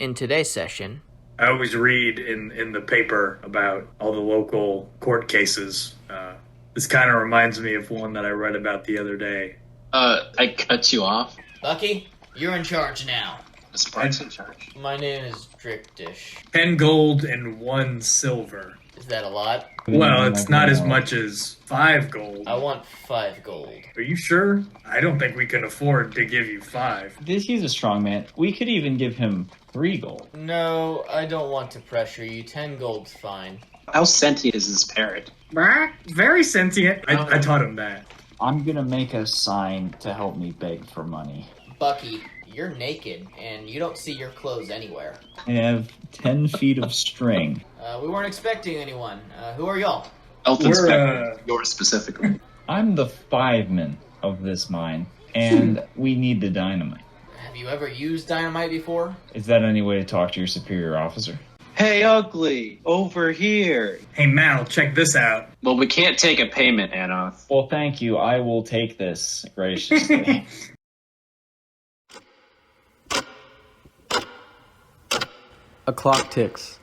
In today's session, I always read in the paper about all the local court cases. This kind of reminds me of one that I read about the other day. I cut you off. Bucky, you're in charge now. Spark's in charge. My name is Drickdish. 10 gold and 1 silver. Is that a lot? Well, it's not as much as 5 gold. I want 5 gold. Are you sure? I don't think we can afford to give you 5. He's a strong man. We could even give him 3 gold. No, I don't want to pressure you. 10 gold's fine. How sentient is this parrot? Very sentient. I taught him that. I'm gonna make a sign to help me beg for money. Bucky, you're naked, and you don't see your clothes anywhere. I have 10 feet of string. We weren't expecting anyone. Who are y'all? Elton Spectre, yours specifically. I'm the fiveman of this mine, and we need the dynamite. Have you ever used dynamite before? Is that any way to talk to your superior officer? Hey, Ugly, over here. Hey, Mal, check this out. Well, we can't take a payment, Anoth. Well, thank you. I will take this graciously. A clock ticks.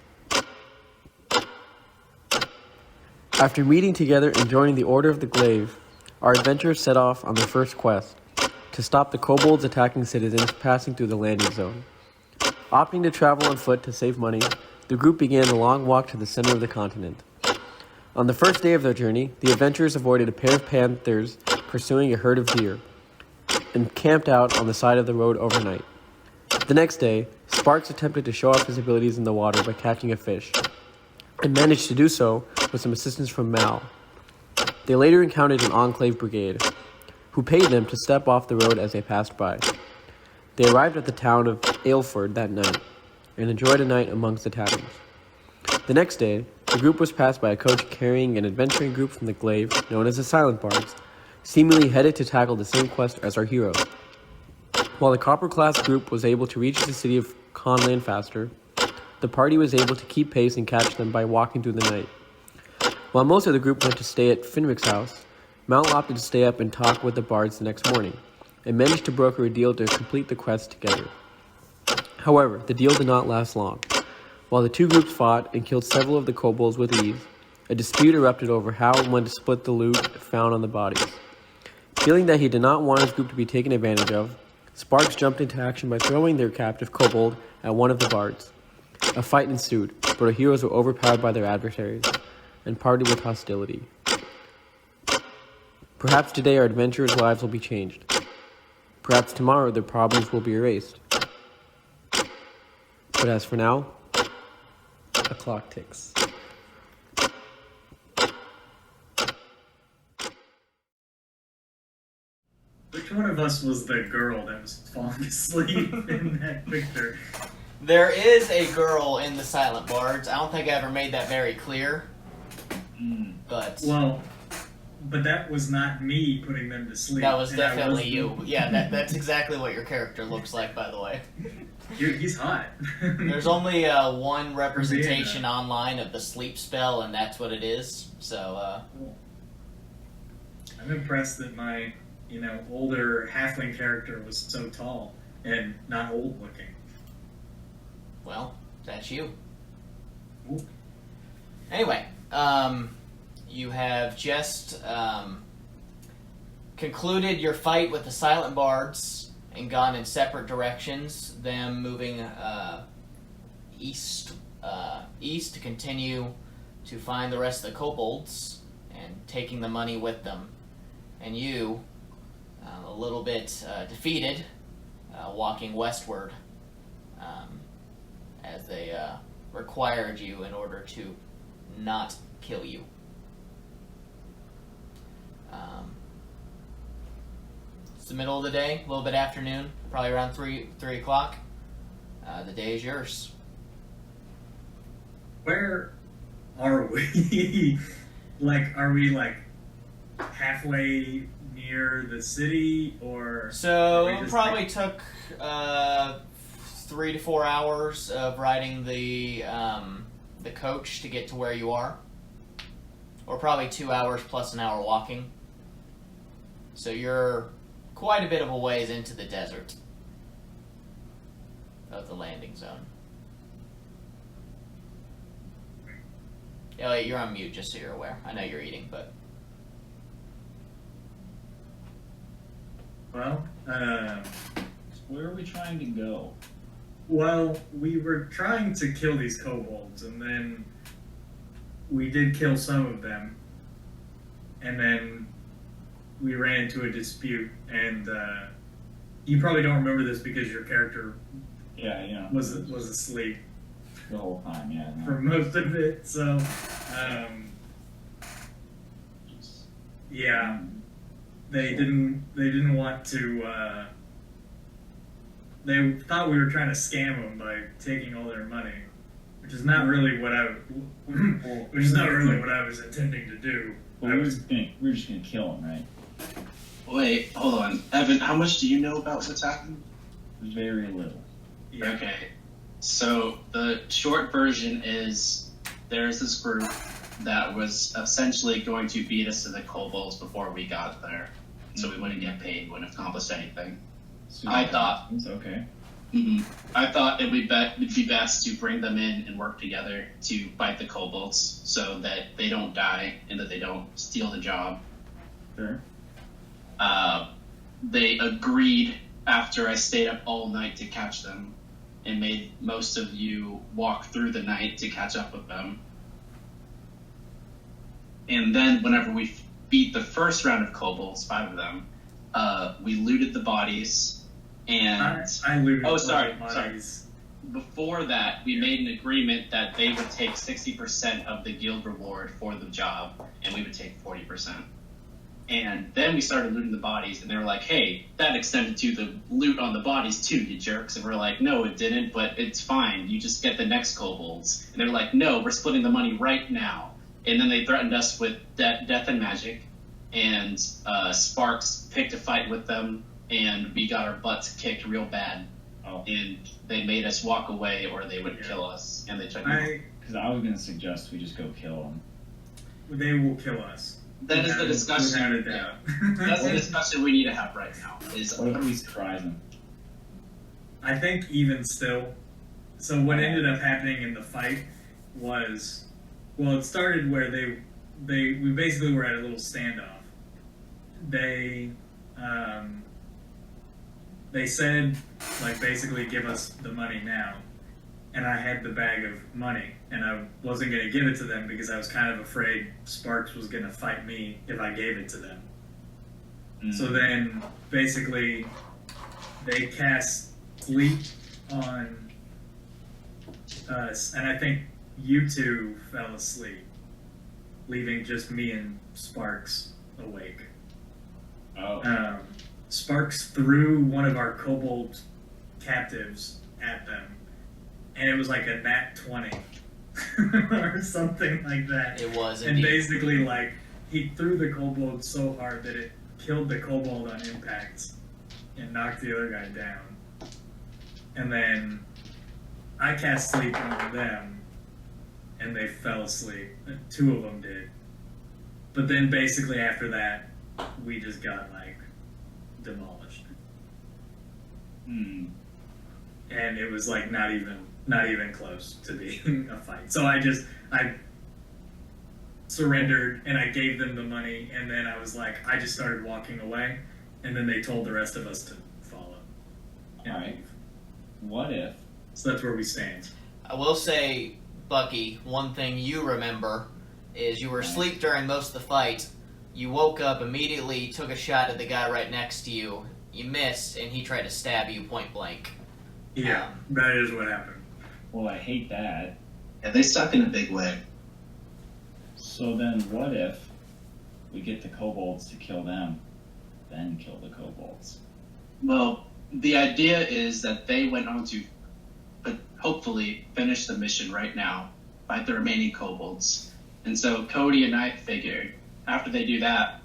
After meeting together and joining the Order of the Glaive, our adventurers set off on their first quest to stop the kobolds attacking citizens passing through the landing zone. Opting to travel on foot to save money, the group began the long walk to the center of the continent. On the first day of their journey, the adventurers avoided a pair of panthers pursuing a herd of deer and camped out on the side of the road overnight. The next day, Sparks attempted to show off his abilities in the water by catching a fish, and managed to do so with some assistance from Mal. They later encountered an Enclave brigade, who paid them to step off the road as they passed by. They arrived at the town of Aylford that night, and enjoyed a night amongst the taverns. The next day, the group was passed by a coach carrying an adventuring group from the Glaive, known as the Silent Bards, seemingly headed to tackle the same quest as our heroes. While the Copper-class group was able to reach the city of Conland faster, the party was able to keep pace and catch them by walking through the night. While most of the group went to stay at Finrick's house, Mal opted to stay up and talk with the bards the next morning, and managed to broker a deal to complete the quest together. However, the deal did not last long. While the two groups fought and killed several of the kobolds with ease, a dispute erupted over how and when to split the loot found on the bodies. Feeling that he did not want his group to be taken advantage of, Sparks jumped into action by throwing their captive kobold at one of the bards. A fight ensued, but our heroes were overpowered by their adversaries, and parted with hostility. Perhaps today our adventurers' lives will be changed. Perhaps tomorrow their problems will be erased. But as for now, a clock ticks. Which one of us was the girl that was falling asleep in that picture? There is a girl in the Silent Bards. I don't think I ever made that very clear. But Well, but that was not me putting them to sleep. that was and I definitely you. Yeah, that's exactly what your character looks like, by the way. He's hot. There's only one representation online of the sleep spell, and that's what it is. So, I'm impressed that my, older halfling character was so tall and not old looking. well, that's you. Ooh. Anyway, you have just concluded your fight with the Silent Bards and gone in separate directions, them moving east to continue to find the rest of the kobolds and taking the money with them. And you, a little bit defeated, walking westward as they required you in order to not kill you. It's the middle of the day, a little bit afternoon, probably around 3 o'clock. The day is yours. Where are we? Are we halfway near the city, or? So are we it just, probably took 3 to 4 hours of riding the coach to get to where you are, or probably 2 hours plus an hour walking. So you're quite a bit of a ways into the desert of the landing zone. Elliot, you're on mute, just so you're aware. I know you're eating, but... Well, Where are we trying to go? well, we were trying to kill these kobolds, and then we did kill some of them, and then we ran into a dispute, and you probably don't remember this because your character Yeah, you know, was asleep the whole time. Yeah. No. for most of it. So, Just- yeah, they didn't want to. They thought we were trying to scam them by taking all their money, which is not really what I was intending to do. Well, we were just gonna kill him, right? Wait, hold on. Evan, how much do you know about what's happening? Very little. Yeah. Okay. So the short version is there's this group that was essentially going to beat us to the kobolds before we got there. So we wouldn't get paid, wouldn't accomplish anything. I thought- It's okay. I thought it'd be best to bring them in and work together to fight the kobolds so that they don't die and that they don't steal the job. Sure. They agreed after I stayed up all night to catch them and made most of you walk through the night to catch up with them. And then whenever we beat the first round of kobolds, 5 of them, we looted the bodies and... I looted Oh, all sorry, the monies. Before that, we made an agreement that they would take 60% of the guild reward for the job, and we would take 40%. And then we started looting the bodies, and they were like, hey, that extended to the loot on the bodies too, you jerks. And we're like, no, it didn't, but it's fine. You just get the next kobolds. And they're like, no, we're splitting the money right now. And then they threatened us with death and magic, and Sparks picked a fight with them, and we got our butts kicked real bad. Oh. And they made us walk away or they would kill us, and they took me. Because I was gonna suggest we just go kill him. They will kill us. That is the discussion. Without a doubt. That's the discussion we need to have right now. Is What if we surprise him? I think even still. So what ended up happening in the fight was, well, it started where we basically were at a little standoff. They said, like, basically give us the money now. And I had the bag of money, and I wasn't going to give it to them because I was kind of afraid Sparks was going to fight me if I gave it to them. So then, basically, they cast sleep on us, and I think you two fell asleep, leaving just me and Sparks awake. Oh. Sparks threw one of our kobold captives at them, and it was like a nat 20 or something like that. It was And indeed. basically, like, he threw the kobold so hard that it killed the kobold on impact and knocked the other guy down. And then I cast sleep on them, and they fell asleep. 2 of them did. But then basically after that, we just got, like, demolished. And it was, like, not even close to being a fight. So I surrendered, and I gave them the money, and then I was like, I just started walking away, and then they told the rest of us to follow and Alright. leave. What if? So that's where we stand. I will say, Bucky, one thing you remember is you were asleep during most of the fight. You woke up immediately, took a shot at the guy right next to you. You missed, and he tried to stab you point blank. Yeah, that is what happened. Well, I hate that. Yeah, they suck in a big way. So then, what if we get the kobolds to kill them, then kill the kobolds? Well, the idea is that they went on to hopefully finish the mission right now, fight the remaining kobolds. And so Cody and I figured after they do that,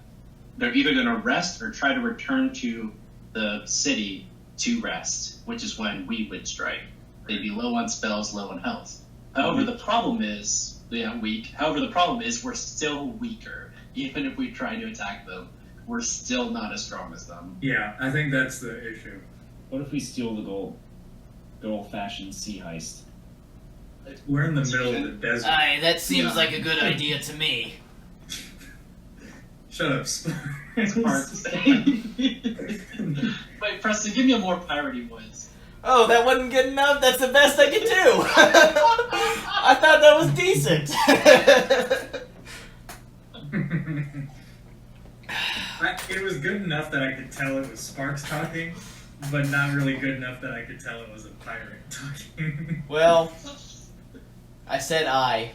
they're either going to rest or try to return to the city to rest, which is when we would strike. They'd be low on spells, low on health. However, the problem is, weak. However, the problem is we're still weaker. Even if we try to attack them, we're still not as strong as them. Yeah, I think that's the issue. What if we steal the gold? Good old-fashioned sea heist. We're in the middle of the desert. Aye, that seems Yeah. like a good idea to me. Shut up, Sparks. Wait, Preston, give me a more piratey voice. Oh, that wasn't good enough? That's the best I could do! I thought that was decent! It was good enough that I could tell it was Sparks talking, but not really good enough that I could tell it was a pirate talking. Well, I said I.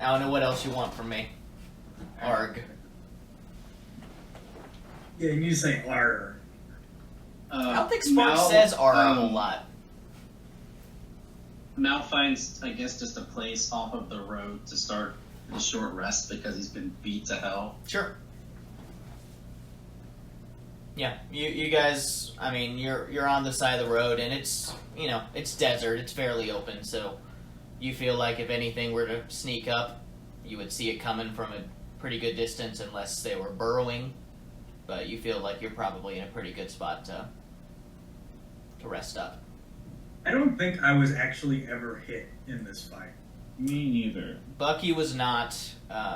I don't know what else you want from me. Arg. Yeah, you need to say R. I don't think Sparks says R a whole lot. Mal finds, I guess, just a place off of the road to start a short rest because he's been beat to hell. Sure. Yeah, you guys, I mean, you're on the side of the road, and it's, you know, it's desert, it's fairly open, so you feel like if anything were to sneak up, you would see it coming from a pretty good distance unless they were burrowing, but you feel like you're probably in a pretty good spot to rest up. I don't think I was actually ever hit in this fight. Me neither. Bucky was not,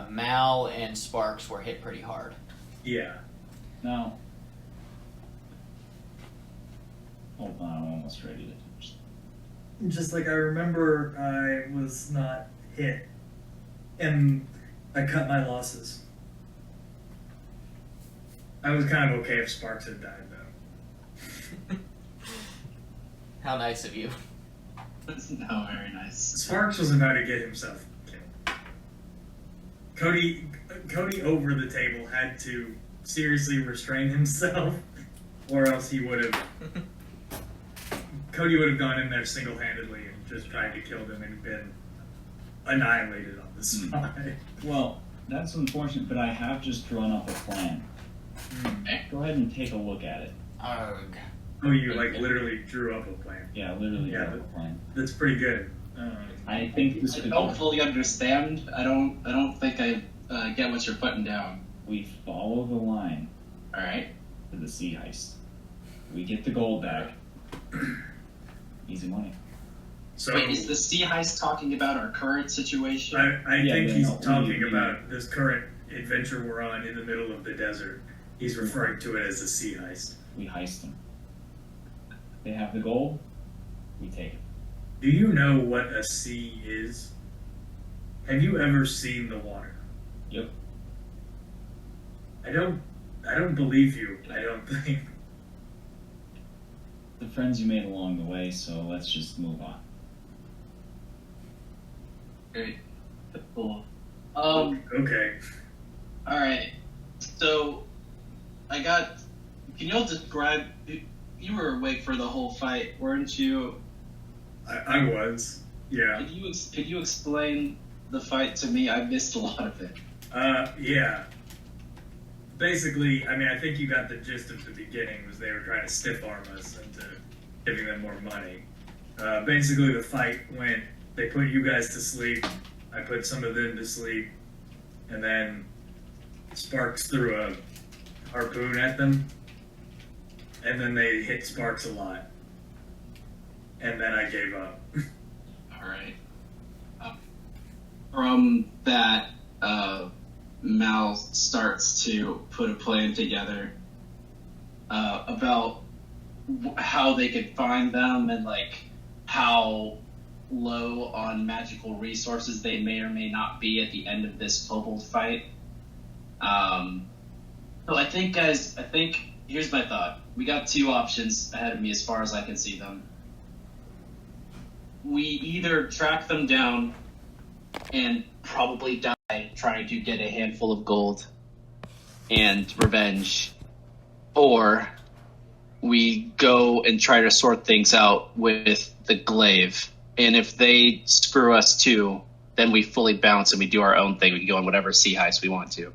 Mal and Sparks were hit pretty hard. Yeah. No. Hold on, I'm almost ready to touch. Just like I remember I was not hit, and I cut my losses. I was kind of okay if Sparks had died, though. How nice of you. No, very nice. Sparks was about to get himself killed. Cody over the table had to seriously restrain himself, or else he would have. Cody would have gone in there single-handedly and just tried to kill them and been annihilated on the spot. Well, that's unfortunate, but I have just drawn up a plan. Go ahead and take a look at it. Arg. Oh, you literally drew up a plan. Yeah, literally Yeah, drew up a plan. That's pretty good. I think this I could don't work. fully understand. I don't think I get what you're putting down. We follow the line All right. to the sea heist. We get the gold back. Easy money. So Wait, is the sea heist talking about our current situation? I Yeah, think yeah, he's no, talking we- about this current adventure we're on in the middle of the desert. He's referring to it as a sea heist. We heist them. They have the gold. We take it. Do you know what a sea is? Have you ever seen the water? Yep. I don't believe you. I don't think. The friends you made along the way, so let's just move on. Great. Cool. Okay. All right. So, Can you all describe? You were awake for the whole fight, weren't you? I was. Yeah. Could you explain the fight to me? I missed a lot of it. Yeah. Basically, I mean, I think you got the gist of the beginning was they were trying to stiff arm us into giving them more money. Basically, the fight went, they put you guys to sleep, I put some of them to sleep, and then Sparks threw a harpoon at them, and then they hit Sparks a lot. And then I gave up. All right. From that, Mal starts to put a plan together about how they could find them and how low on magical resources they may or may not be at the end of this kobold fight. So I think, guys, here's my thought. We got two options ahead of me as far as I can see them. We either track them down and probably die trying to get a handful of gold and revenge, or we go and try to sort things out with the glaive. And if they screw us too, then we fully bounce and we do our own thing. We can go on whatever sea heist we want to.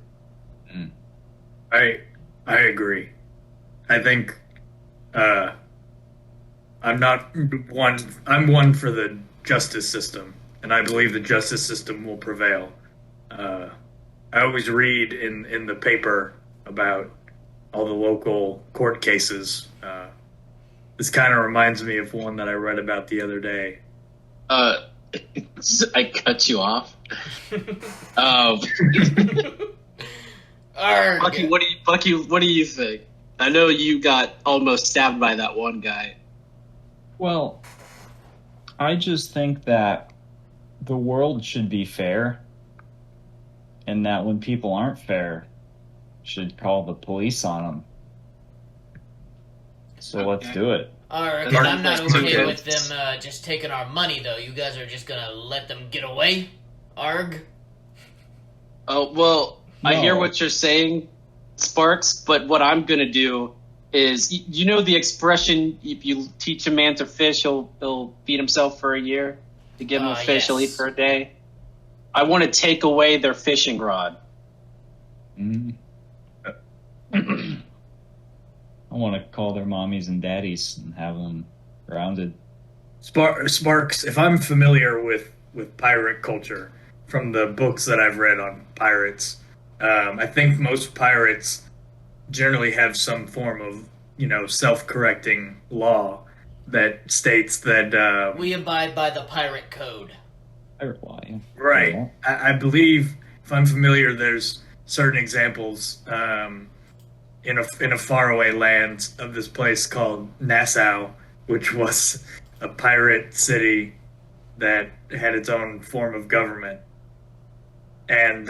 I agree. I think I'm one for the justice system, and I believe the justice system will prevail. I always read in the paper about all the local court cases. This kind of reminds me of one that I read about the other day. I cut you off. Arg. Bucky, what do you think? I know you got almost stabbed by that one guy. Well, I just think that the world should be fair, and that when people aren't fair, should call the police on them. So let's do it. Alright, because I'm not okay with them just taking our money, though. You guys are just gonna let them get away? Arg? Oh, well, I hear No. what you're saying, Sparks, but what I'm going to do is, you know the expression, if you teach a man to fish, he'll feed himself for a year? To give him a fish, he'll eat yes. for a day? I want to take away their fishing rod. Mm. I want to call their mommies and daddies and have them grounded. Sparks, if I'm familiar with pirate culture from the books that I've read on pirates, I think most pirates generally have some form of, self-correcting law that states that... We abide by the pirate code. Pirate law, yeah. Right. Yeah. I believe, if I'm familiar, there's certain examples in a faraway land of this place called Nassau, which was a pirate city that had its own form of government. And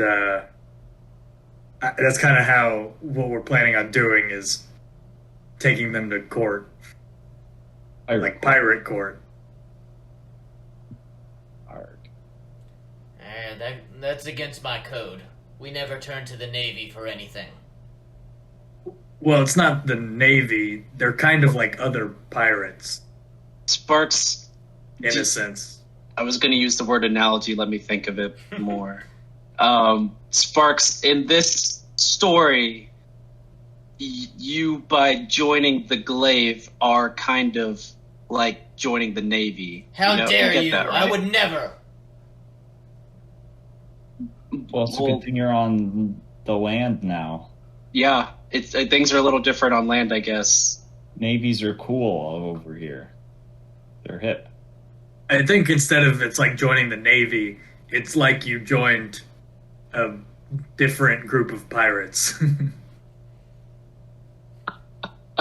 that's kind of how what we're planning on doing is taking them to court, pirate court. That's against my code. We never turn to the Navy for anything. Well, it's not the Navy. They're kind of like other pirates, Sparks, in a sense. I was going to use the word analogy, let me think of it more. Sparks, in this story, you, by joining the Glaive, are kind of like joining the Navy. How dare you? That, right? I would never. Well, it's a good thing you're on the land now. Yeah, things are a little different on land, I guess. Navies are cool all over here. They're hip. I think instead of it's like joining the Navy, it's like you joined a different group of pirates.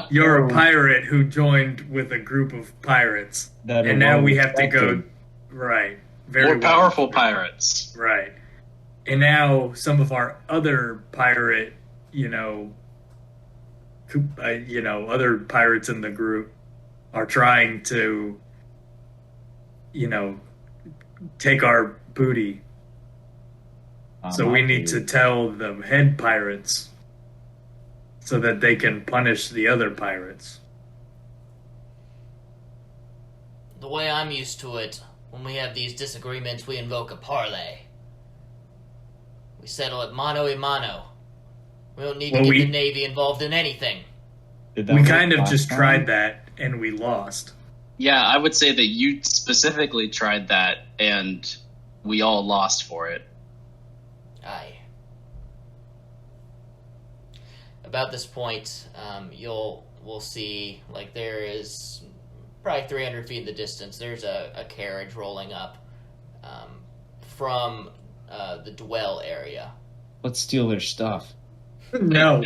You're a pirate who joined with a group of pirates, and now we have to go. Right, more powerful pirates. Right, and now some of our other pirate, other pirates in the group are trying to, take our booty. So we need to tell the head pirates so that they can punish the other pirates. The way I'm used to it, when we have these disagreements, we invoke a parley. We settle it mano a mano. We don't need to get the Navy involved in anything. We kind of just tried that, and we lost. Yeah, I would say that you specifically tried that, and we all lost for it. Aye. About this point, we'll see, like, there is probably 300 feet in the distance, there's a carriage rolling up from the dwell area. Let's steal their stuff. No.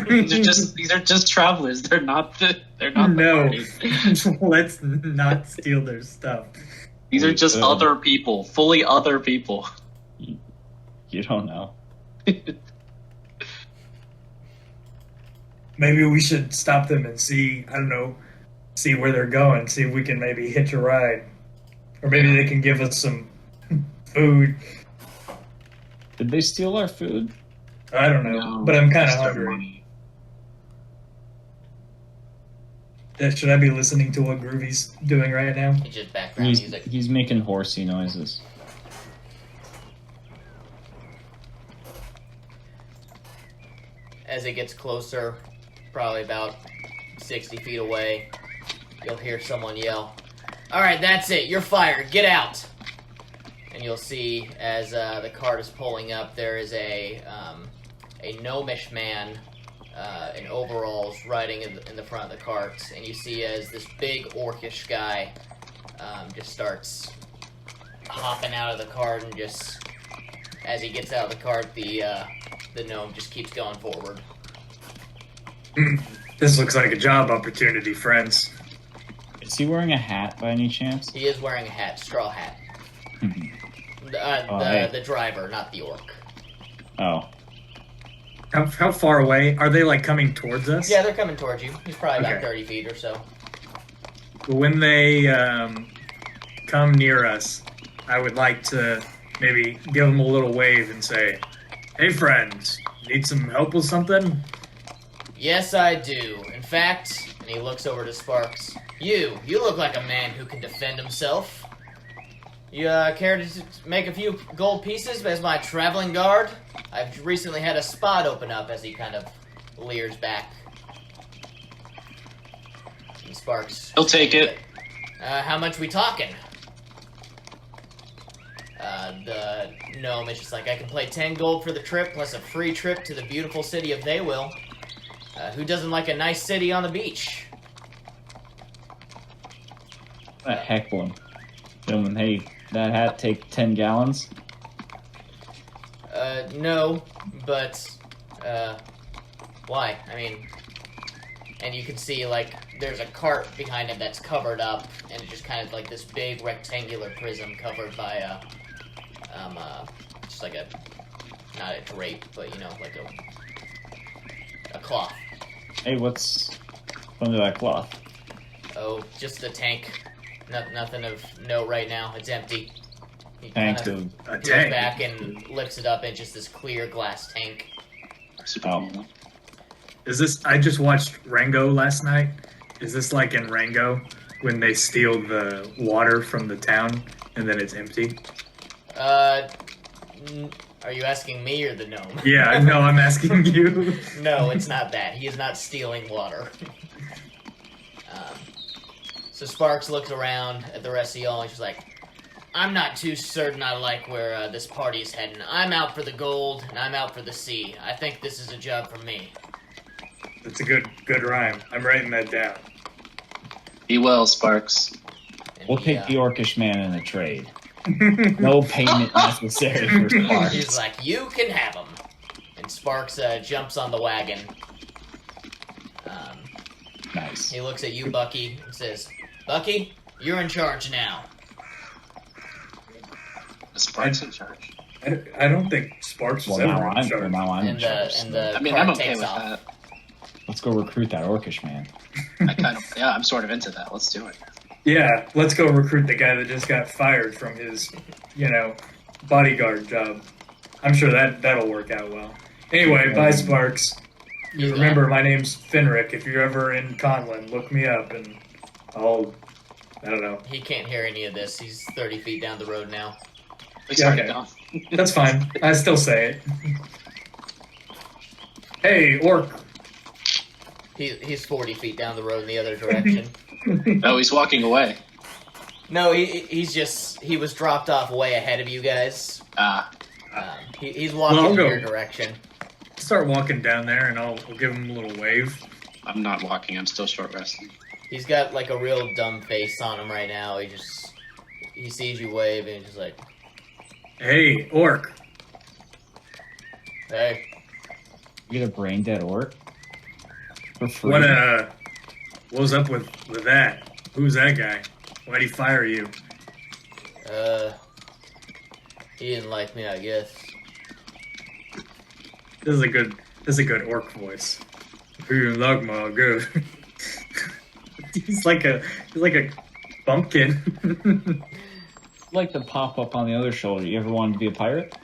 These are just travelers. They're not the party. Let's not steal their stuff. These are just other people, fully other people. You don't know. Maybe we should stop them and see where they're going, see if we can maybe hitch a ride. Or maybe they can give us some food. Did they steal our food? I don't know, but I'm kind of hungry. Should I be listening to what Groovy's doing right now? It's just background music. He's making horsey noises. As it gets closer, probably about 60 feet away, you'll hear someone yell, "Alright, that's it, you're fired, get out!" And you'll see, as the cart is pulling up, there is a gnomish man in overalls riding in the front of the cart, and you see as this big orcish guy just starts hopping out of the cart and just as he gets out of the cart, the gnome just keeps going forward. This looks like a job opportunity, friends. Is he wearing a hat by any chance? He is wearing a hat, straw hat. Hey. The driver, not the orc. Oh. How far away? Are they, like, coming towards us? Yeah, they're coming towards you. He's probably about Okay. 30 feet or so. When they come near us, I would like to maybe give them a little wave and say, "Hey, friends, need some help with something?" Yes, I do. In fact, and he looks over to Sparks. You look like a man who can defend himself. You care to make a few gold pieces as my traveling guard? I've recently had a spot open up as he kind of leers back. And Sparks. He'll take it. How much we talking? The gnome is just like, I can play 10 gold for the trip, plus a free trip to the beautiful city of Thaywill. Who doesn't like a nice city on the beach? A heckling. Gentlemen, hey, that hat take 10 gallons? No, but, why? I mean, and you can see, like, there's a cart behind him that's covered up, and it's just kind of like this big rectangular prism covered by just like a, not a drape, but, you know, like a cloth. Hey, what's under that cloth? Oh, just a tank. Nothing of note right now. It's empty. He Tank kinda of... A goes tank. back and lifts it up, and just this clear glass tank. Oh. Is this? I just watched Rango last night. Is this like in Rango when they steal the water from the town and then it's empty? Are you asking me or the gnome? Yeah, no, I'm asking you. No, it's not that. He is not stealing water. So Sparks looks around at the rest of y'all and she's like, I'm not too certain I like where this party is heading. I'm out for the gold, and I'm out for the sea. I think this is a job for me. That's a good rhyme. I'm writing that down. Be well, Sparks. And We'll he, take the orcish man in a trade. No payment necessary for Sparks. He's like, you can have him. And Sparks jumps on the wagon. Nice. He looks at you, Bucky, and says, Bucky, you're in charge now. Sparks in charge. I don't think Sparks was Well, ever now in I'm, charge. now I'm in And charge. the I mean, cart I'm okay takes with off. that. Let's go recruit that orcish man. I kind of, yeah, I'm sort of into that. Let's do it. Yeah, let's go recruit the guy that just got fired from his, bodyguard job. I'm sure that'll work out well. Anyway, bye, Sparks. He's You remember, my name's Finrick. If you're ever in Conlin, look me up and I don't know. He can't hear any of this. He's 30 feet down the road now. He's Yeah, already okay. gone. That's fine. I still say it. Hey, orc. He's 40 feet down the road in the other direction. Oh, he's walking away. No, he was dropped off way ahead of you guys. He's walking Well, I'll in go. your direction. Start walking down there and I'll give him a little wave. I'm not walking. I'm still short resting. He's got like a real dumb face on him right now. He sees you wave and he's just like, Hey, orc. hey. You get a brain dead orc? For free? What was up with that? Who's that guy? Why'd he fire you? He didn't like me, I guess. This is a good orc voice. Who you like my good? He's like a bumpkin. Like the pop up on the other shoulder. You ever wanted to be a pirate?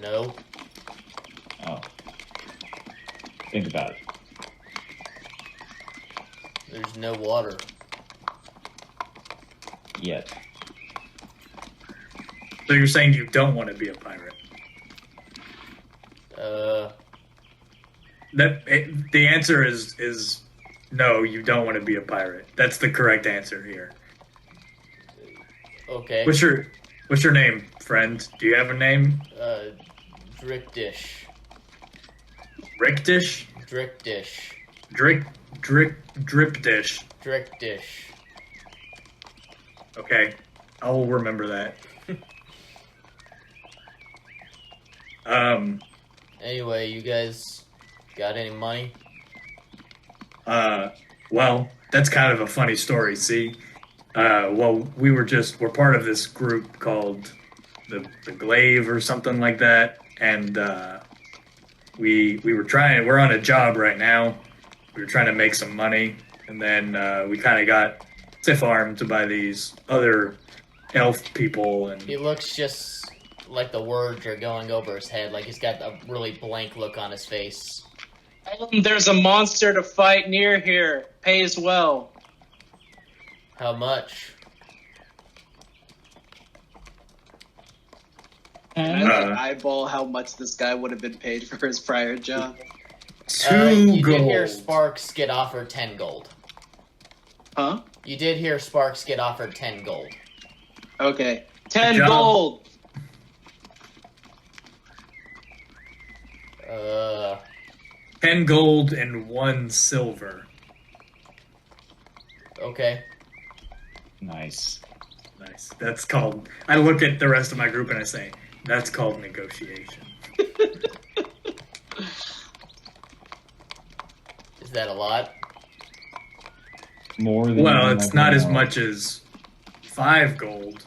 No. Oh. Think about it. There's no water. Yet. So you're saying you don't want to be a pirate? The answer is no. You don't want to be a pirate. That's the correct answer here. Okay. What's your name, friend? Do you have a name? Drickdish. Rickdish? Drickdish. Drip dish. Drickdish. Okay, I'll remember that. Anyway, you guys got any money? Well, that's kind of a funny story. See, we're part of this group called the Glaive or something like that, and we're on a job right now. We were trying to make some money, and then we kind of got stiff-armed by these other elf people, and He looks just like the words are going over his head, like he's got a really blank look on his face. There's a monster to fight near here. Pays well. How much? Can And I eyeball how much this guy would have been paid for his prior job? 2 You gold. did hear Sparks get offered 10 gold. Huh? You did hear Sparks get offered 10 gold. Okay. 10 job. gold! 10 gold and 1 silver. Okay. nice. Nice. That's called. I look at the rest of my group and I say, that's called negotiation. Is that a lot? More than Well, you it's ever not as know. much as 5 gold.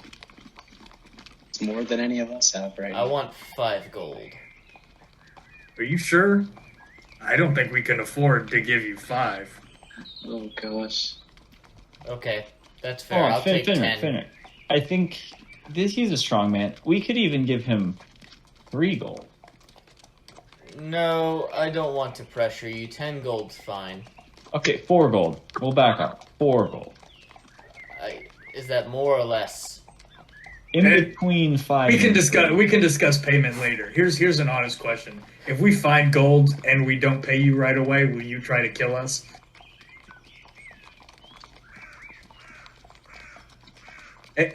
It's more than any of us have right I now. want 5 gold. Are you sure? I don't think we can afford to give you 5. Oh, gosh. Okay, that's fair. I'll take 10. Finner. I think he's a strong man. We could even give him 3 gold. No, I don't want to pressure you. 10 gold's fine. Okay, 4 gold. We'll back up. 4 gold. Is that more or less? In Eh, between 5. We can and discuss. 3. We can discuss payment later. Here's an honest question: if we find gold and we don't pay you right away, will you try to kill us?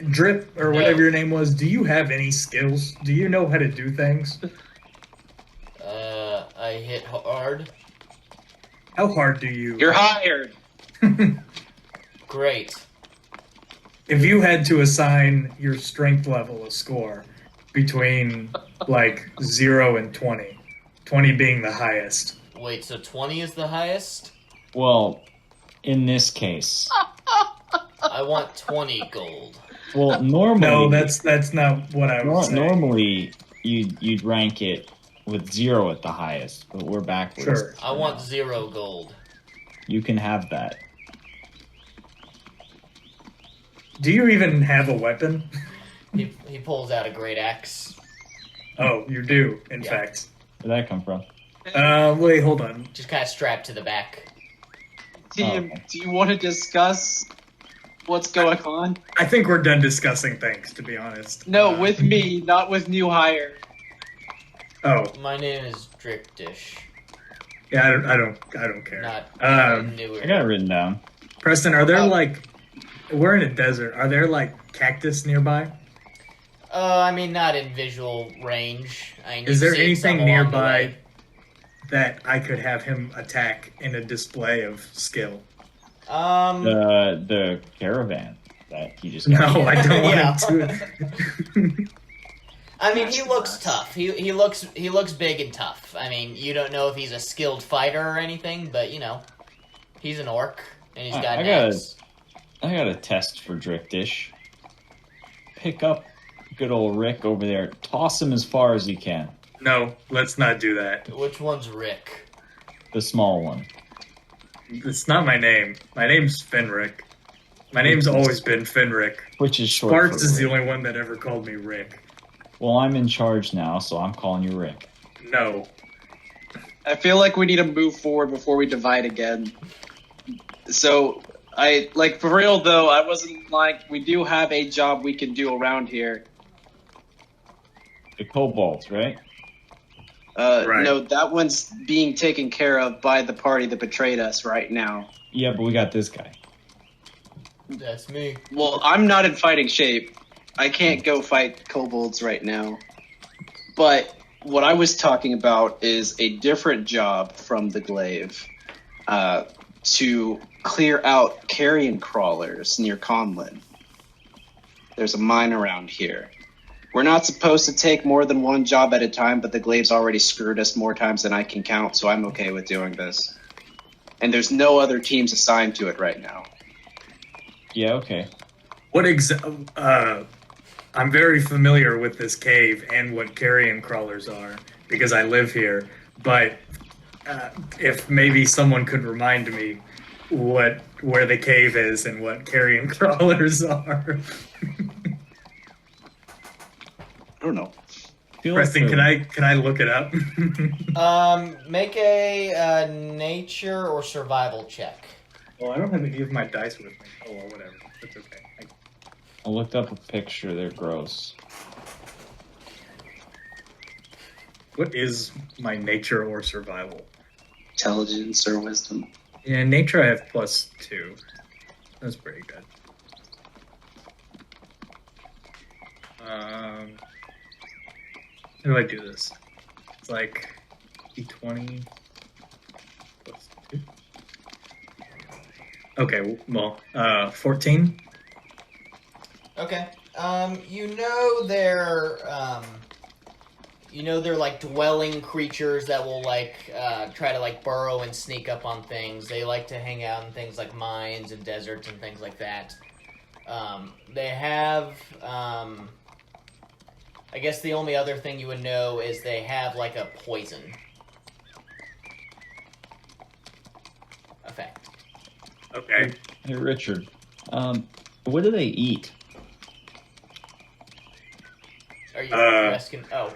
Drip or whatever No. your name was. Do you have any skills? Do you know how to do things? I hit hard. How hard do you? You're hired! Great. If you had to assign your strength level a score between like 0 and 20, 20 being the highest. Wait, so 20 is the highest? Well, in this case. I want 20 gold. Well, normally. No, that's not what I was saying. Normally, you'd rank it with 0 at the highest, but we're backwards. Sure. I want 0 gold. You can have that. Do you even have a weapon? He pulls out a great axe. Oh, you do, in Yeah. fact. Where'd that come from? Wait, hold on. Just kind of strapped to the back. Team, okay. do you want to discuss what's going on? I think we're done discussing things, to be honest. No, with me, not with new hire. Oh, My name is Dripdish. yeah, I don't care. Not newer. I got it written down. Preston, are there Oh. we're in a desert. Are there cactus nearby? I mean, not in visual range. Is there Some anything along the nearby way. that I could have him attack in a display of skill? The caravan that he just No, got. I don't Yeah. want him to. I mean, he looks tough. He looks big and tough. I mean, you don't know if he's a skilled fighter or anything, but you know, he's an orc and he's got I an got axe. I got a test for Driftish. Pick up good old Rick over there. Toss him as far as you can. No, let's not do that. Which one's Rick? The small one. It's not my name. My name's Fenric. My name's always been Fenric. Which is short Sparks for is the Rick. only one that ever called me Rick. Well, I'm in charge now, so I'm calling you Rick. No. I feel like we need to move forward before we divide again. So, for real though, I wasn't we do have a job we can do around here. The kobolds, right? Right. No, that one's being taken care of by the party that betrayed us right now. Yeah, but we got this guy. That's me. Well, I'm not in fighting shape. I can't go fight kobolds right now. But what I was talking about is a different job from the glaive to clear out carrion crawlers near Conlin. there's a mine around here. We're not supposed to take more than one job at a time, but the Glaive's already screwed us more times than I can count, so I'm okay with doing this. And there's no other teams assigned to it right now. Yeah, okay. I'm very familiar with this cave and what carrion crawlers are because I live here. But if maybe someone could remind me where the cave is and what carrion crawlers are. I don't know. Preston, can I look it up? Make a nature or survival check. Well, I don't have any of my dice with me. Oh, well, whatever. It's okay. I looked up a picture. They're gross. What is my nature or survival? Intelligence or wisdom? Yeah, nature I have +2. That's pretty good. How do I do this? It's like D20 +2. Okay, well, 14. Okay. They're like dwelling creatures that will try to burrow and sneak up on things. They like to hang out in things like mines and deserts and things like that. They have, I guess the only other thing you would know is they have a poison effect. Okay. Hey, Richard. What do they eat? Are you asking? Oh.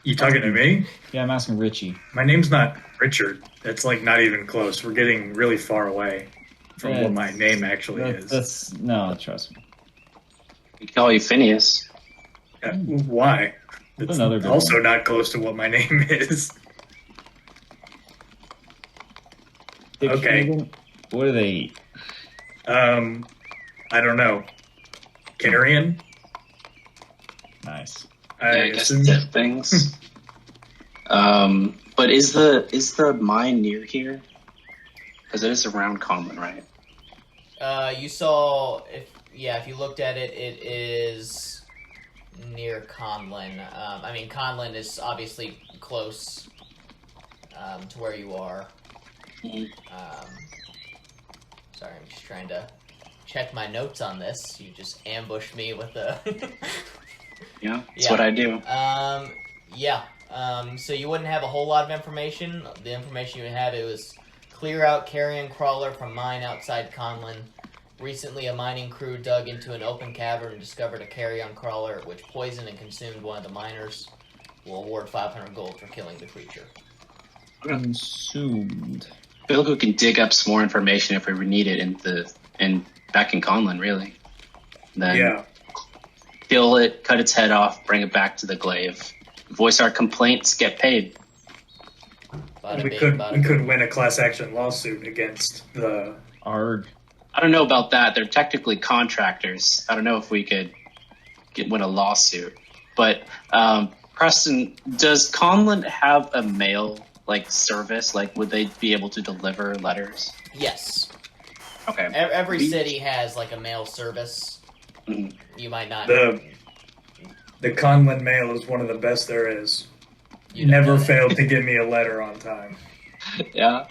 You talking to me? Yeah, I'm asking Richie. My name's not Richard. That's not even close. We're getting really far away from what my name actually is. No, trust me. We call you Phineas. Why? It's another good also one. not close to what my name is. Okay. What do they eat? I don't know. Carrion? Nice. I guess dead things. But is the mine near here? Because it is around Conlon, right? You saw if you looked at it, it is near Conlon. Conlon is obviously close to where you are. Mhm. Sorry, I'm just trying to check my notes on this. You just ambushed me with the. Yeah, that's what I do. So you wouldn't have a whole lot of information. The information you would have, it was clear out Carrion Crawler from mine outside Conlon. Recently, a mining crew dug into an open cavern and discovered a Carrion Crawler, which poisoned and consumed one of the miners. Will award 500 gold for killing the creature. Consumed. I feel like we can dig up some more information if we need it back in Conlon, really. Then kill it, cut its head off, bring it back to the glaive. Voice our complaints, get paid. We could win a class action lawsuit against the Arg. I don't know about that. They're technically contractors. I don't know if we could win a lawsuit. But Preston, does Conlon have a mail service? Would they be able to deliver letters? Yes. Okay. Every city has a mail service. Mhm. You might not. The Conlon mail is one of the best there is. You don't know Never that. failed to give me a letter on time. Yeah.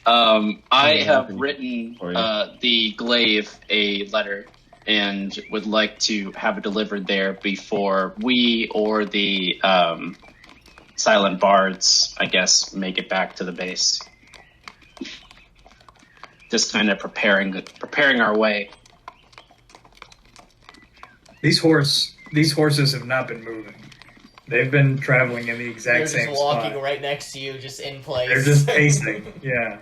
I have written the glaive a letter and would like to have it delivered there before we or the Silent Bards, I guess, make it back to the base. Just kind of preparing our way. These horses have not been moving. They've been traveling in the exact They're same just walking spot. right next to you, just in place. They're just pacing. Yeah.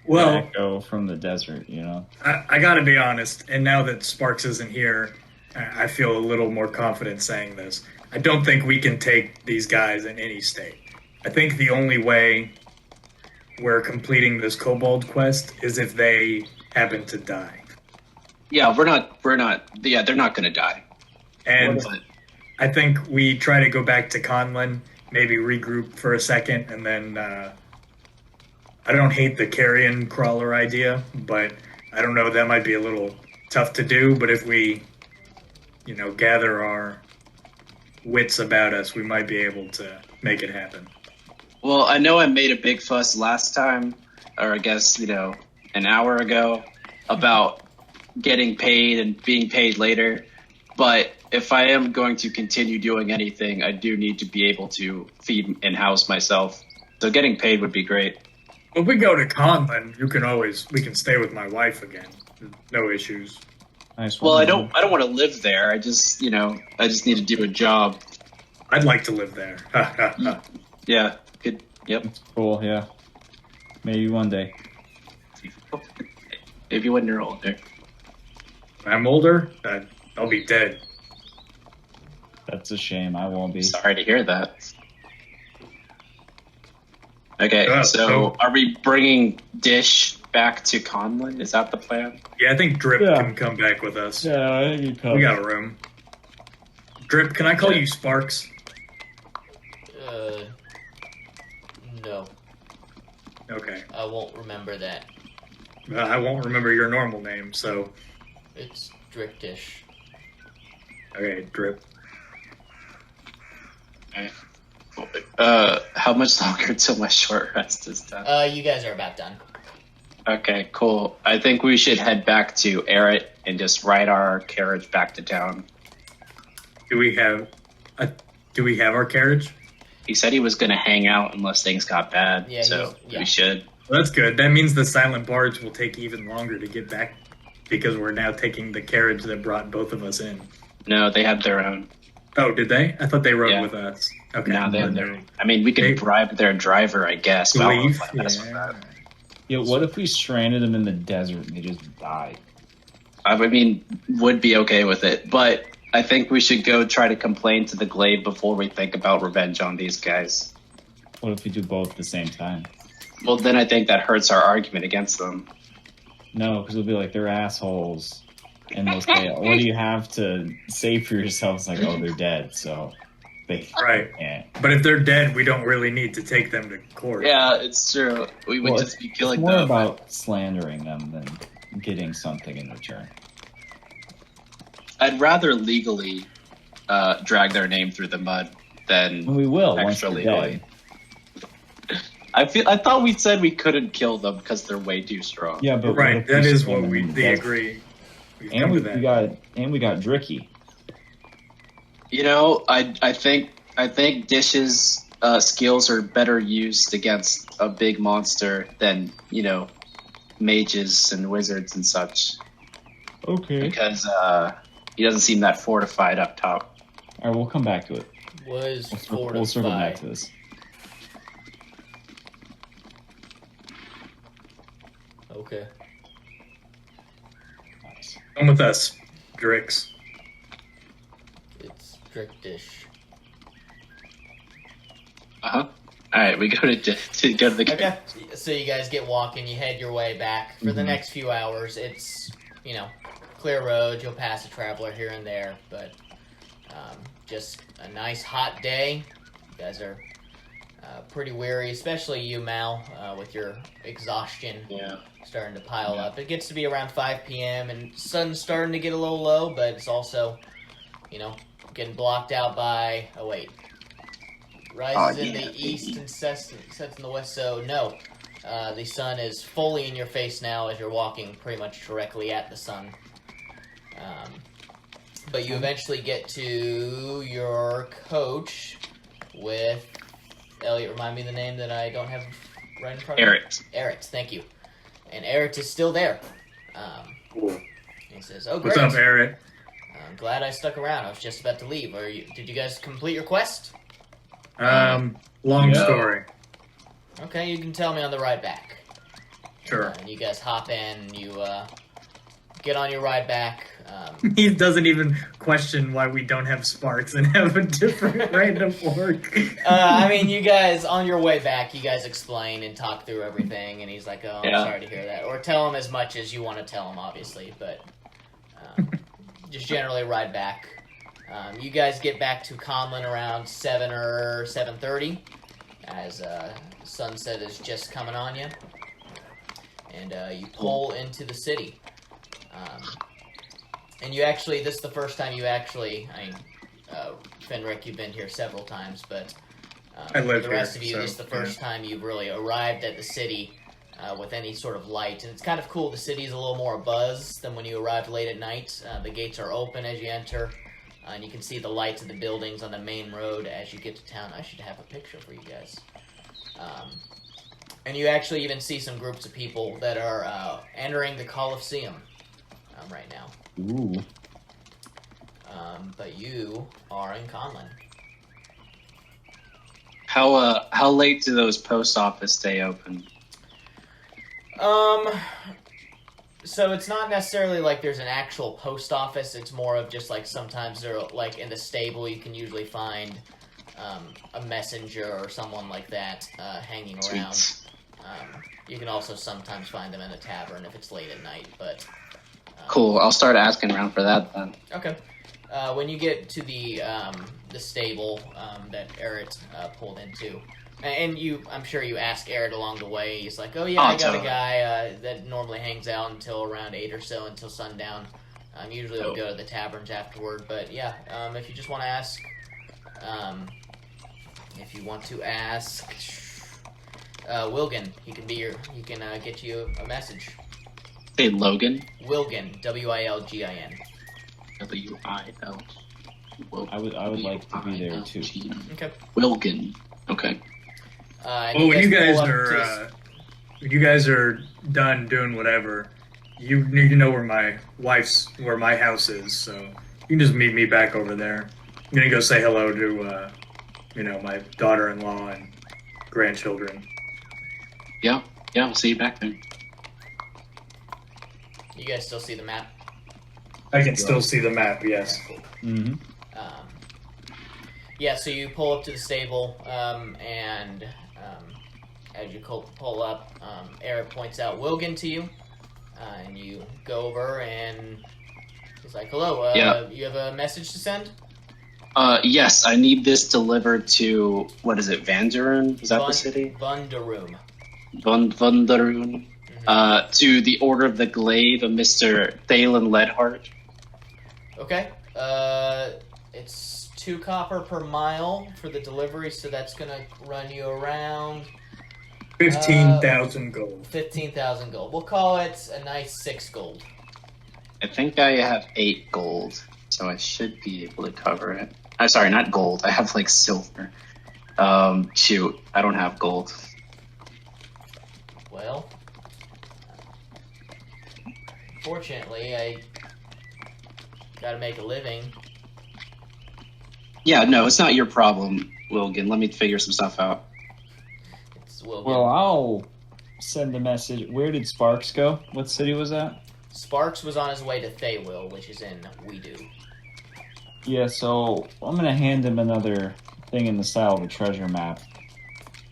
Well, Echo from the desert, you know. I gotta be honest, and now that Sparks isn't here, I feel a little more confident saying this. I don't think we can take these guys in any state. I think the only way we're completing this kobold quest is if they happen to die. Yeah, we're not. Yeah, they're not going to die. And But I think we try to go back to Conlon, maybe regroup for a second, and then I don't hate the Carrion Crawler idea, but I don't know, that might be a little tough to do, but if we, gather our wits about us, we might be able to make it happen. Well, I know I made a big fuss last time, or I guess, an hour ago, about getting paid and being paid later. But if I am going to continue doing anything, I do need to be able to feed and house myself. So getting paid would be great. When we go to Conlin, we can stay with my wife again. No issues. Nice. Well, I don't want to live there. I just need to do a job. I'd like to live there. Yeah. Good. Yep. It's cool. Yeah. Maybe one day. Maybe when you're older. When I'm older, I'll be dead. That's a shame. I won't be. Sorry to hear that. Okay, Yeah, so are we bringing Dish back to Conlin? Is that the plan? Yeah, I think Drip Yeah. can come back with us. Yeah, I think you covered. We got a room. Drip, can I call you Sparks? No. Okay. I won't remember that. I won't remember your normal name, so... It's Dripdish. Okay, Drip. How much longer till my short rest is done? You guys are about done. Okay, cool. I think we should head back to Errett and just ride our carriage back to town. Do we have our carriage? He said he was going to hang out unless things got bad, Yeah, so yeah. we should. Well, that's good. That means the Silent Bards will take even longer to get back because we're now taking the carriage that brought both of us in. No, they have their own. Oh, did they? I thought they rode Yeah. with us. Okay. No, they have their own. I mean, we could They- bribe their driver, I guess. But I don't know Leave? if I mess with Yeah. that. Yeah, what if we stranded them in the desert and they just died? I mean, would be okay with it, but I think we should go try to complain to the Glade before we think about revenge on these guys. What if we do both at the same time? Well, then I think that hurts our argument against them. No, because we'll be like, they're assholes. And they'll say, what do you have to say for yourself? It's like, oh, they're dead, so they Right. can't. But if they're dead, we don't really need to take them to court. Yeah, it's true. We would Well, just be it's killing more them. about slandering them than getting something in return. I'd rather legally drag their name through the mud than And we will once extra they're legally. dead. I thought we said we couldn't kill them because they're way too strong. Yeah, but what Right. if That we is strand what them we in the they desert? agree. We've And come we, to that. we got Dricky. You know, I think Dish's skills are better used against a big monster than mages and wizards and such Okay. because he doesn't seem that fortified up top. All right, we'll come back to it. Was We'll circle back fortified. to this. Okay. Nice. Come with us, Drix. It's Dripdish. All right, we go to go to the. Okay. So you guys get walking, you head your way back. For the Mhm. next few hours, it's, clear road. You'll pass a traveler here and there, but just a nice hot day. You guys are pretty weary, especially you, Mal, with your exhaustion Yeah. starting to pile Yeah. up. It gets to be around 5 p.m. and sun's starting to get a little low, but it's also, getting blocked out by, rises in the east and sets in the west, so no. The sun is fully in your face now as you're walking pretty much directly at the sun. But you eventually get to your coach with Elliot. Remind me the name that I don't have right in front of me. Eretz, thank you. And Eretz is still there. Cool. He says, "Oh, What's great. up, Eric? I'm glad I stuck around. I was just about to leave. Did you guys complete your quest? Long No. story. Okay, you can tell me on the ride back." Sure. And you guys hop in. You get on your ride back. He doesn't even question why we don't have sparks and have a different random orc. You guys, on your way back, you guys explain and talk through everything, and he's like, "Oh, I'm Yeah. sorry to hear that." Or tell him as much as you want to tell him, obviously, but just generally ride back. You guys get back to Conlin around 7 or 7:30, as sunset is just coming on you. and you pull into the city. And you actually, this is the first time you actually, Fenric, you've been here several times, but I live the rest here, of you, so, this is the first time you've really arrived at the city with any sort of light. And it's kind of cool, the city's a little more abuzz than when you arrived late at night. The gates are open as you enter, and you can see the lights of the buildings on the main road as you get to town. I should have a picture for you guys. And you actually even see some groups of people that are entering the Colosseum right now. Ooh. But you are in Conlon. How late do those post office stay open? So it's not necessarily like there's an actual post office. It's more of just like sometimes they're like in the stable. You can usually find a messenger or someone like that hanging around. Sweet. You can also sometimes find them in a tavern if it's late at night. But Cool. I'll start asking around for that then. okay. When you get to the stable that Eret pulled into, and I'm sure you ask Eret along the way. He's like, "Oh yeah, I got totally. a guy that normally hangs out until around 8 or so, until sundown. Usually we'll go to the taverns afterward. But yeah, if you just want to ask, Wilgan, he can get you a message. Hey, Logan. Wilgan, Wilgin. W-I-L. I would like to be there too. Okay. Wilgan. Okay. Well, when you guys are done doing whatever, you need to know where my house is, so you can just meet me back over there. I'm gonna go say hello to my daughter-in-law and grandchildren. Yeah, I'll see you back then. You guys still see the map? I can still see the map, yes. Mm-hmm. Yeah, so you pull up to the stable, and as you pull up, Eric points out Wilgan to you, and you go over, and he's like, hello, you have a message to send? Yes, I need this delivered to, what is it, Vandaroon? Is that the city? Vandaroon. Vandaroon. To the Order of the Glaive of Mr. Thalen Ledhart. Okay. It's 2 copper per mile for the delivery, so that's gonna run you around 15,000 gold. 15,000 gold. We'll call it a nice 6 gold. I think I have 8 gold, so I should be able to cover it. I'm sorry, not gold. I have like silver. Shoot, I don't have gold. Well, fortunately, I gotta make a living. Yeah, no, it's not your problem, Wilgan. Let me figure some stuff out. It's Wilgan. Well, I'll send a message. Where did Sparks go? What city was that? Sparks was on his way to Thaywill, which is in Weedu. Yeah, so I'm gonna hand him another thing in the style of a treasure map.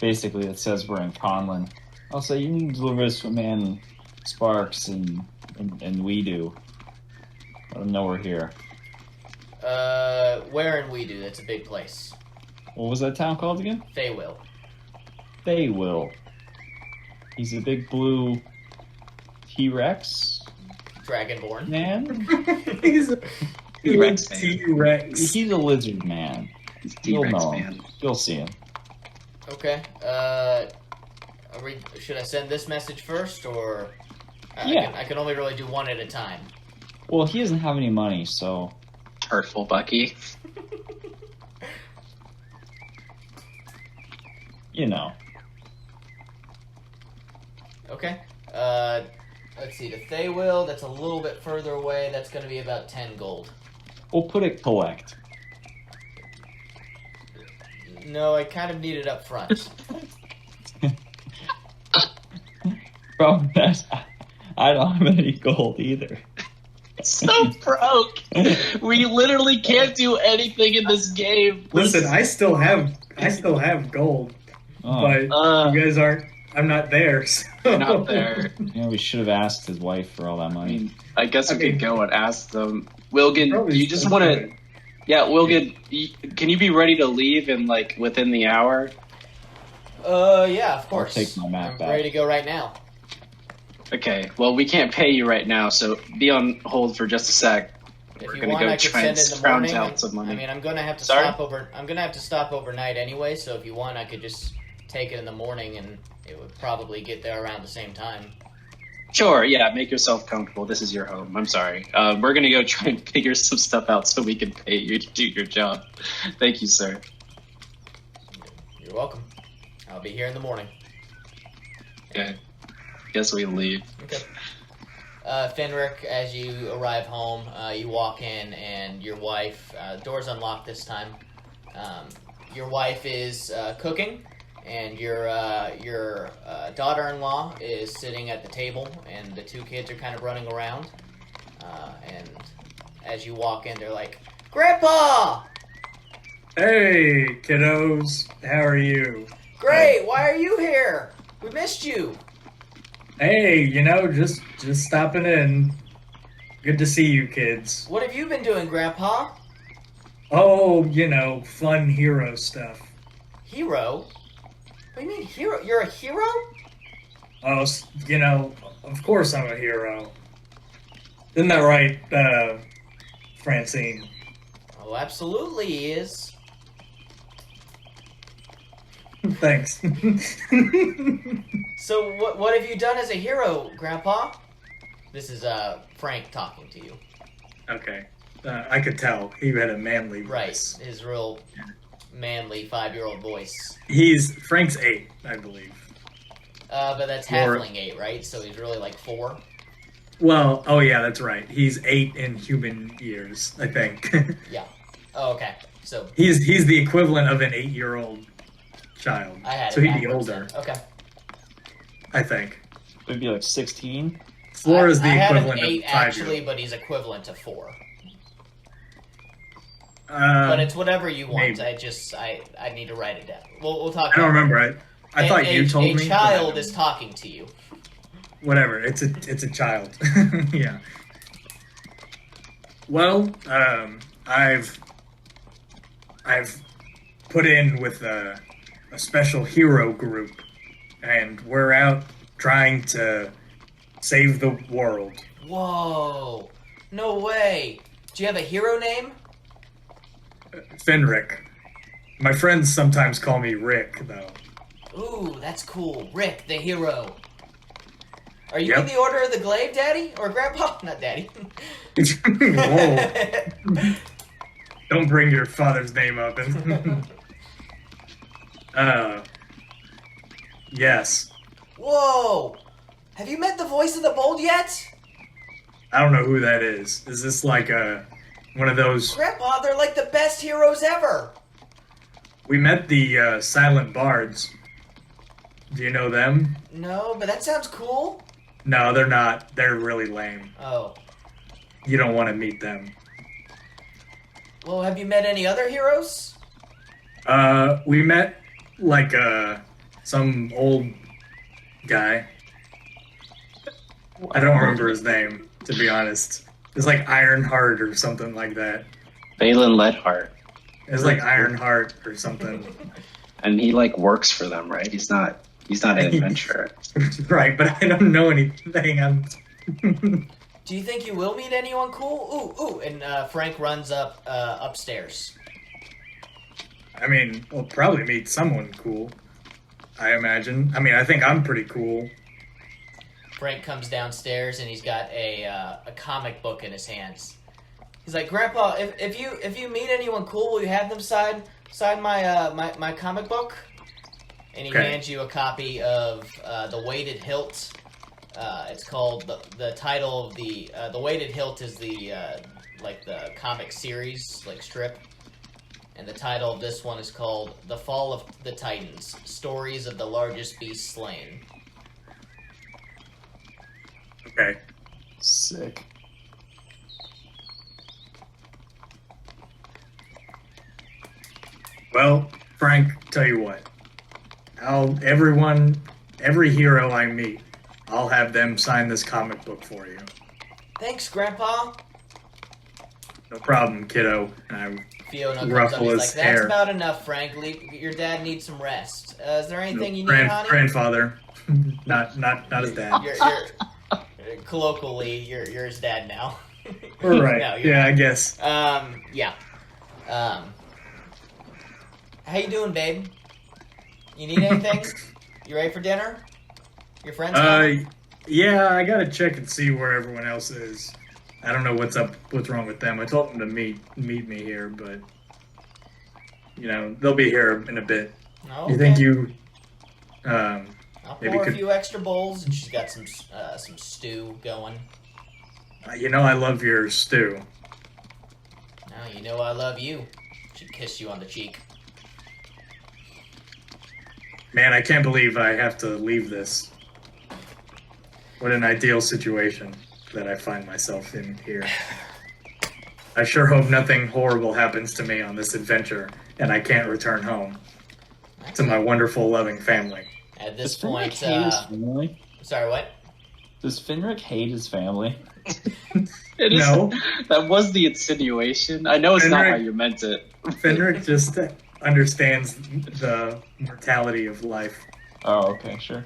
Basically, it says we're in Conlon. I'll say you need to deliver this to man Sparks and Weedu. Let him know we're here. Where in Weedu? That's a big place. What was that town called again? Thaywill. Thaywill. He's a big blue T-Rex Dragonborn. man. He's a T-Rex. T-Rex. He's a lizard man. He's You'll T-Rex, know him. man. You'll see him. Okay. Should I send this message first, or Yeah. I can only really do one at a time. Well, he doesn't have any money, so Hurtful Bucky. you know. Okay. Let's see. To Thaywill, that's a little bit further away. That's going to be about 10 gold. We'll put it collect. No, I kind of need it up front. Problem is, I don't have any gold either. So broke. We literally can't do anything in this game. Listen, I still have gold, Oh, but you guys aren't. I'm not there. So. You're not there. you know, we should have asked his wife for all that I money. mean, I guess we Okay. could go and ask them. Wilgan, Probably you just still want to... good. Yeah, Wilgan, can you be ready to leave in, like, within the hour? Yeah, of course. take my map I'm back. ready to go right now. Okay, well, we can't pay you right now, so be on hold for just a sec. If We're you gonna want, go I could try and send in the scrounge morning. out some money. I mean, I'm gonna have to Sorry? stop over. I'm gonna have to stop overnight anyway. So if you want, I could just take it in the morning, and it would probably get there around the same time. Sure, yeah, make yourself comfortable. This is your home. I'm sorry. We're gonna go try and figure some stuff out so we can pay you to do your job. Thank you, sir. You're welcome. I'll be here in the morning. Okay. Guess we leave. Okay. Fenric, as you arrive home, you walk in, and your wife, door's unlocked this time. Your wife is cooking, and your daughter-in-law is sitting at the table, and the two kids are kind of running around. And as you walk in, they're like, "Grandpa!" Hey, kiddos. How are you? "Great, why are you here? We missed you." Hey, just stopping in. Good to see you, kids. "What have you been doing, Grandpa?" Oh, fun hero stuff. "Hero? What do you mean, hero? You're a hero?" Oh, of course I'm a hero. Isn't that right, Francine? Oh, absolutely he is. Thanks. So, what have you done as a hero, Grandpa? This is Frank talking to you. Okay. I could tell. He had a manly Right, voice. his real manly 5-year-old voice. Frank's 8, I believe. But that's halfling 8, right? So he's really like 4. Well, oh yeah, that's right. He's 8 in human years, I think. Yeah. Oh, okay. So he's the equivalent of an 8-year-old child. I had So it he'd be backwards older, then. Okay. I think. It'd be like 16. Floor is the I had equivalent an 8 of 5-year-old. actually, but he's equivalent to 4. But But it's whatever you want. maybe. I need to write it down. We'll talk. I don't about it. remember. I thought you told me. A but child is talking to you. whatever. It's a child. Yeah. Well, I've put in with a special hero group, and we're out trying to save the world. Whoa! No way! Do you have a hero name? Fenric. My friends sometimes call me Rick, though. Ooh, that's cool. Rick, the hero. Are you Yep. in the Order of the Glaive, Daddy? Or Grandpa? Not Daddy. Whoa. Don't bring your father's name up. Yes. Whoa! Have you met the voice of the bold yet? I don't know who that is. Is this like one of those? Grandpa, they're like the best heroes ever. We met the Silent Bards. Do you know them? No, but that sounds cool. No, they're not. They're really lame. Oh. You don't want to meet them. Well, have you met any other heroes? We met like some old guy. I don't remember his name, to be honest. It's like Ironheart or something like that. Balin Ledhart. It's like Ironheart or something. And he works for them, right? He's not an adventurer. Right, but I don't know anything. Do you think you will meet anyone cool? Ooh, and Frank runs upstairs. I mean, we'll probably meet someone cool, I imagine. I mean, I think I'm pretty cool. Frank comes downstairs and he's got a comic book in his hands. He's like, "Grandpa, if you meet anyone cool, will you have them sign my comic book?" And he Okay. hands you a copy of The Weighted Hilt. It's called the title of the Weighted Hilt is the the comic series strip, and the title of this one is called The Fall of the Titans: Stories of the Largest Beast Slain. Okay. Sick. Well, Frank, tell you what. Every hero I meet, I'll have them sign this comic book for you. Thanks, Grandpa. No problem, kiddo. And Fiona comes up. Ruffle He's his like, "That's hair. about enough, Frank. Your dad needs some rest. Is there anything you need, honey?" grandfather, not his dad. colloquially, you're his dad now. Right. No, you're yeah, not. I guess. Yeah. How you doing, babe? You need anything? You ready for dinner? Your friends coming? Yeah, I gotta check and see where everyone else is. I don't know what's wrong with them. I told them to meet me here, but they'll be here in a bit. Oh, You okay. think you I'll maybe pour a could- few extra bowls, and she's got some stew going. I love your stew. Now you know I love you. She kissed you on the cheek. Man, I can't believe I have to leave this. What an ideal situation that I find myself in here. I sure hope nothing horrible happens to me on this adventure and I can't return home to my wonderful, loving family. At this Does Finrick point, hate his family? sorry, what? Does Finrick hate his family? It is, No, that was the insinuation. I know it's not Henrik- how you meant it. Fenric just understands the mortality of life Oh, okay, sure.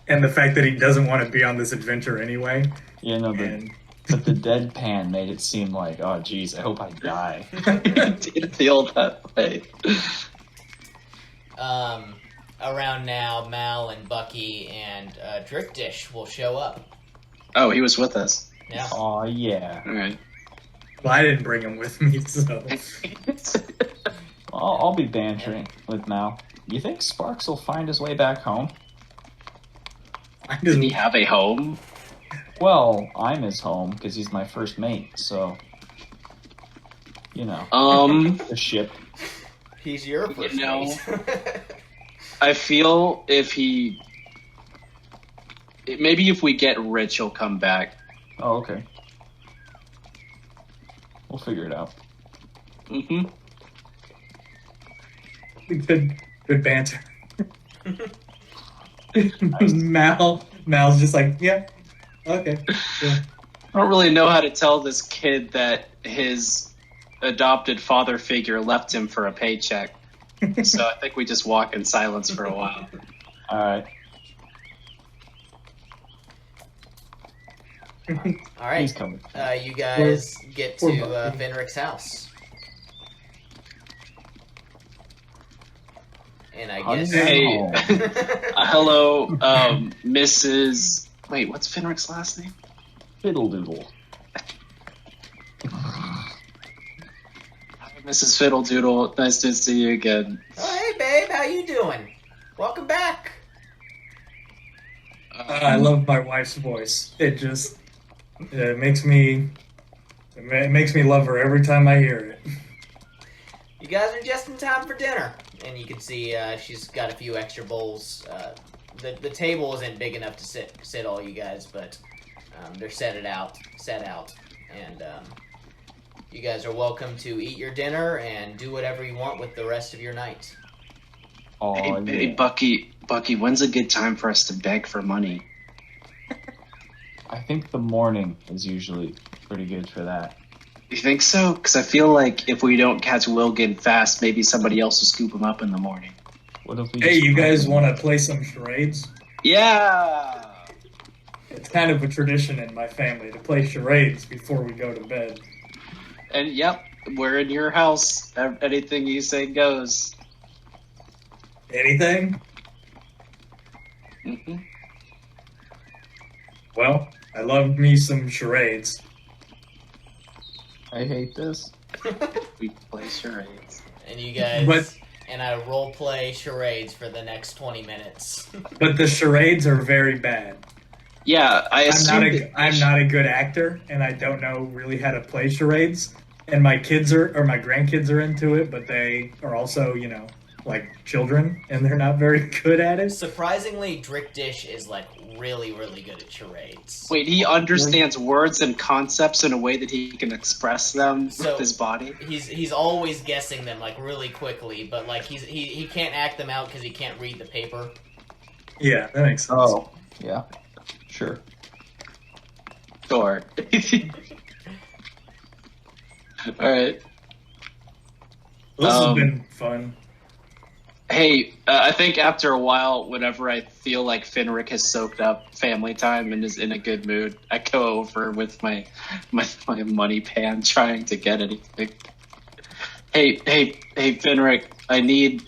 and the fact that he doesn't want to be on this adventure anyway. Yeah, no, And but the deadpan made it seem like, oh, geez, I hope I die. It did feel that way. Around now, Mal and Bucky and Drickdish will show up. Oh, he was with us. Yeah. Oh, yeah. All right. well, I didn't bring him with me, so I'll be bantering with Mal. You think Sparks will find his way back home? I Did he just have a home? Well, I'm his home because he's my first mate, so the ship. He's your first know, mate. I feel maybe if we get rich, he'll come back. Oh, okay. We'll figure it out. Mm-hmm. good banter. Mal's just like, yeah, okay. Yeah. I don't really know how to tell this kid that his adopted father figure left him for a paycheck. So I think we just walk in silence for a while. All right. All right. He's coming. You guys get to Poor Bucky. Fenric's house. And I guess... Hey. Home. Hello, Mrs. Wait, what's Finrick's last name? Fiddle doodle. Hi, Mrs. Fiddledoodle. Nice to see you again. Oh, hey, babe. How you doing? Welcome back. I love my wife's voice. It makes me love her every time I hear it. You guys are just in time for dinner. And you can see she's got a few extra bowls. The table isn't big enough to sit all you guys, but they're set out. And you guys are welcome to eat your dinner and do whatever you want with the rest of your night. Oh, Hey, yeah. Bucky, when's a good time for us to beg for money? I think the morning is usually pretty good for that. You think so? Because I feel like if we don't catch Wilgin fast, maybe somebody else will scoop him up in the morning. What if we Hey, just you guys want to play some charades? Yeah! It's kind of a tradition in my family to play charades before we go to bed. And yep, we're in your house. Anything you say goes. Anything? Mm-hmm. Well, I love me some charades. I hate this. We play charades. And you guys... But- And I role play charades for the next 20 minutes. But the charades are very bad. Yeah, I assume I'm not a good actor, and I don't know really how to play charades. And my grandkids are into it, but they are also, like children, and they're not very good at it. Surprisingly, Drickdish is like really, really good at charades. Wait, he understands words and concepts in a way that he can express them So- with his body? He's always guessing them like really quickly, but like he can't act them out because he can't read the paper. Yeah, that makes sense. Oh, yeah. Sure. Sure. Alright. This has Um, been fun. Hey, I think after a while, whenever I feel like Fenric has soaked up family time and is in a good mood, I go over with my money pan trying to get anything. Hey, Fenric, I need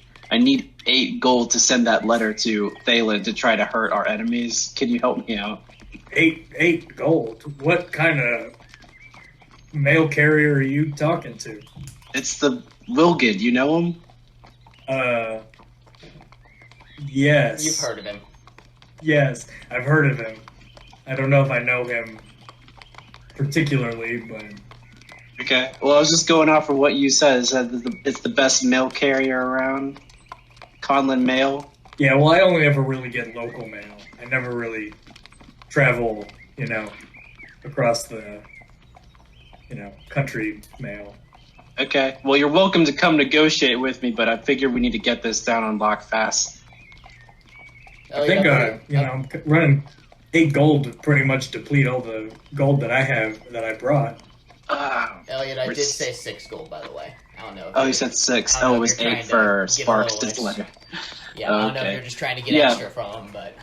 8 gold to send that letter to Thalen to try to hurt our enemies. Can you help me out? 8 gold. What kind of mail carrier are you talking to? It's the Wilgid, you know him? Yes. You've heard of him. Yes, I've heard of him. I don't know if I know him particularly, but Okay. Well, I was just going off of what you said. It's the best mail carrier around. Conlin Mail. yeah. Well, I only ever really get local mail. I never really travel, across the, country mail. Okay. Well, you're welcome to come negotiate with me, but I figure we need to get this down on lock fast. I think, I'm running 8 gold to pretty much deplete all the gold that I have that I brought. Elliot, I did say 6 gold, by the way. I don't know. Oh, you said 6. Oh, it was 8 for Sparks' letter. Yeah, I don't know if you're just trying to get extra from him, but...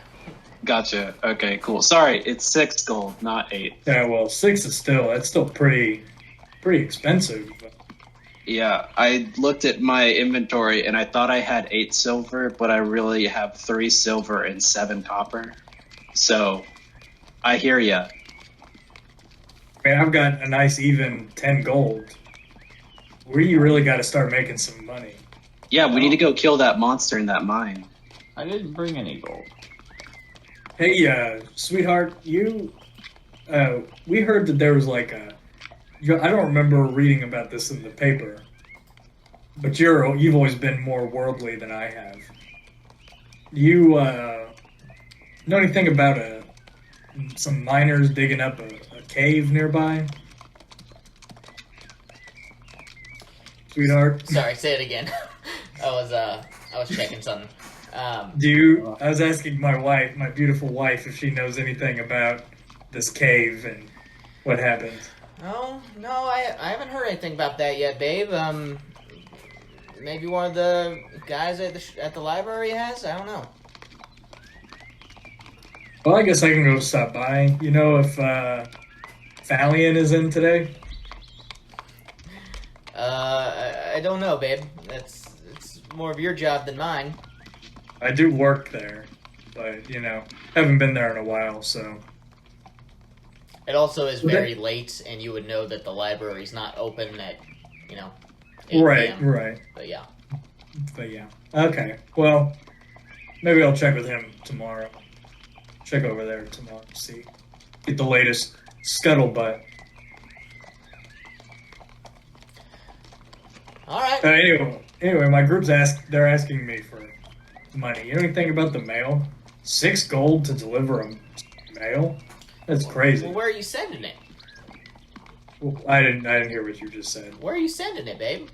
Gotcha. Okay, cool. Sorry, it's 6 gold, not 8. Yeah, well, 6 is still pretty expensive. Yeah, I looked at my inventory and I thought I had 8 silver, but I really have 3 silver and 7 copper. So, I hear ya. Man, I've got a nice even 10 gold. We really got to start making some money. Yeah, we need to go kill that monster in that mine. I didn't bring any gold. Hey, sweetheart, we heard that there was like I don't remember reading about this in the paper, but you've always been more worldly than I have. You know anything about some miners digging up a cave nearby? Sweetheart? Sorry, say it again. I was checking something. I was asking my wife, my beautiful wife, if she knows anything about this cave and what happened. Oh, no, I haven't heard anything about that yet, babe. Maybe one of the guys at the library has? I don't know. Well, I guess I can go stop by. You know if Thalion is in today? I don't know, babe. It's more of your job than mine. I do work there, but, haven't been there in a while, so... It also is very late, and you would know that the library's not open at, 8 Right, PM. right. But yeah. Okay, well, maybe I'll check with him tomorrow. Check over there tomorrow, see. Get the latest scuttlebutt. Alright. Anyway, my group's they're asking me for money. You know anything about the mail? 6 gold to deliver a mail? That's crazy. Well, where are you sending it? Well, I didn't hear what you just said. Where are you sending it, babe?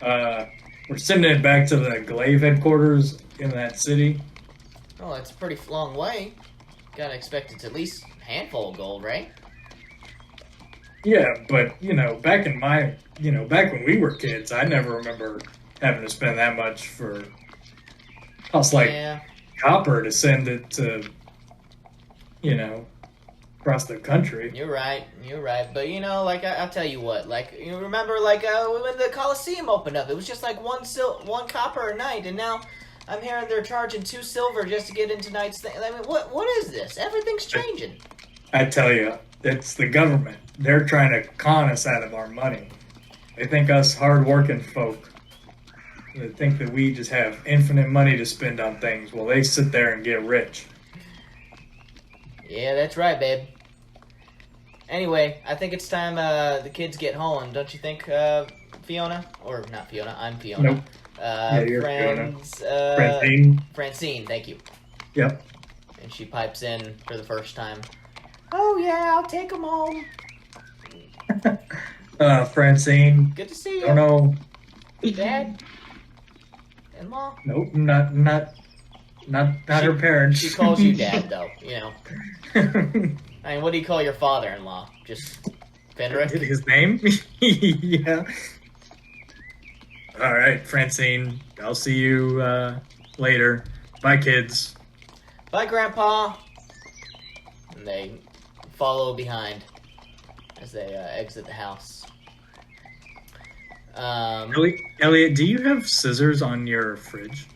We're sending it back to the Glaive headquarters in that city. Oh, that's a pretty long way. Gotta expect it's at least a handful of gold, right? Yeah, but, back when we were kids, I never remember having to spend that much for copper to send it to, across the country. You're right. But, I'll tell you what, you remember, when the Coliseum opened up, it was just like one copper a night, and now I'm hearing they're charging 2 silver just to get into tonight's thing. I mean, what is this? Everything's changing. I tell you, it's the government. They're trying to con us out of our money. They think us hard-working folk, they think that we just have infinite money to spend on things while they sit there and get rich. Yeah, that's right, babe. Anyway, I think it's time the kids get home, don't you think, Fiona? Or not Fiona, I'm Fiona. Nope. You're Fiona. Francine, thank you. Yep. And she pipes in for the first time. Oh yeah, I'll take them home. Francine. Good to see you. I don't know. Dad? In-law? Nope, not her parents. She calls you dad, though, I mean, what do you call your father-in-law? Just Fenric? His name? Yeah. All right, Francine. I'll see you later. Bye, kids. Bye, Grandpa. And they follow behind as they exit the house. Elliot, do you have scissors on your fridge?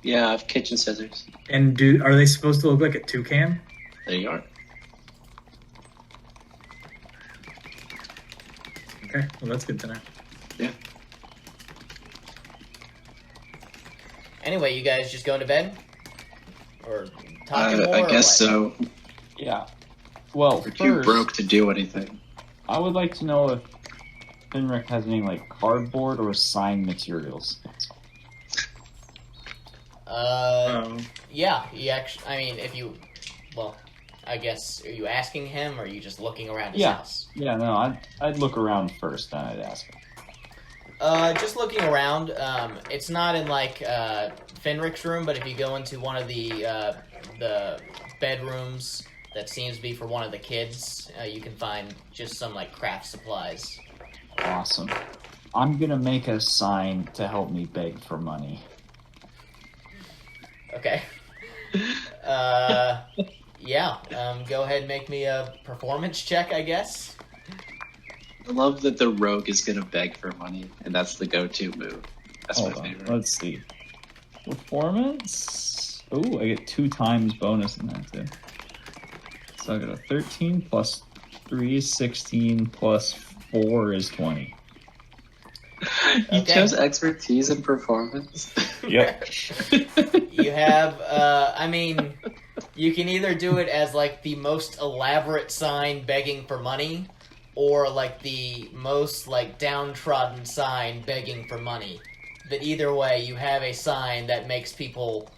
Yeah, I have kitchen scissors. And are they supposed to look like a toucan? There you are. Okay, well that's good to know. Yeah. Anyway, you guys just going to bed? Or talking more? I or guess what? so. Yeah. Well, We're too first, broke to do anything. I would like to know if Finrick has any like cardboard or sign materials. Yeah, he actually, I mean, I guess, are you asking him, or are you just looking around his house? Yeah, no, I'd look around first, then I'd ask him. Just looking around, it's not in, like, Finrick's room, but if you go into one of the bedrooms that seems to be for one of the kids, you can find just some, like, craft supplies. Awesome. I'm gonna make a sign to help me beg for money. Okay. Yeah, go ahead and make me a performance check, I guess. I love that the rogue is gonna beg for money, and that's the go-to move. That's Hold my on, favorite. let's see. Performance. Oh, I get 2 times bonus in that too. So I got a 13 plus 3 is 16 plus 4 is 20. You Okay. chose expertise in performance. Yep. You have, I mean, you can either do it as, like, the most elaborate sign begging for money, or, like, the most, like, downtrodden sign begging for money. But either way, you have a sign that makes people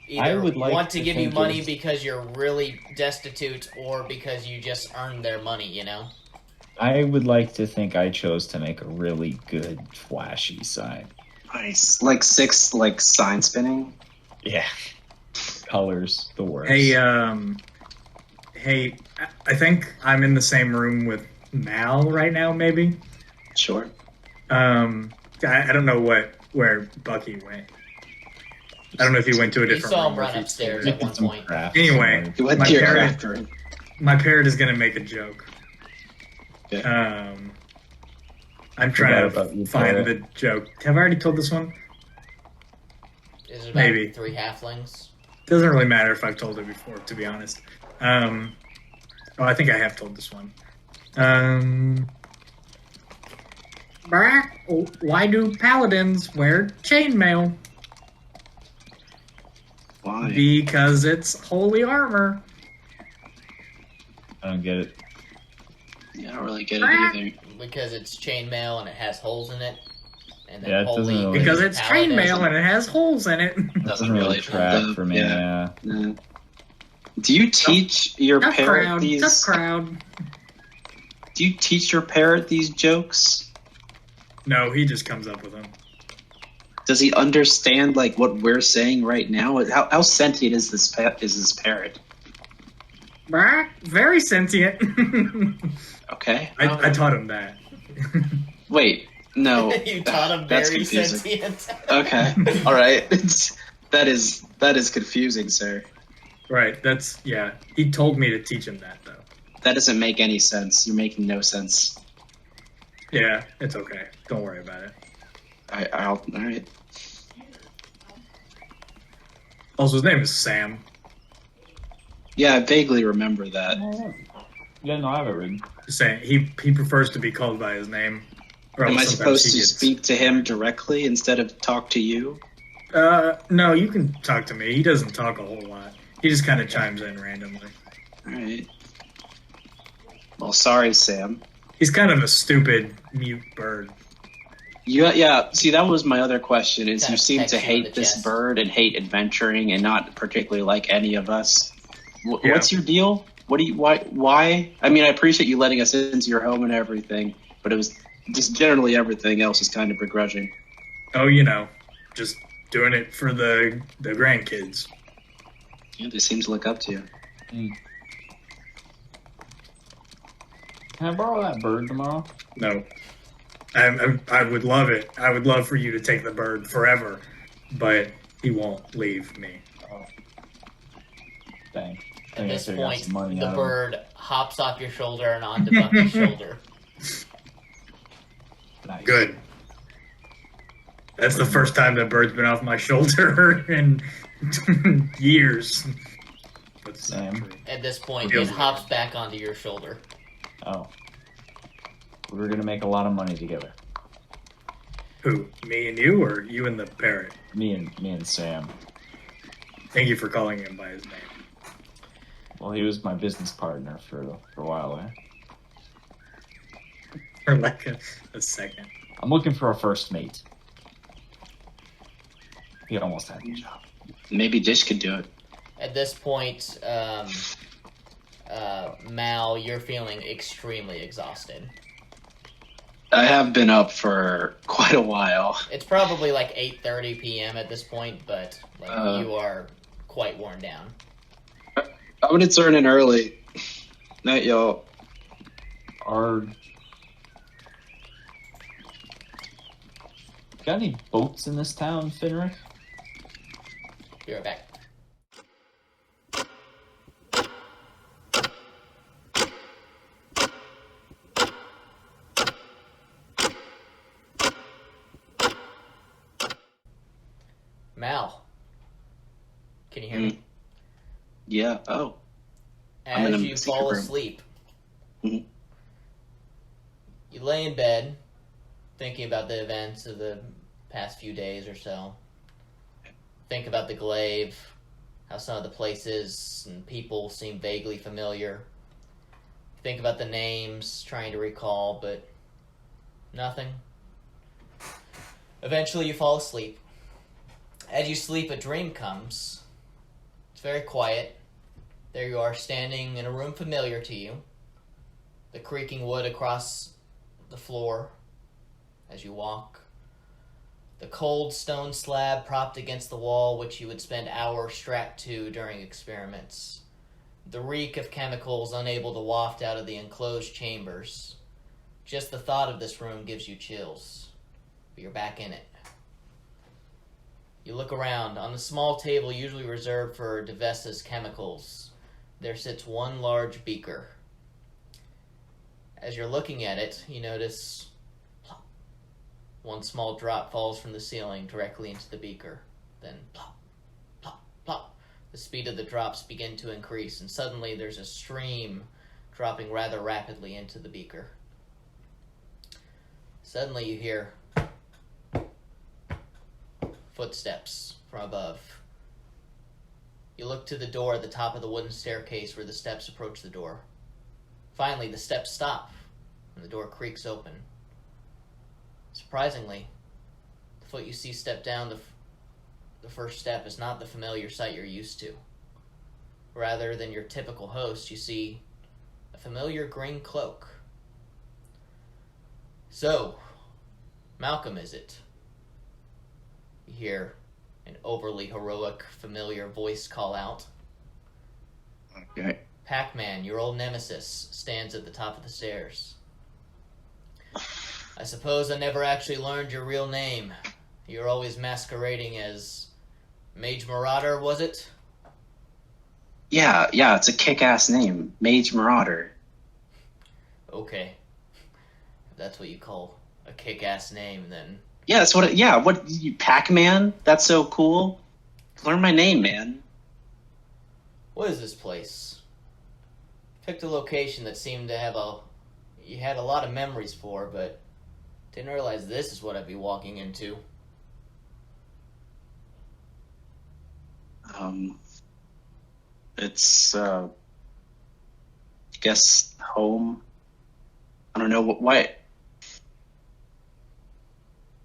either would like want to to give you think money it's- because you're really destitute, or because you just earned their money, you know? I would like to think I chose to make a really good, flashy sign. Nice. Like 6, like, sign spinning. Yeah. Colors, the worst. Hey, I think I'm in the same room with Mal right now, maybe. Sure. I don't know where Bucky went. I don't know if he went to a You different saw room. him or run if he upstairs stayed. at one point. Crafts Anyway, You went My to your parent- craft room. My parrot is going to make a joke. Yeah. I'm trying Forgot about to you, find parrot. the joke. Have I already told this one? Is it about Maybe. 3 halflings? Doesn't really matter if I've told it before, to be honest. I think I have told this one. Why do paladins wear chainmail? Why? Because it's holy armor. I don't get it. Yeah, I don't really get it either. Because it's chainmail and it has holes in it. And then Yeah, it doesn't holy really- Because it's paladins- chainmail and it has holes in it. Doesn't really track fit. for me. Yeah. Yeah. Do you teach your Tough parrot crowd. these? Tough crowd. Do you teach your parrot these jokes? No, he just comes up with them. Does he understand like what we're saying right now? How sentient is this parrot? Very sentient. Okay. I taught him that. Wait. No. You taught him That's very confusing. sentient. Okay. All right. That is confusing, sir. Right, yeah. He told me to teach him that, though. That doesn't make any sense. You're making no sense. Yeah, it's okay. Don't worry about it. All right. Also, his name is Sam. Yeah, I vaguely remember that. Yeah, no, I have it written. Just saying, he prefers to be called by his name. Or Am I else sometimes supposed he to gets- speak to him directly instead of talk to you? No, you can talk to me. He doesn't talk a whole lot. He just kind of chimes in randomly. All right. Well, sorry, Sam. He's kind of a stupid mute bird. Yeah. See, that was my other question. Is Kind you of seem pecks to you in hate the this chest. bird and hate adventuring, and not particularly like any of us. Yeah. What's your deal? What do you? Why? I mean, I appreciate you letting us into your home and everything, but it was just generally everything else is kind of begrudging. Oh, just doing it for the grandkids. Yeah, they seem to look up to you. Can I borrow that bird tomorrow? No. I would love it. I would love for you to take the bird forever, but he won't leave me. Oh. Dang. At this I got point, some money the out of bird hops off your shoulder and onto Bucky's shoulder. Nice. Good. That's the first time that bird's been off my shoulder in years. That's not Same. true. At this point, Feels it like hops back onto your shoulder. Oh. We were gonna make a lot of money together. Who? Me and you, or you and the parrot? Me and Sam. Thank you for calling him by his name. Well, he was my business partner for a while there. For like a second. I'm looking for a first mate. He almost had the job. Maybe Dish could do it. At this point, Mal, you're feeling extremely exhausted. I have been up for quite a while. It's probably like 8:30 p.m. at this point, but like you are quite worn down. I'm gonna turn in early. Night, y'all. Got any boats in this town, Finrick? Be right back. Mal, can you hear me? Yeah. Oh. I'm in As a you secret fall room. asleep, Mhm. you lay in bed thinking about the events of the past few days or so. Think about the glaive, how some of the places and people seem vaguely familiar. Think about the names, trying to recall, but nothing. Eventually you fall asleep. As you sleep, a dream comes. It's very quiet. There you are, standing in a room familiar to you. The creaking wood across the floor as you walk. The cold stone slab propped against the wall, which you would spend hours strapped to during experiments. The reek of chemicals unable to waft out of the enclosed chambers. Just the thought of this room gives you chills. But you're back in it. You look around. On the small table usually reserved for Devessa's chemicals, there sits one large beaker. As you're looking at it, you notice plop, one small drop falls from the ceiling directly into the beaker. Then plop, plop, plop. The speed of the drops begin to increase, and suddenly there's a stream dropping rather rapidly into the beaker. Suddenly you hear footsteps from above. You look to the door at the top of the wooden staircase where the steps approach the door. Finally, the steps stop, and the door creaks open. Surprisingly, the foot you see step down the first step is not the familiar sight you're used to. Rather than your typical host, you see a familiar green cloak. So, Malcolm, is it? You hear an overly heroic, familiar voice call out. Okay. Pac-Man, your old nemesis, stands at the top of the stairs. I suppose I never actually learned your real name. You're always masquerading as Mage Marauder, was it? Yeah, it's a kick-ass name. Mage Marauder. Okay. If that's what you call a kick-ass name, then... Yeah, that's what you Pac-Man? That's so cool. Learn my name, man. What is this place? Picked a location that seemed to have you had a lot of memories for, but didn't realize this is what I'd be walking into. It's I guess home. I don't know why.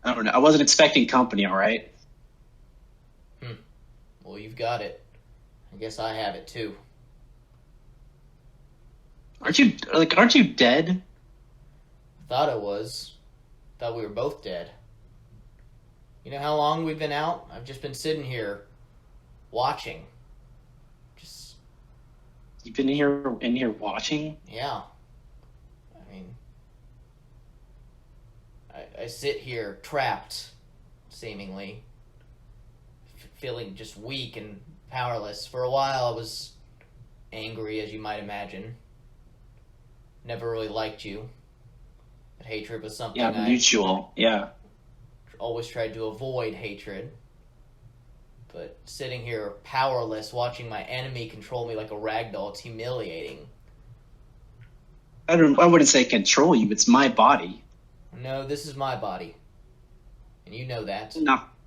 I don't know. I wasn't expecting company, all right? Well, you've got it. I guess I have it too. Aren't you dead? Thought I was. Thought we were both dead. You know how long we've been out? I've just been sitting here, watching. Just, You've been in here watching? yeah. I mean, I sit here trapped, seemingly, feeling just weak and powerless. For a while, I was angry, as you might imagine. Never really liked you. But hatred was something I mutual. Yeah. always tried to avoid hatred. But sitting here powerless, watching my enemy control me like a ragdoll, it's humiliating. I wouldn't say control you. It's my body. No, this is my body. And you know that.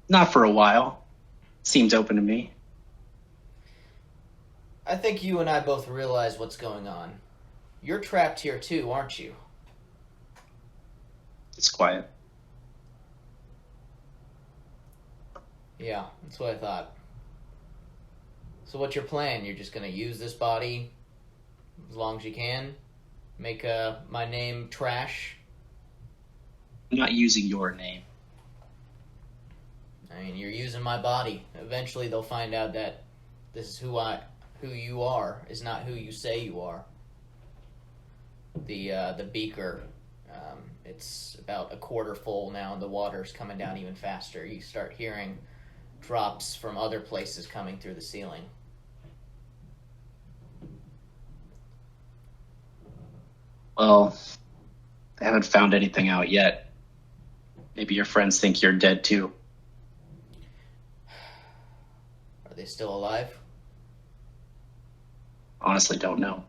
Not for a while. Seems open to me. I think you and I both realize what's going on. You're trapped here too, aren't you? It's quiet. Yeah, that's what I thought. So what's your plan? You're just gonna use this body as long as you can? Make my name trash? I'm not using your name. I mean, you're using my body. Eventually they'll find out that this is who you are, is not who you say you are. The beaker, it's about a quarter full now, and the water's coming down even faster. You start hearing drops from other places coming through the ceiling. Well, I haven't found anything out yet. Maybe your friends think you're dead too. Are they still alive? Honestly, don't know.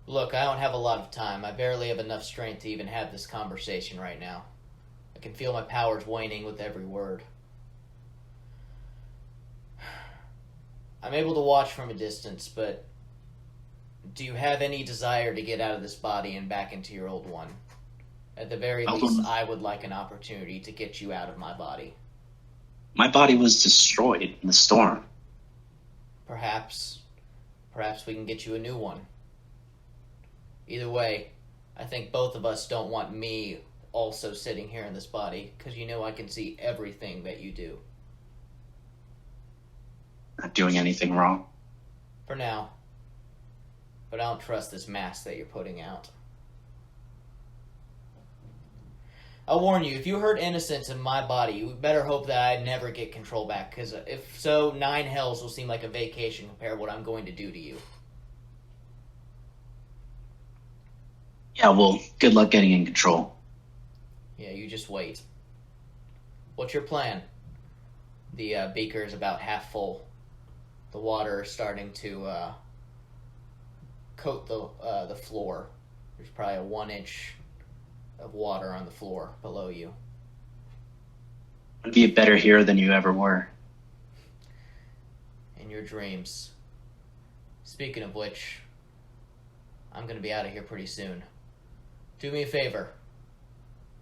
Look, I don't have a lot of time. I barely have enough strength to even have this conversation right now. I can feel my powers waning with every word. I'm able to watch from a distance, but do you have any desire to get out of this body and back into your old one? At the very least, I would like an opportunity to get you out of my body. My body was destroyed in the storm. Perhaps we can get you a new one. Either way, I think both of us don't want me also sitting here in this body, because you know I can see everything that you do. Not doing anything wrong. For now. But I don't trust this mask that you're putting out. I'll warn you, if you hurt innocents in my body, you better hope that I never get control back, because if so, 9 hells will seem like a vacation compared to what I'm going to do to you. Yeah, well, good luck getting in control. Yeah, you just wait. What's your plan? The beaker is about half full. The water is starting to coat the floor. There's probably a 1 inch of water on the floor below you. I'd be a better hero than you ever were. In your dreams. Speaking of which, I'm going to be out of here pretty soon. Do me a favor.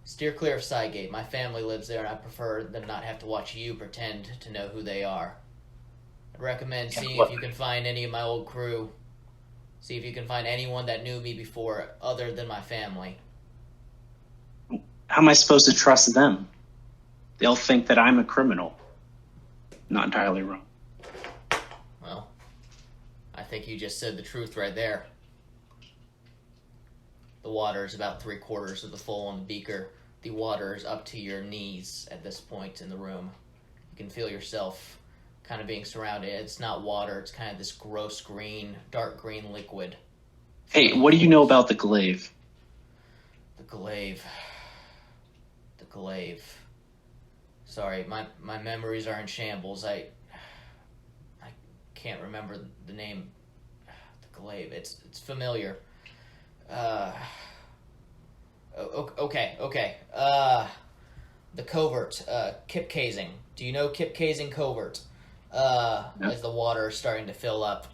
Steer clear of Sidegate. My family lives there, and I prefer them not have to watch you pretend to know who they are. I'd recommend seeing if you can find any of my old crew. See if you can find anyone that knew me before other than my family. How am I supposed to trust them? They'll think that I'm a criminal. Not entirely wrong. Well, I think you just said the truth right there. The water is about 3/4 of the full on the beaker. The water is up to your knees at this point in the room. You can feel yourself kind of being surrounded. It's not water, it's kind of this gross green, dark green liquid. Hey, what do you know about the glaive? The glaive. The glaive. Sorry, my memories are in shambles. I can't remember the name. The glaive. It's familiar. Okay. The covert, Kip Casing. Do you know Kip Casing Covert? No. As the water is starting to fill up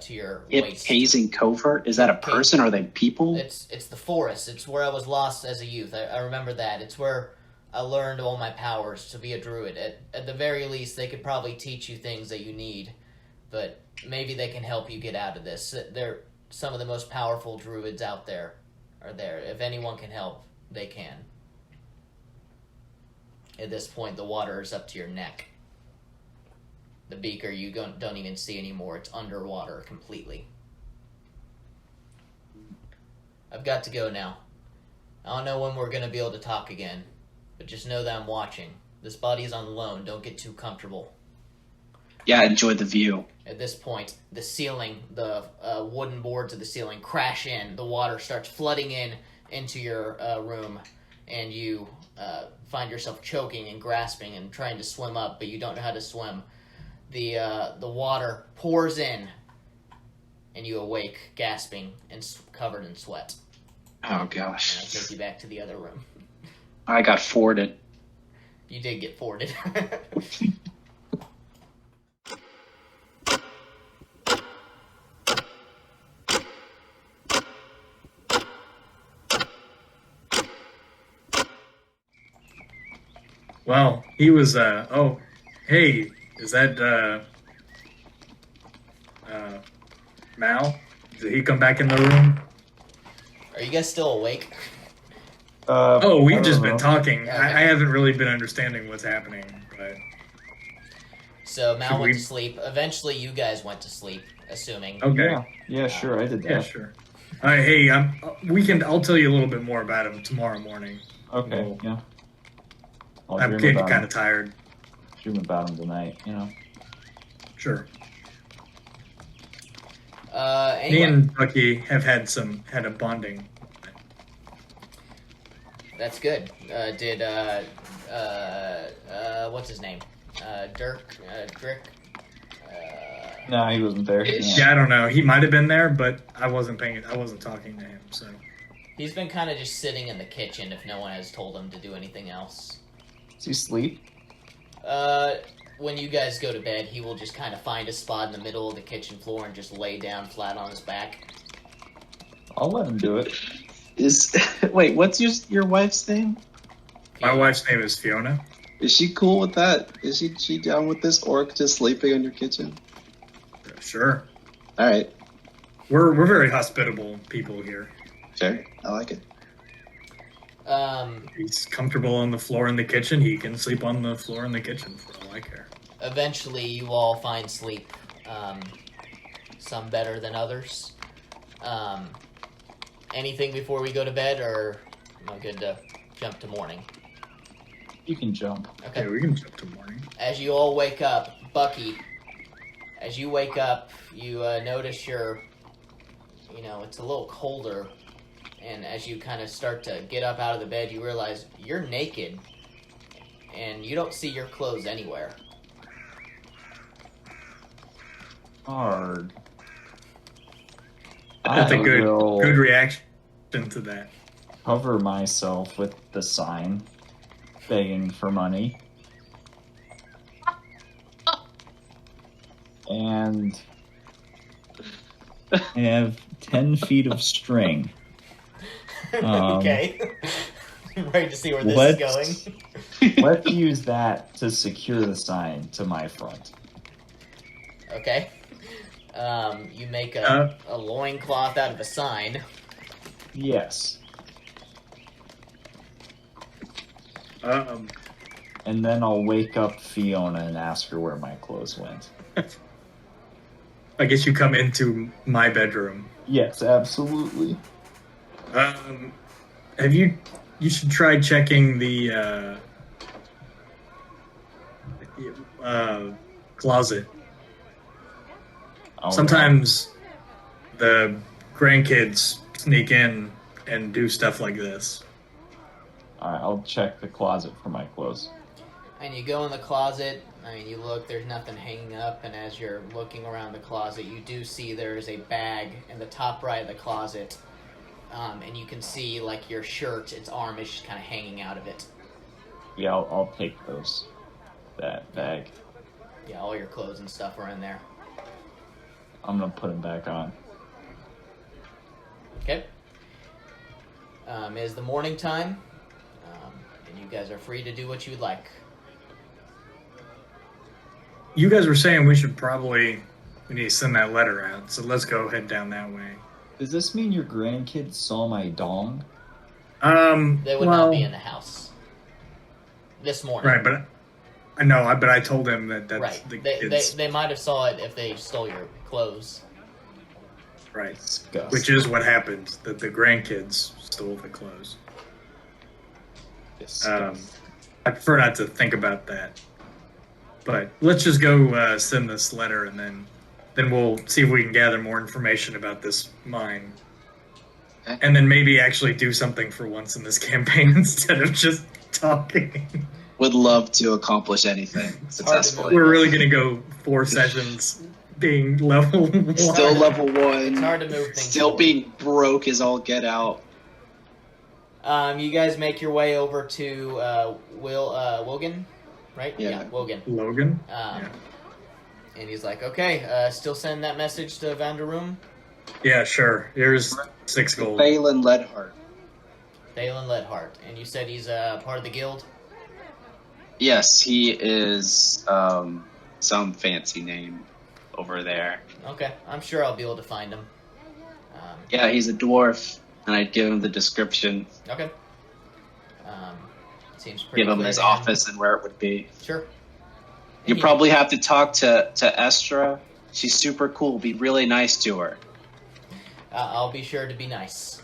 to your Kip waist. Casing Covert? Is that a person? Are they people? It's the forest. It's where I was lost as a youth. I remember that. It's where I learned all my powers to be a druid. At the very least, they could probably teach you things that you need, but maybe they can help you get out of this. They're some of the most powerful druids out there are there. If anyone can help, they can. At this point, the water is up to your neck. The beaker you don't even see anymore. It's underwater completely. I've got to go now. I don't know when we're going to be able to talk again, but just know that I'm watching. This body's on loan. Don't get too comfortable. Yeah, enjoy the view. At this point, the ceiling, the wooden boards of the ceiling crash in. The water starts flooding into your room, and you find yourself choking and grasping and trying to swim up, but you don't know how to swim. The water pours in, and you awake, gasping and covered in sweat. Oh, And gosh. I take you back to the other room. I got forded. You did get forded. Well, he was, oh, hey, is that, Mal? Did he come back in the room? Are you guys still awake? Oh, I we've don't just been know. talking. Okay. I haven't really been understanding what's happening, but So Mal Should went we- to sleep. Eventually, you guys went to sleep, assuming. okay. Yeah, sure, I did that. Yeah, sure. All right, hey, I'll tell you a little bit more about him tomorrow morning. Okay, Well, yeah. I'll I'm dream getting about kind him. of tired. Dream about him tonight, you know. Sure. Me Anyway, and Bucky have had a bonding. that's good. Did what's his name? Drick. No, he wasn't there. Yeah, I don't know. He might have been there, but I wasn't talking to him. So He's been kind of just sitting in the kitchen if no one has told him to do anything else. Does he sleep? When you guys go to bed, he will just kind of find a spot in the middle of the kitchen floor and just lay down flat on his back. I'll let him do it. Wait, what's your wife's name? my wife's name is Fiona. Is she cool with that? Is she down with this orc just sleeping in your kitchen? Sure. All right, We're very hospitable people here. sure, I like it. He's comfortable on the floor in the kitchen. He can sleep on the floor in the kitchen for all I care. Eventually, you all find sleep. Some better than others. Anything before we go to bed, or am I good to jump to morning? You can jump. Okay. Yeah, we can jump to morning. As you all wake up, Bucky, as you wake up, you notice it's a little colder, and as you kind of start to get up out of the bed, you realize you're naked, and you don't see your clothes anywhere. Hard. That's a I will good reaction to that. cover myself with the sign begging for money. And I have 10 feet of string. Okay. Ready to see where this is going? Let's use that to secure the sign to my front. Okay. You make a loincloth out of a sign. Yes. And then I'll wake up Fiona and ask her where my clothes went. I guess you come into my bedroom. Yes, absolutely. Have you should try checking the closet. All Sometimes the grandkids sneak in and do stuff like this. right. All right, I'll check the closet for my clothes. And you go in the closet, you look, there's nothing hanging up, and as you're looking around the closet, you do see there's a bag in the top right of the closet, and you can see, like, your shirt, its arm is just kind of hanging out of it. Yeah, I'll take that bag. Yeah, all your clothes and stuff are in there. I'm gonna put them back on. Okay. It is the morning time, and you guys are free to do what you would like. You guys were saying we need to send that letter out, so let's go head down that way. Does this mean your grandkids saw my dong? They would not be in the house this morning. Right, but I know, but I told them that's Right. the They kids. might have saw it if they stole your clothes. Right. Disgusting. Which is what happened, that the grandkids stole the clothes. This I stuff. prefer not to think about that. But let's just go send this letter, and then we'll see if we can gather more information about this mine. Okay. And then maybe actually do something for once in this campaign instead of just talking. Would love to accomplish anything successfully. We're really going to go 4 sessions being level 1. Still level 1. It's hard to move things Still forward. being broke as all get out. You guys make your way over to Wilgan, right? Yeah. Wilgan. Logan? And he's like, okay, still send that message to Vanderoom. Yeah, sure. Here's 6 gold. Phelan Ledhart. Thalen Ledhart. And you said he's part of the guild? Yes, he is some fancy name over there. Okay, I'm sure I'll be able to find him. Yeah, he's a dwarf, and I'd give him the description, Okay. Seems pretty give him clear his to office and where it would be. Sure. You And probably have to talk to Estra. She's super cool. Be really nice to her. I'll be sure to be nice.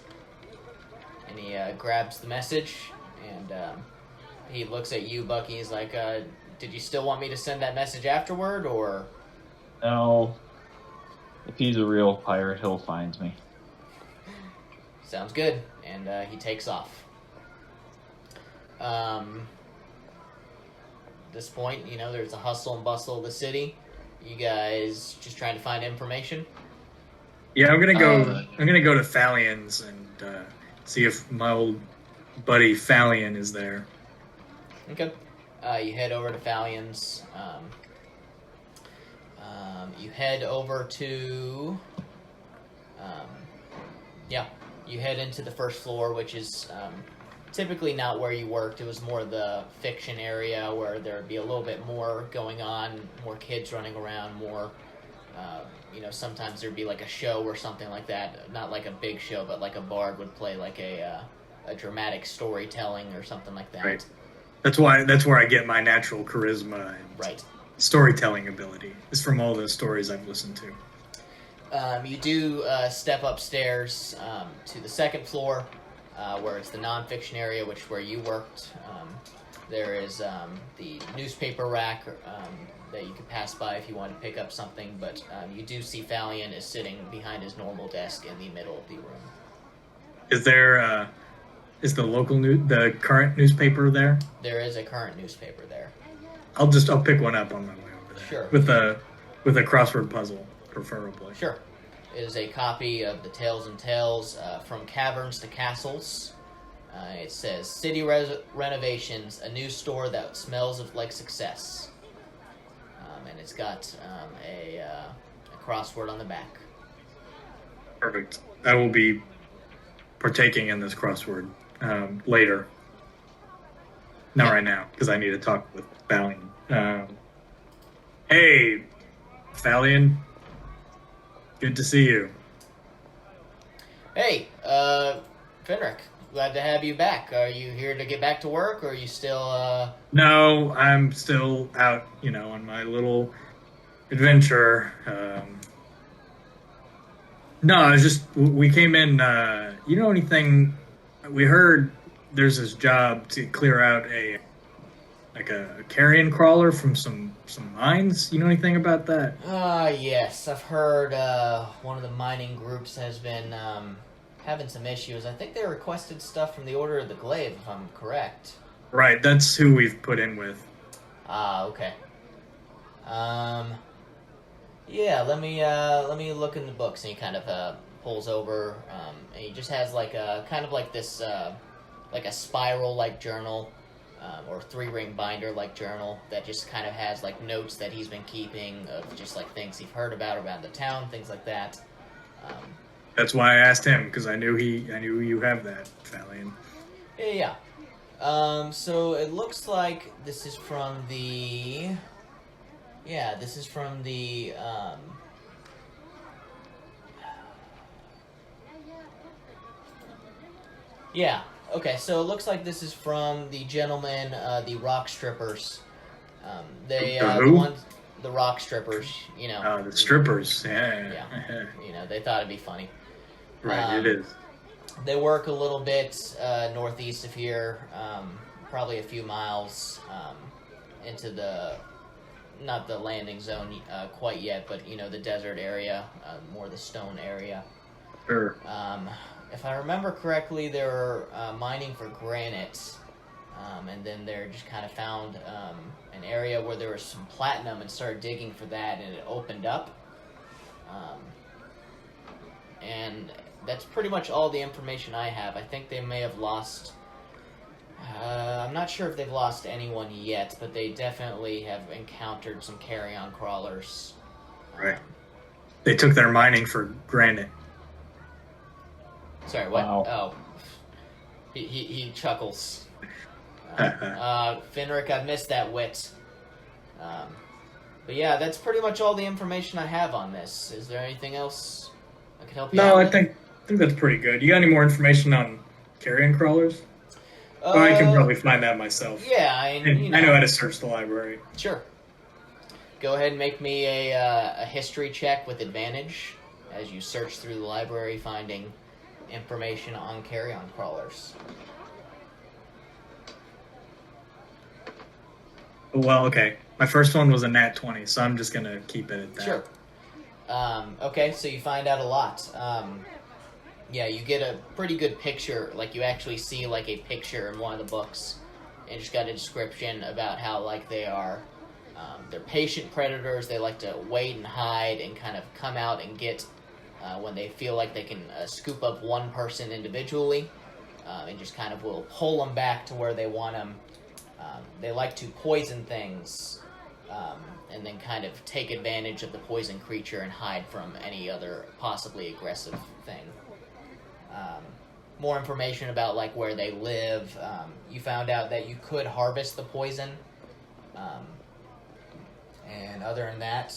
And he grabs the message, and he looks at you, Bucky. He's like, did you still want me to send that message afterward, or... No. If he's a real pirate, he'll find me. Sounds good. And he takes off. This point, there's a hustle and bustle of the city. You guys just trying to find information? Yeah, I'm gonna go to Thalian's and see if my old buddy Thalian is there. Okay. You head over to Fallion's. You head over to... you head into the first floor, which is typically not where you worked. It was more the fiction area where there would be a little bit more going on, more kids running around, more... sometimes there'd be like a show or something like that. Not like a big show, but like a bard would play like a dramatic storytelling or something like that. Right. That's where I get my natural charisma and Right. storytelling ability. It's from all the stories I've listened to. You do step upstairs to the second floor, where it's the nonfiction area, where you worked. There is the newspaper rack that you could pass by if you wanted to pick up something, but you do see Fallion is sitting behind his normal desk in the middle of the room. Is there is the current newspaper there? There is a current newspaper there. I'll pick one up on my way over there. Sure. With a crossword puzzle, preferably. Sure. It is a copy of the Tales and Tales from Caverns to Castles. It says, City Renovations, a new store that smells like success. And it's got a crossword on the back. Perfect. I will be partaking in this crossword later. Not right now, because I need to talk with Fallion. Hey, Fallion. Good to see you. Hey, Fenric, glad to have you back. Are you here to get back to work, or are you still, No, I'm still out, on my little adventure. No, it's just, we came in, anything, we heard there's this job to clear out a Carrion Crawler from some mines. You know anything about that? Yes, I've heard, one of the mining groups has been, having some issues. I think they requested stuff from the Order of the Glaive, if I'm correct. Right, that's who we've put in with. Okay. Yeah, let me look in the books. And he kind of pulls over, and he just has like a kind of like this like a spiral like journal, or 3-ring binder like journal that just kind of has like notes that he's been keeping of just like things he's heard about around the town, things like that. That's why I asked him, because I knew you have that, Fallion. Yeah. So it looks like this is from the... Yeah, this is from the, Yeah, okay, so it looks like this is from the gentlemen, the rock strippers. They, who? The rock strippers, The strippers, yeah. They thought it'd be funny. Right, it is. They work a little bit northeast of here. probably a few miles into not the landing zone quite yet, but the desert area, more the stone area. Sure. If I remember correctly, they were mining for granite, and then they just kind of found an area where there was some platinum and started digging for that, and it opened up. And that's pretty much all the information I have. I think they may have lost... I'm not sure if they've lost anyone yet, but they definitely have encountered some Carrion Crawlers. Right. They took their mining for granite. Sorry, what? Wow. Oh. He chuckles. Finrick, I missed that wit. But yeah, that's pretty much all the information I have on this. Is there anything else I could help you out No, I with? think that's pretty good. You got any more information on Carrion Crawlers? Or I can probably find that myself. Yeah, I know how to search the library. Sure. Go ahead and make me a history check with advantage as you search through the library, finding information on Carrion Crawlers. Well, okay. My first one was a nat 20, so I'm just going to keep it at that. Sure. Okay, so you find out a lot. Yeah, you get a pretty good picture. Like, you actually see, like, a picture in one of the books. And just got a description about how, like, they are... they're patient predators. They like to wait and hide and kind of come out and get... when they feel like they can scoop up one person individually. And just kind of will pull them back to where they want them. They like to poison things. And then kind of take advantage of the poison creature and hide from any other possibly aggressive thing. More information about like where they live. You found out that you could harvest the poison. And other than that,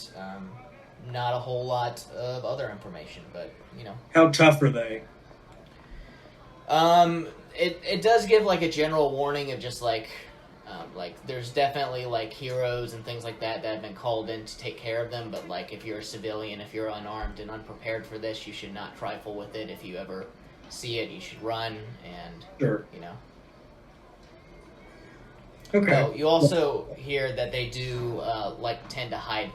not a whole lot of other information, but How tough are they? It does give like a general warning of just like there's definitely like heroes and things like that have been called in to take care of them, but like if you're a civilian, if you're unarmed and unprepared for this, you should not trifle with it. If you ever see it, you should run and Sure. Okay. So you also hear that they do tend to hang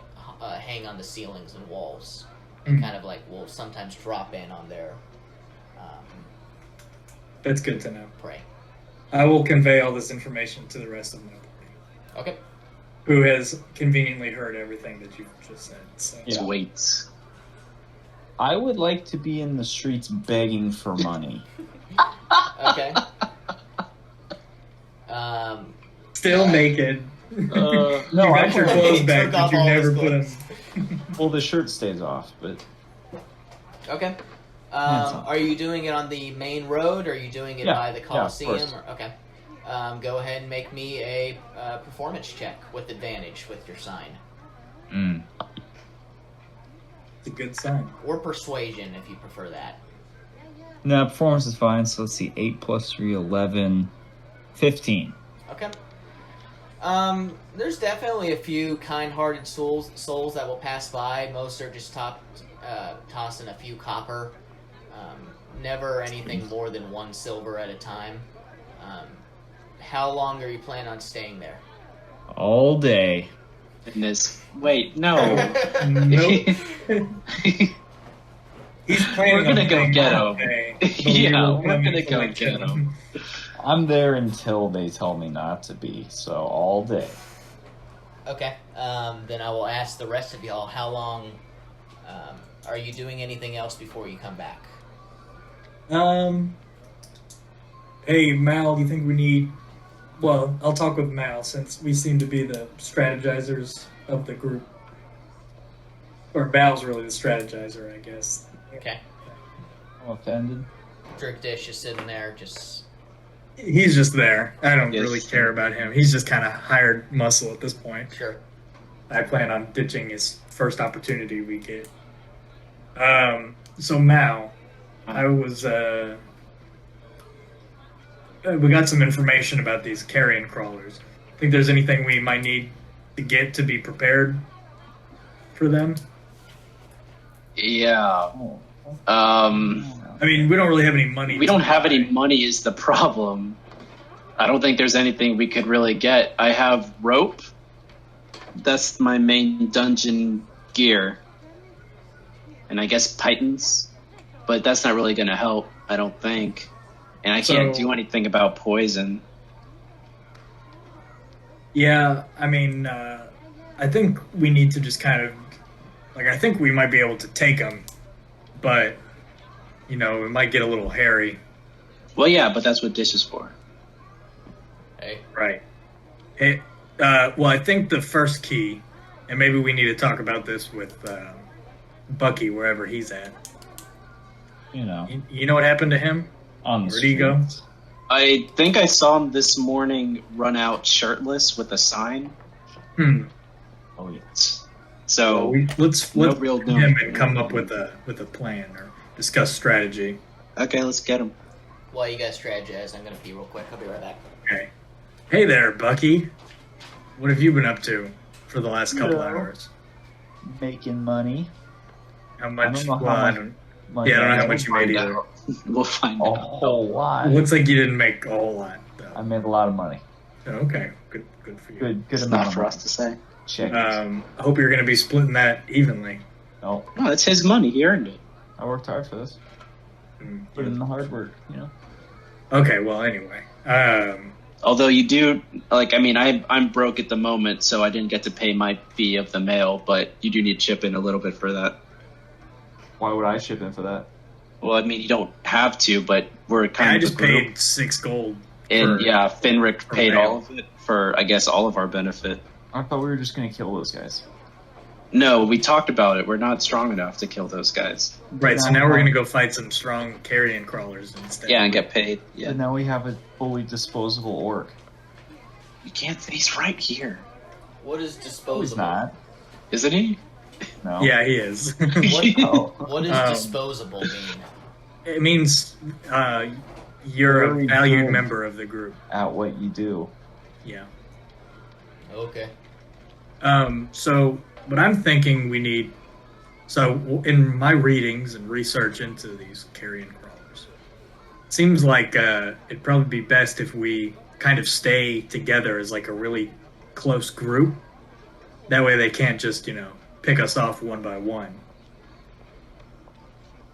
on the ceilings and walls, and kind of will sometimes drop in on their That's good to know. prey. I will convey all this information to the rest of my party, Okay. who has conveniently heard everything that you've just said. So. Yeah. Wait. I would like to be in the streets begging for money. Okay. Still naked. No, You got your clothes He back, took but off you all never his put them. clothes. well, the shirt stays off, but Okay. Hands on. Are you doing it on the main road, or are you doing it Yeah, by the yeah, of Coliseum? course. Okay. Go ahead and make me a performance check with advantage with your sign. It's a good sign. Or persuasion, if you prefer that. no, performance is fine. So let's see, 8 plus 3, 11, 15. Okay. There's definitely a few kind-hearted souls that will pass by. Most are just tossing a few copper. Never anything more than 1 silver at a time. How long are you planning on staying there? All day. Wait, no. Nope. He's planning We're gonna on go staying get all him. day, but Yeah, were we're coming gonna to go let get you- him. I'm there until they tell me not to be. So all day. Okay. Then I will ask the rest of y'all, how long are you doing anything else before you come back? Hey, Mal, do you think we need... Well, I'll talk with Mal, since we seem to be the strategizers of the group. Or Mal's really the strategizer, I guess. Okay. I'm offended. Drink Dish is sitting there, just... He's just there. I don't Yes. really care about him. He's just kind of hired muscle at this point. Sure. I plan on ditching his first opportunity we get. So Mal, I was, we got some information about these Carrion Crawlers. Think there's anything we might need to get to be prepared for them? Yeah. Oh. I mean, we don't really have any money. We don't have any money is the problem. I don't think there's anything we could really get. I have rope. That's my main dungeon gear. And I guess pythons. But that's not really going to help, I don't think. And I can't do anything about poison. Yeah, I mean, I think we need to just kind of, like, I think we might be able to take them, but, you know, it might get a little hairy. Well, yeah, but that's what Dish is for. Hey. Right. Hey, well, I think the first key, and maybe we need to talk about this with Bucky, wherever he's at. You know, You know what happened to him? on the Where'd he go? streets. I think I saw him this morning run out shirtless with a sign. Oh yes. So let's no let real him doom. and come up with a plan or discuss strategy. Okay, let's get him. While you guys strategize, I'm gonna pee real quick. I'll be right back. Okay. Hey there, Bucky. What have you been up to for the last couple Yeah. hours? Making money. How much? don't know how well, I much don't. Money. Yeah, I don't know how much you made Find either. out. We'll find A out. whole lot. It looks like you didn't make a whole lot, I though. made a lot of money. Okay, good for you. Good It's amount not of for money. us to say. Check. I hope you're going to be splitting that evenly. No, No, it's his money. He earned it. I worked hard for this. Mm, Put in the hard work, you know. Okay, well, anyway. Although you do, like, I mean, I'm broke at the moment, so I didn't get to pay my fee of the mail, but you do need to chip in a little bit for that. Why would I ship in for that? Well, I mean, you don't have to, but we're kind I of just a group. paid 6 gold. And for- yeah, Finrick for paid mail. all of it for, I guess, all of our benefit. I thought we were just gonna kill those guys. No, we talked about it. We're not strong enough to kill those guys. Right, so now we're going to go fight some strong carrion crawlers instead. Yeah, and get paid. Yeah, And now we have a fully disposable orc. you can't. He's right here, What is No, disposable? he's not. isn't he? No. Yeah, he is. What, Oh. what does disposable mean? It means you're Very a valued good. member of the group. At what you do. Yeah. Okay. So what I'm thinking we need, so in my readings and research into these carrion crawlers, it seems like it'd probably be best if we kind of stay together as like a really close group. That way they can't just, pick us off one by one.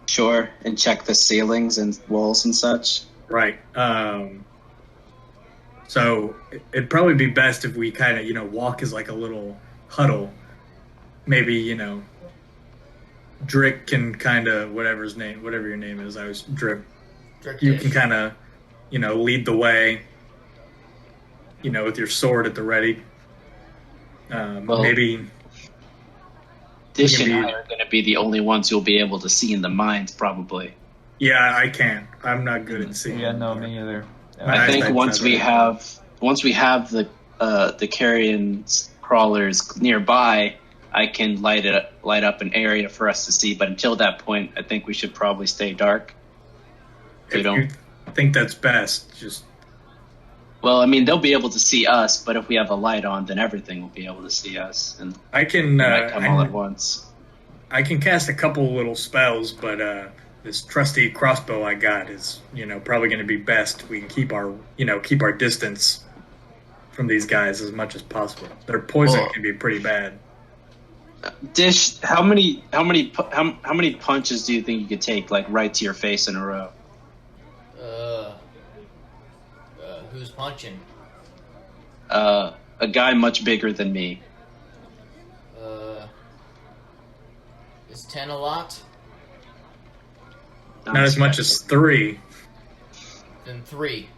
Sure, and check the ceilings and walls and such. Right. So it'd probably be best if we kind of, walk as like a little huddle. Maybe, Drick can kind of, whatever your name is, I was Drip. Drink You dish. can kind of, lead the way, with your sword at the ready. Well- Maybe, Dish You can and be- I are going to be the only ones you'll be able to see in the mines, probably. yeah, I can't. I'm not good at seeing. Yeah, no, me either. My I think eyesight once we have the carrion crawlers nearby, I can light up an area for us to see. But until that point, I think we should probably stay dark. If you think that's best, just Well, I mean, they'll be able to see us, but if we have a light on, then everything will be able to see us, and I can. they might come all at once. I can cast a couple little spells, but this trusty crossbow I got is, probably going to be best. We can keep our distance from these guys as much as possible. Their poison Well- can be pretty bad. Dish, how many punches do you think you could take, like right to your face in a row? Who's punching? A guy much bigger than me. Is 10 a lot? Not as much as 3. Then 3.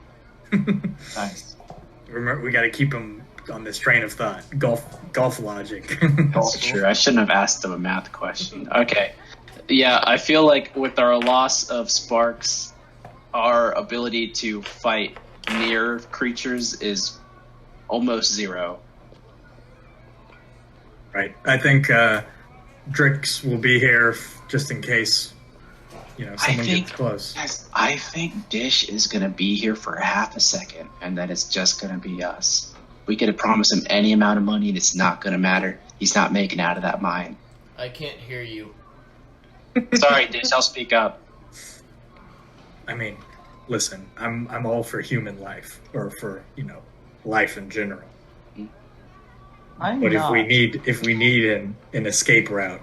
Nice. Remember, we got to keep them on this train of thought. Golf logic. That's true. I shouldn't have asked him a math question. Okay. Yeah, I feel like with our loss of sparks, our ability to fight near creatures is almost 0. Right. I think Drix will be here just in case, someone gets close. Yes, I think Dish is going to be here for half a second, and then it's just going to be us. We could have promised him any amount of money, and it's not going to matter. He's not making out of that mine. I can't hear you. Sorry, Dish, I'll speak up. I mean, listen, I'm all for human life, or for life in general. But if we need an escape route,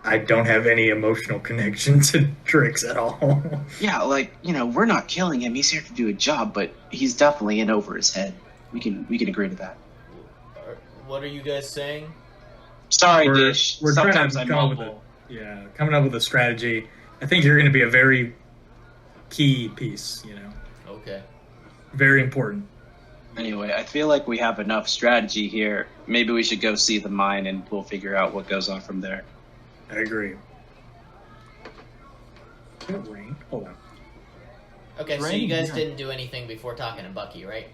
I don't have any emotional connection to Drix at all. Yeah, like, we're not killing him. He's here to do a job, but he's definitely in over his head. We can agree to that. What are you guys saying? Sorry, We're Dish. trying Sometimes to I come up with mumble. coming up with a strategy. I think you're going to be a very key piece. Okay. Very important. Anyway, I feel like we have enough strategy here. Maybe we should go see the mine, and we'll figure out what goes on from there. I agree. Did it rain? Hold on. Okay, so Raining you guys here. didn't do anything before talking to Bucky, right?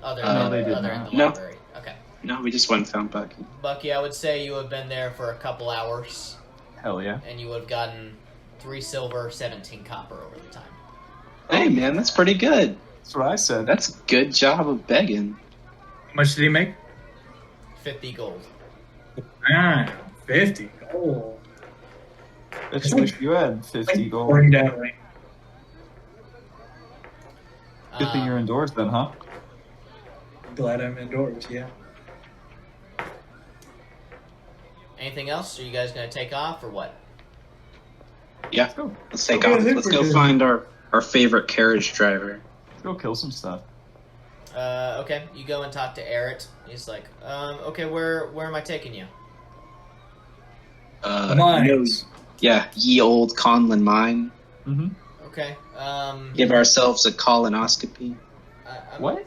Other No, they did than not. the No. library. Okay. No, we just went and found Bucky. Bucky, I would say you have been there for a couple hours, Hell yeah. and you would have gotten 3 silver, 17 copper over the time. Hey, man, that's pretty good. That's what I said. That's a good job of begging. How much did he make? 50 gold. 50. Oh. Bitch, wish you had 50 gold. Pouring down rain. Good thing you're indoors then, huh? Glad I'm indoors. Yeah. Anything else? Are you guys going to take off, or what? Yeah, Go. let's take Okay, I off. think Let's we're go good. find our favorite carriage driver. Let's go kill some stuff. Okay, you go and talk to Eret. He's like, okay, where am I taking you? Mines. Yeah, ye old Conlin mine. Mm-hmm. Okay, Give ourselves a colonoscopy. What?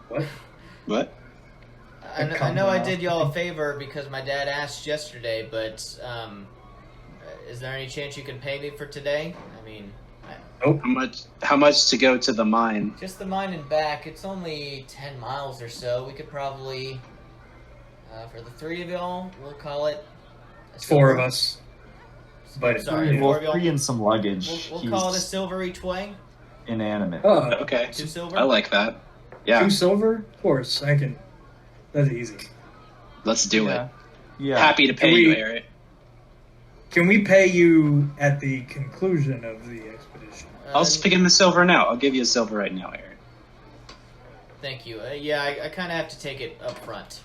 What? What? I know I did y'all a favor because my dad asked yesterday, but is there any chance you can pay me for today? I mean, How much to go to the mine? just the mine and back. It's only 10 miles or so. We could probably, for the 3 of y'all, we'll call it. a 4 of silver. us. But Sorry, Well, 4 of y'all. 3 and some luggage. We'll call it a He's silver each way. inanimate. Okay, 2 silver. I like that. Yeah, 2 silver? Of course, I can. That's easy. let's do yeah. it. Yeah. Happy to pay Can you, we- Eric. Can we pay you at the conclusion of the expedition? I'll just pick him a silver now. I'll give you a silver right now, Eric. Thank you. Yeah, I kind of have to take it up front.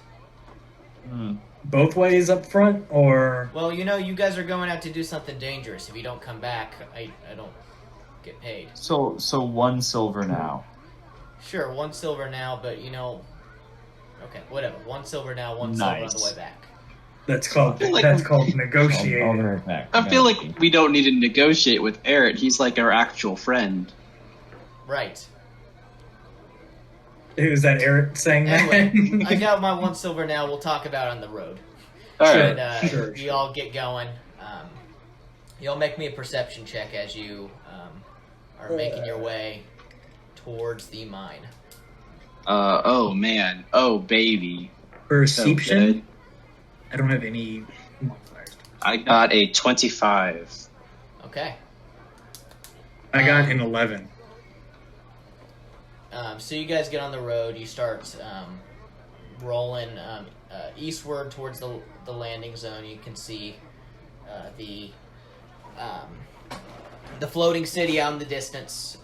Mm. Both ways up front, or Well, you guys are going out to do something dangerous. If you don't come back, I don't get paid. So 1 silver now. Sure, 1 silver now, but okay, whatever. 1 silver now, 1 silver on the Nice. way back. that's called feel like- called I'll negotiating. be right back. I feel like we don't need to negotiate with Eric. He's like our actual friend. Right. Is that Eric saying that? Anyway, I got my 1 silver now. We'll talk about it on the road. All Sure. right. And sure. you all get going. You'll make me a perception check as you are making your way towards the mine. Oh man. Oh baby. Perception? So good. I don't have any modifiers. I got a 25. Okay. I got an 11. So you guys get on the road. You start rolling eastward towards the landing zone. You can see the floating city out in the distance.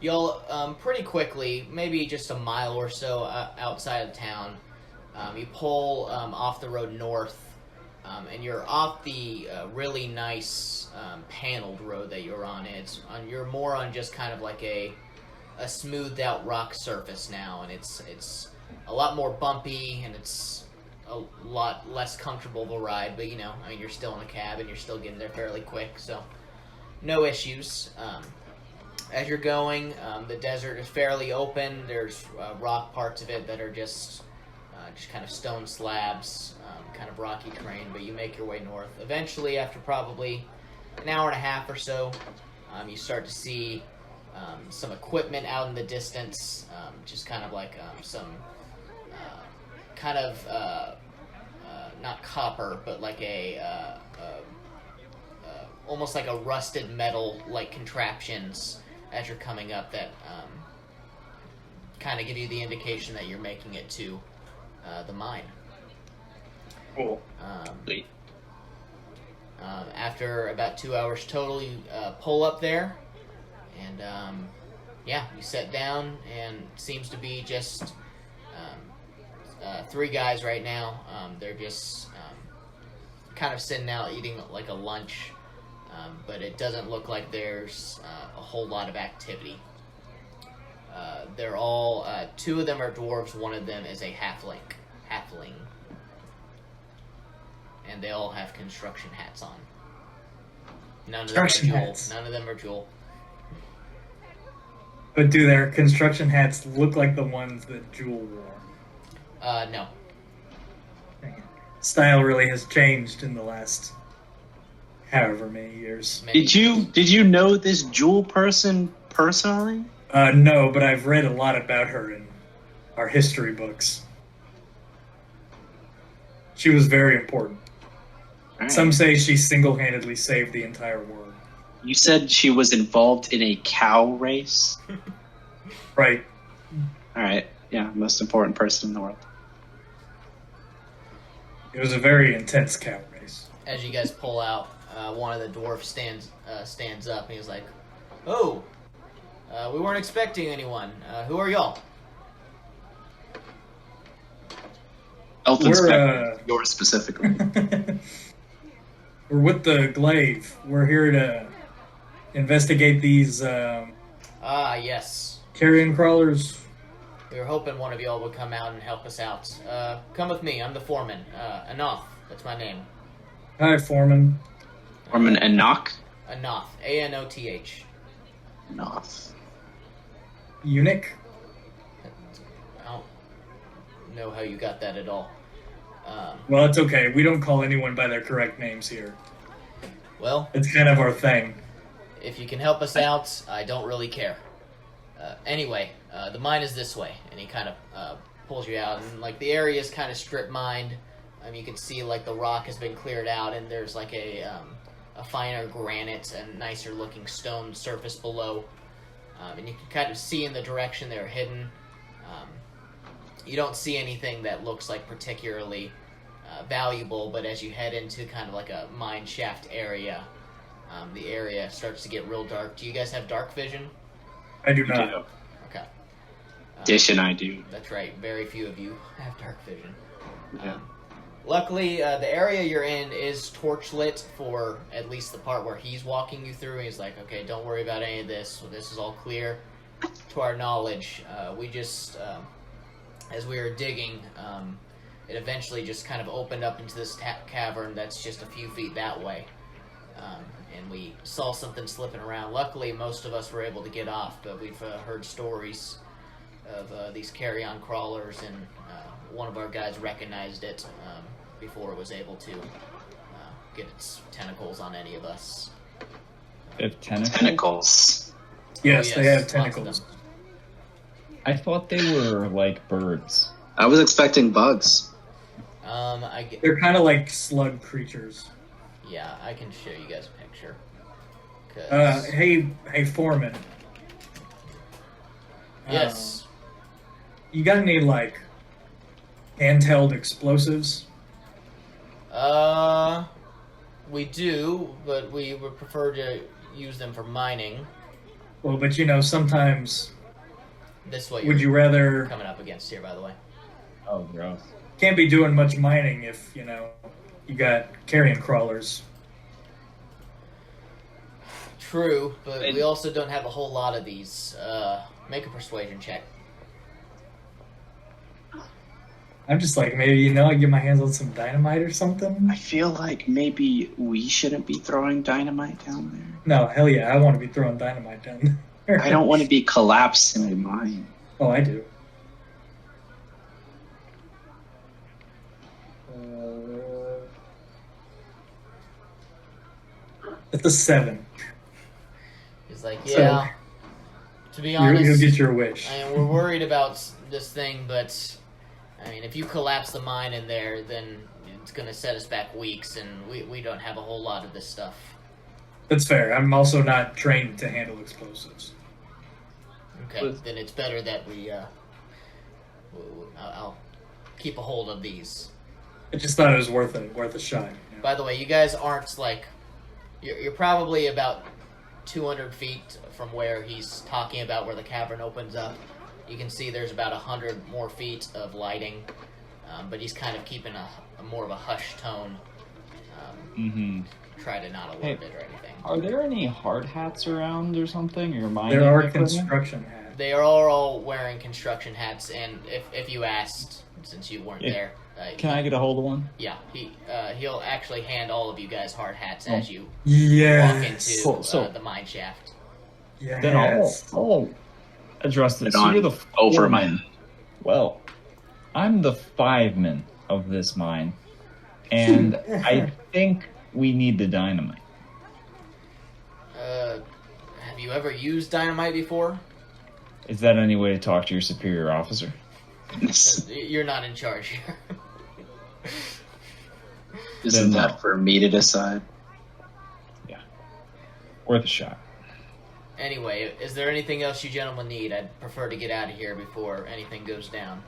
You'll pretty quickly, maybe just a mile or so outside of town, you pull off the road north, and you're off the really nice paneled road that you're on. You're more on just kind of like a smoothed out rock surface now, and it's a lot more bumpy, and it's a lot less comfortable of a ride. But you're still in a cab, and you're still getting there fairly quick, so no issues. As you're going, the desert is fairly open. There's rock parts of it that are just kind of stone slabs, kind of rocky terrain, but you make your way north. Eventually, after probably an hour and a half or so, you start to see some equipment out in the distance, just kind of like some kind of not copper, but like almost like a rusted metal like contraptions as you're coming up that kind of give you the indication that you're making it to the mine. Cool. Sweet. After about 2 hours total, you pull up there. And yeah, you sit down, and it seems to be just 3 guys right now. They're just kind of sitting out eating like a lunch, but it doesn't look like there's a whole lot of activity. They're all 2 of them are dwarves, 1 of them is a halfling, and they all have construction hats on. None of them are Jewel. None of them are Jewel. But do their construction hats look like the ones that Jewel wore? No. Style really has changed in the last however many years. Did you know this Jewel person personally? No, but I've read a lot about her in our history books. She was very important. Right. Some say she single-handedly saved the entire world. You said she was involved in a cow race? Right. Alright, yeah, most important person in the world. It was a very intense cow race. As you guys pull out, one of the dwarfs stands up, and he's like, "Oh, we weren't expecting anyone. Who are y'all?" Elf We're, Inspector, yours specifically. We're with the glaive. We're here to investigate these Yes. carrion crawlers. We were hoping one of y'all would come out and help us out. Come with me. I'm the foreman. Anoth. That's my name. Hi, Foreman. Orman Enoch? Anoth. Anoth. Enoch. Eunuch. I don't know how you got that at all. Well, it's okay. We don't call anyone by their correct names here. Well, It's kind of our thing. if you can help us out, I don't really care. Anyway, the mine is this way, and he kind of pulls you out, and like the area is kind of strip mined. You can see like the rock has been cleared out, and there's like a finer granite and nicer looking stone surface below, and you can kind of see in the direction they're hidden. You don't see anything that looks like particularly valuable, but as you head into kind of like a mine shaft area, the area starts to get real dark. Do you guys have dark vision? I do not. Okay. Dish and I do. That's right. Very few of you have dark vision. Yeah. Luckily, the area you're in is torchlit for at least the part where he's walking you through. He's like, okay, don't worry about any of this. This is all clear to our knowledge. We just, as we were digging, it eventually just kind of opened up into this cavern that's just a few feet that way. And we saw something slipping around. Luckily, most of us were able to get off, but we've heard stories of these carrion crawlers, and one of our guys recognized it before it was able to get its tentacles on any of us. They have tentacles? Tentacles. Yes, Oh, they yes, have lots of tentacles. them. I thought they were like birds. I was expecting bugs. They're kind of like slug creatures. Yeah, I can show you guys a picture. 'Cause- Hey, Foreman. yes. You got any, like, handheld explosives? We do, but we would prefer to use them for mining. Well, but sometimes This is what would you're you rather... coming up against here, by the way. Oh, gross. Can't be doing much mining if, you got carrion crawlers. True, but we also don't have a whole lot of these. Make a persuasion check. I'm just like, maybe, I get my hands on some dynamite or something? I feel like maybe we shouldn't be throwing dynamite down there. No, hell yeah, I want to be throwing dynamite down there. I don't want to be collapsed in a mine. Oh, I do. It's a 7. He's like, yeah. So, to be you'll honest, get your wish. we're worried about this thing, but if you collapse the mine in there, then it's going to set us back weeks, and we don't have a whole lot of this stuff. That's fair. I'm also not trained to handle explosives. Okay, then it's better that I'll keep a hold of these. I just thought it was worth a shot. By the way, you guys aren't like, you're probably about 200 feet from where he's talking about where the cavern opens up. You can see there's about 100 more feet of lighting, but he's kind of keeping a more of a hush tone. Try to not alert it or anything. Are there any hard hats around or something? Or There are construction hats. They are all wearing construction hats, and if you asked, since you weren't there, can I get a hold of one? Yeah, he'll actually hand all of you guys hard hats as you Yes. walk into Cool. the mine shaft. Yes. Then I'll address this. Put on You're the over foreman. Well, I'm the fiveman of this mine, and I think we need the dynamite. Have you ever used dynamite before? Is that any way to talk to your superior officer? You're not in charge here. Isn't Then, that for me to decide? Yeah. Worth a shot. Anyway, is there anything else you gentlemen need? I'd prefer to get out of here before anything goes down.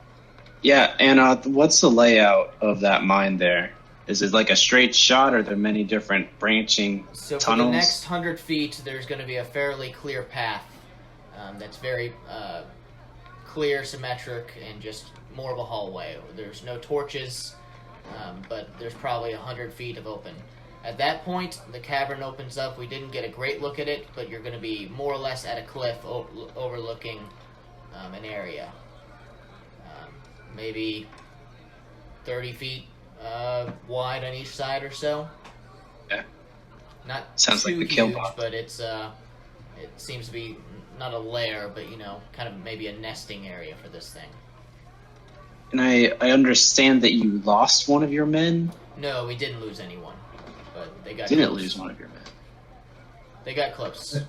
Yeah, and what's the layout of that mine there? Is it like a straight shot, or are there many different branching So for tunnels? the next 100 feet, there's going to be a fairly clear path that's very clear, symmetric, and just more of a hallway. There's no torches, but there's probably 100 feet of open. At that point, the cavern opens up. We didn't get a great look at it, but you're going to be more or less at a cliff overlooking an area. Maybe 30 feet wide on each side or so. Yeah. Not Sounds too like the kill huge, box. but it seems to be not a lair, but kind of maybe a nesting area for this thing. And I understand that you lost one of your men. No, we didn't lose anyone, but they got Didn't close. lose one of your men. They got close.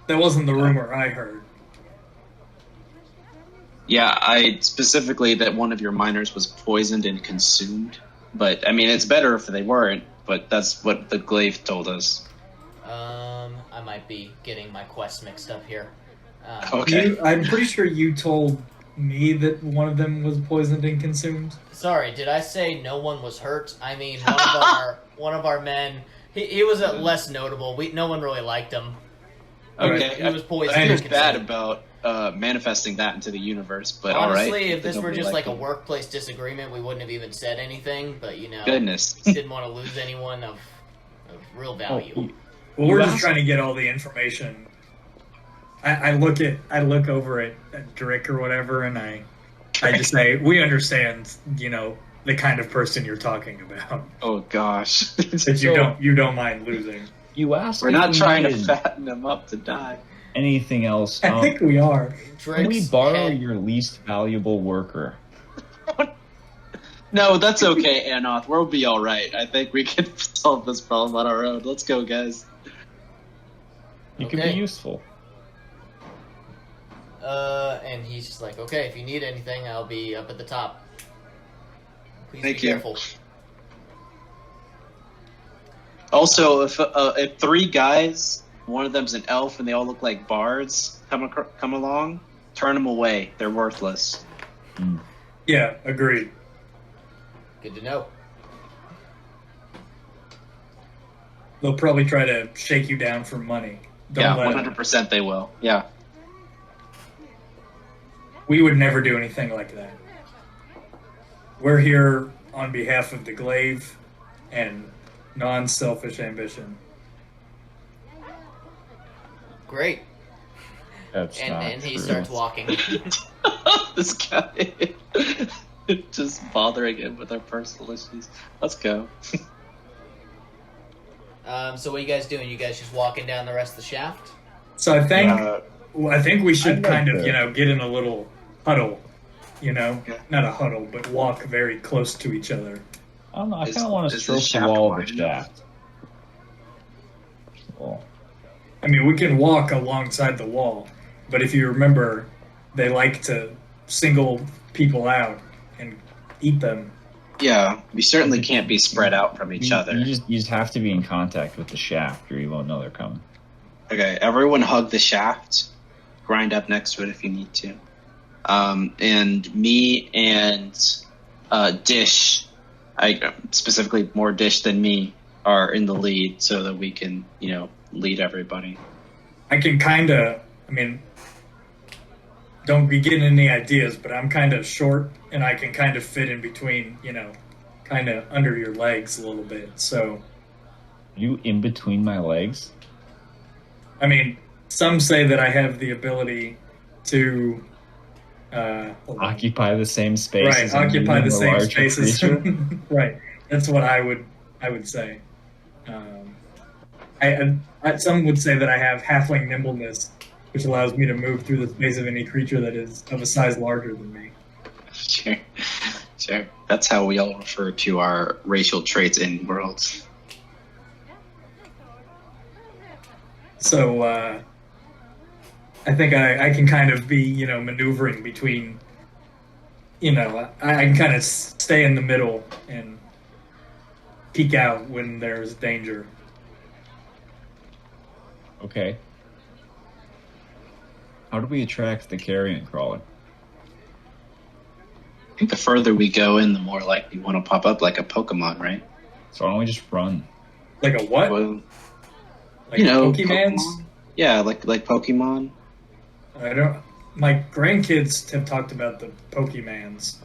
That wasn't the rumor I heard. Yeah, I specifically that one of your miners was poisoned and consumed. But I mean, it's better if they weren't. But that's what the glaive told us. I might be getting my quests mixed up here. Okay. I'm pretty sure you told me that one of them was poisoned and consumed. Sorry, did I say no one was hurt? I mean, one of our men. He was less notable. No one really liked him. Okay. He was poisoned. I and feel bad consumed. about manifesting that into the universe, but Honestly, all right. if this were Nobody just like liked a him. workplace disagreement, we wouldn't have even said anything. But Goodness. didn't want to lose anyone of real value. Well, we're You just asked- trying to get all the information. I look over at Drick or whatever, and I just say, we understand, the kind of person you're talking about. Oh gosh. That you don't mind losing. You asked. We're if not we trying to needed fatten them up to die. anything else. I think we are. Can we Drake's borrow head- your least valuable worker? No, that's okay, Anoth. We'll be all right. I think we can solve this problem on our own. Let's go, guys. You could Okay. be useful. And he's just like, okay, if you need anything, I'll be up at the top. Please Thank be you. careful. Also, if three guys, one of them's an elf, and they all look like bards, come along, turn them away. They're worthless. Yeah, agreed. Good to know. They'll probably try to shake you down for money. Don't let 100% they will. Yeah. We would never do anything like that. We're here on behalf of the glaive and non-selfish ambition. Great. That's not And he true. starts walking. This guy just bothering him with our personal issues. Let's go. So what are you guys doing? You guys just walking down the rest of the shaft? So I think we I'd should like kind of, to- get in a little huddle, Okay. not a huddle, but walk very close to each other. I don't know. I Is- kind of want to is stroke this the shaft wall of wide the enough? shaft. Well, I mean, we can walk alongside the wall, but if you remember, they like to single people out and eat them. Yeah, we certainly can't be spread out from each other. You just have to be in contact with the shaft, or you won't know they're coming. Okay, everyone hug the shaft. Grind up next to it if you need to. And me and Dish, specifically more Dish than me, are in the lead so that we can, lead everybody. I can kind of, I mean, don't be getting any ideas, but I'm kind of short and I can kind of fit in between, kind of under your legs a little bit. So, You in between my legs? I mean, some say that I have the ability to Occupy the same space. right, as occupy the a same larger spaces. creature? Right, that's what I would say. Some would say that I have halfling nimbleness, which allows me to move through the space of any creature that is of a size larger than me. Sure. Sure. That's how we all refer to our racial traits in worlds. So I think I can kind of be, maneuvering between, I can kind of stay in the middle and peek out when there's danger. Okay. How do we attract the Carrion Crawler? I think the further we go in, the more likely one will pop up like a Pokemon, right? So why don't we just run? Like a what? Well, Like Pokemans? Pokemon? Yeah, like Pokemon. I don't. My grandkids have talked about the Pokemans.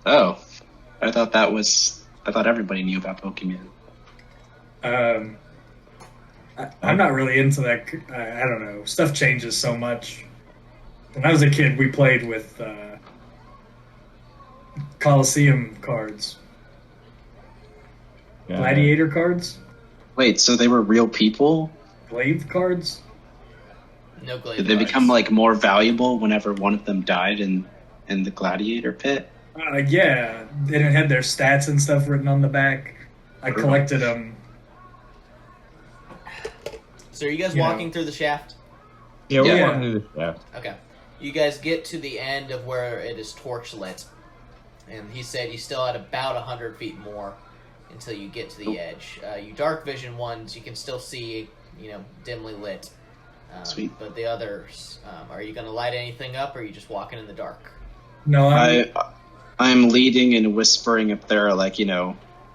Oh, I thought everybody knew about Pokemon. I'm not really into that. I don't know. Stuff changes so much. When I was a kid, we played with Coliseum cards, Yeah. gladiator cards, Wait, so they were real people? glaive cards. No glaive Did they cards. become like more valuable whenever one of them died in the gladiator pit? Yeah, they didn't have their stats and stuff written on the back. I collected them. So are you guys Yeah. walking through the shaft? Yeah, we're Yeah. walking through the shaft. Okay. You guys get to the end of where it is torch lit. And he said you still had about 100 feet more until you get to the edge. You dark vision ones, you can still see, dimly lit. Sweet. But the others, are you going to light anything up, or are you just walking in the dark? No, I'm leading and whispering if there are like,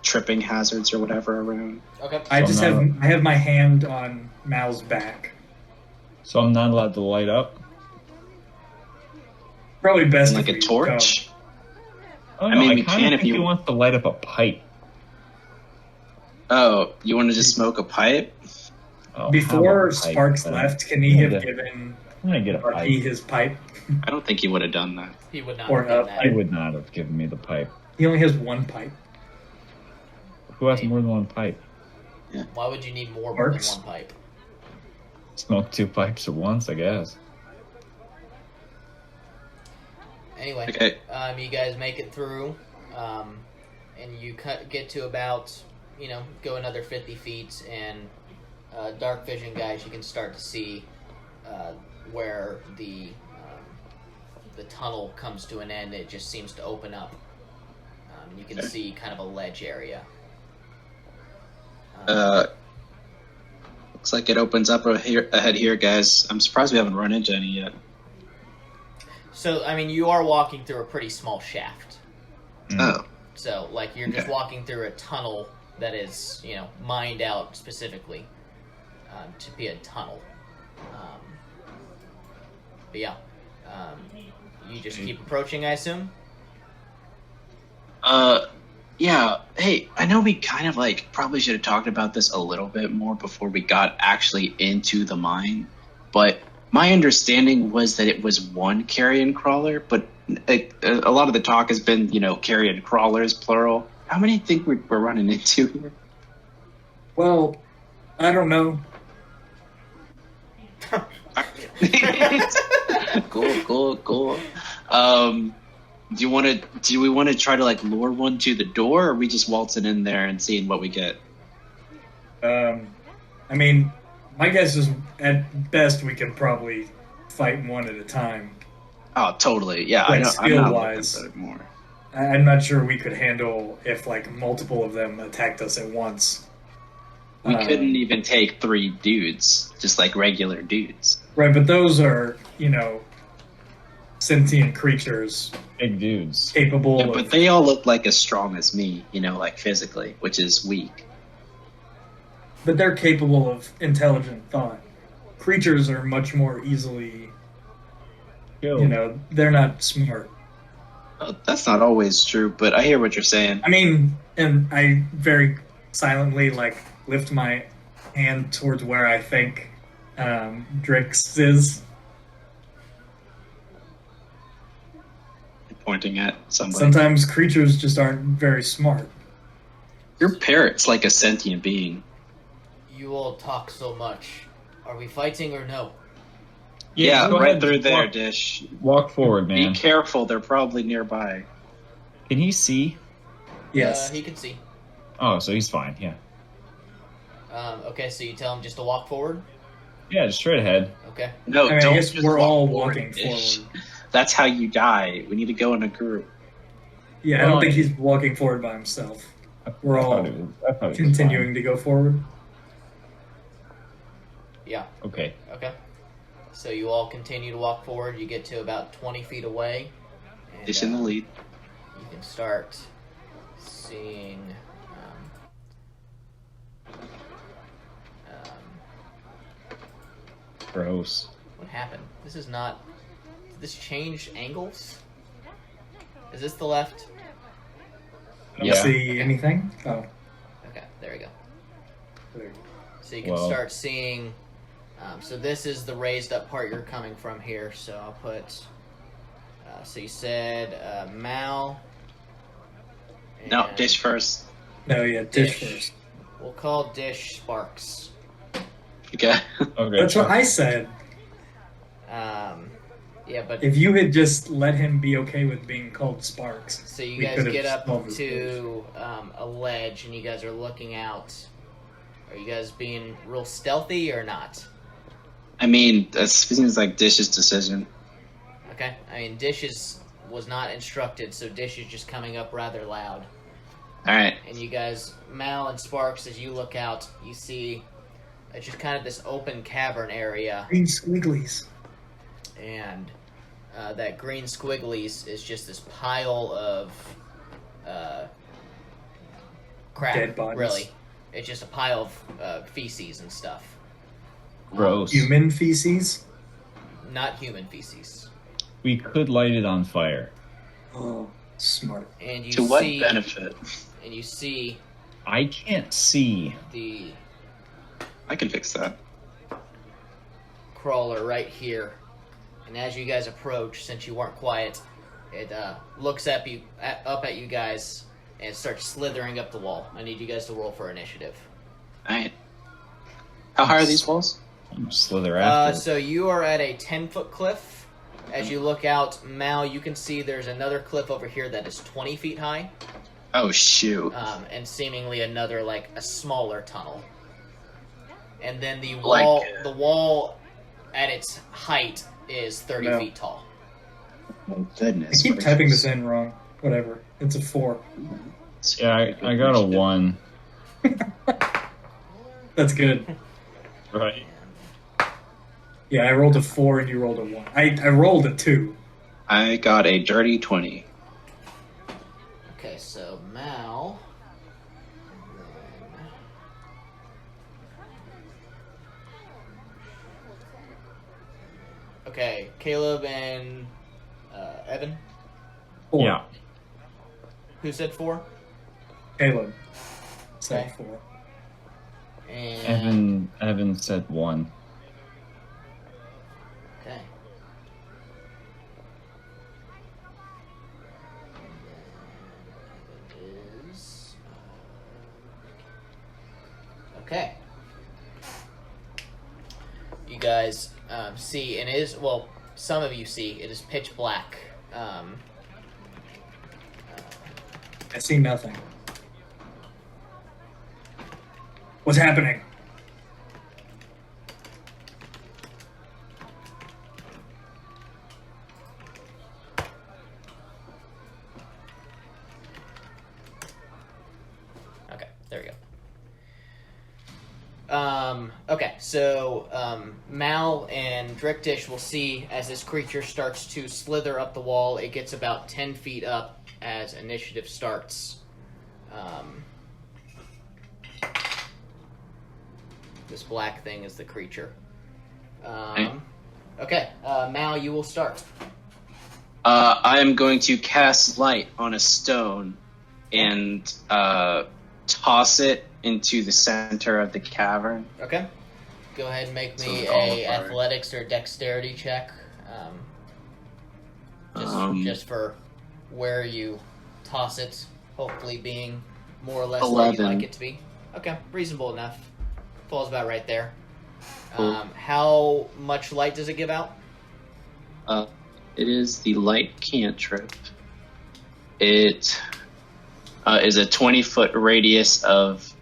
tripping hazards or whatever around. Okay. I So just now- I have my hand on Mal's back. So I'm not allowed to light up? Probably best Like if a we torch? Oh, I no, mean, I we kinda can if think you- he wants to light up a pipe. Oh, you want to just smoke a pipe? Oh, Before how about a pipe? Sparks left, can he have Yeah. given I'm gonna get a Marquis pipe. his pipe? I don't think he would have done that. He would not Or have done up. that. He would not have given me the pipe. He only has one pipe. Who has more than one pipe? Why would you need more Works. than one pipe? Smoke 2 pipes at once, I guess. Anyway, Okay. you guys make it through, and you get to about, go another 50 feet, and dark vision guys, you can start to see where the tunnel comes to an end. It just seems to open up. You can see kind of a ledge area. Looks like it opens up ahead here, guys. I'm surprised we haven't run into any yet. So, you are walking through a pretty small shaft. Oh, So, you're just Okay. walking through a tunnel that is, mined out specifically to be a tunnel. But yeah, you just keep approaching, I assume? yeah. Hey, I know we kind of probably should have talked about this a little bit more before we got actually into the mine, but my understanding was that it was one Carrion Crawler, but a lot of the talk has been, Carrion Crawlers, plural. How many think we're running into here? Well, I don't know. Cool. Do we want to try to lure one to the door, or are we just waltzing in there and seeing what we get? My guess is at best we can probably fight one at a time. Oh, totally. Yeah, Like I'm not skill-wise. looking for it more. I'm not sure we could handle if multiple of them attacked us at once. We couldn't even take 3 dudes, just regular dudes. Right, but those are, sentient creatures Big dudes. capable Yeah, of... but they all look as strong as me, physically, which is weak. But they're capable of intelligent thought. creatures are much more easily, Kill. they're not smart. Oh, that's not always true, but I hear what you're saying. I mean, and I very silently lift my hand towards where I think Drix is. Pointing at somebody. Sometimes creatures just aren't very smart. Your parrot's like a sentient being. You all talk so much. Are we fighting or no? Yeah, go right ahead. through there, Walk- Dish. Walk forward, man. Be careful, they're probably nearby. Can he see? Yes. He can see. Oh, so he's fine. Yeah. Okay, so you tell him just to walk forward? Yeah, just straight ahead. Okay. No, I don't guess just we're walk all forward, walking Dish. forward. That's how you die. We need to go in a group. Yeah, I don't think he's walking forward by himself. We're I all thought it was continuing to go forward. Yeah. fine. Okay. Okay. So you all continue to walk forward. You get to about 20 feet away. And, Dish in the lead. You can start seeing. Gross. What happened? This is not. Did this change angles? Is this the left? I don't Yeah. see anything. Oh. Okay, there we go. There. So you can Well- start seeing. So this is the raised up part you're coming from here. So I'll put. So you said Mal. No, and Dish first. No, yeah, Dish Dish. first. We'll call Dish Sparks. Okay. Okay. That's what I said. Yeah, but If you had just let him be okay with being called Sparks. so you we guys could've get up solved this to a ledge and you guys are looking out. Are you guys being real stealthy or not? I mean, that seems like Dish's decision. Okay, I mean was not instructed, so Dish is just coming up rather loud. Alright. And you guys, Mal and Sparks, as you look out, you see it's just kind of this open cavern area, Green squigglies. and that green squigglies is just this pile of crap. Dead bodies. Really, it's just a pile of feces and stuff. Gross. Human feces. Not human feces. We could light it on fire. Oh, smart. And you To what see, benefit? and you see I can't see. the I can fix that. crawler right here. And as you guys approach, since you weren't quiet, it looks up at you guys and it starts slithering up the wall. I need you guys to roll for initiative. Alright. How high are these walls? Slither after. So you are at a 10-foot cliff. As you look out, Mal, you can see there's another cliff over here that is 20 feet high, Oh, shoot. and seemingly another a smaller tunnel. And then the Like, wall, the wall at its height is 30 No. feet tall. Oh, I goodness. keep gracious. typing this in wrong. Whatever. It's a 4. Yeah, I got a 1. That's good. Right. Yeah, I rolled a 4 and you rolled a 1. I rolled a 2. I got a dirty 20. Okay, so Mal. Okay, Caleb and Evan. 4. Yeah. Who said 4? Caleb. Said Okay. 4. And Evan said 1. okay. Is okay. You guys see, and it is some of you see it is pitch black. I see nothing. What's happening? Okay, there we go. Okay, so Mal and Drikdish will see as this creature starts to slither up the wall. It gets about 10 feet up as initiative starts. This black thing is the creature. Okay, Mal, you will start. I am going to cast light on a stone and toss it into the center of the cavern. Okay. Go ahead and make me So a athletics or dexterity check. Just for where you toss it, hopefully being more or less where you 11. like it to be. Okay, reasonable enough. Falls about right there. Cool. How much light does it give out? It is the light cantrip. It is a 20-foot radius of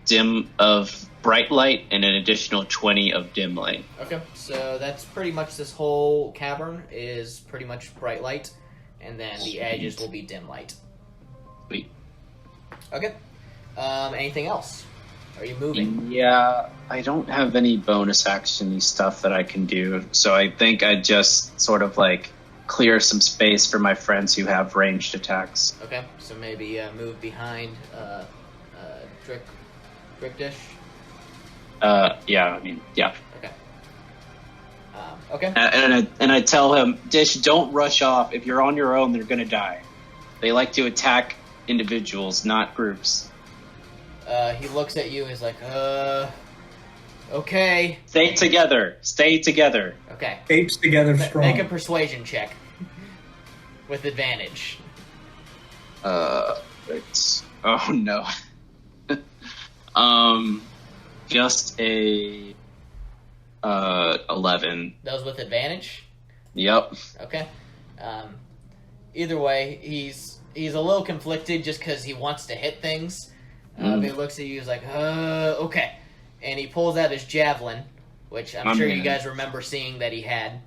bright light and an additional 20 of dim light. Okay, so that's pretty much this whole cavern is pretty much bright light, and then the edges will be dim light. Sweet. Okay. Anything else? Are you moving? Yeah, I don't have any bonus action stuff that I can do, so I think I just sort of like clear some space for my friends who have ranged attacks. Okay, so maybe move behind Drickdish. Yeah. Okay. Okay. And I tell him, Dish, don't rush off. If you're on your own, they're gonna die. They like to attack individuals, not groups. He looks at you and is like, okay. Stay together. Stay together. Okay. Apes together strong. Make a persuasion check. With advantage. It's, oh no. Just a 11. That was with advantage? Yep. Okay. Either way, he's a little conflicted just because he wants to hit things. But he looks at you, he's like, okay. And he pulls out his javelin, which I'm sure you guys remember seeing that he had.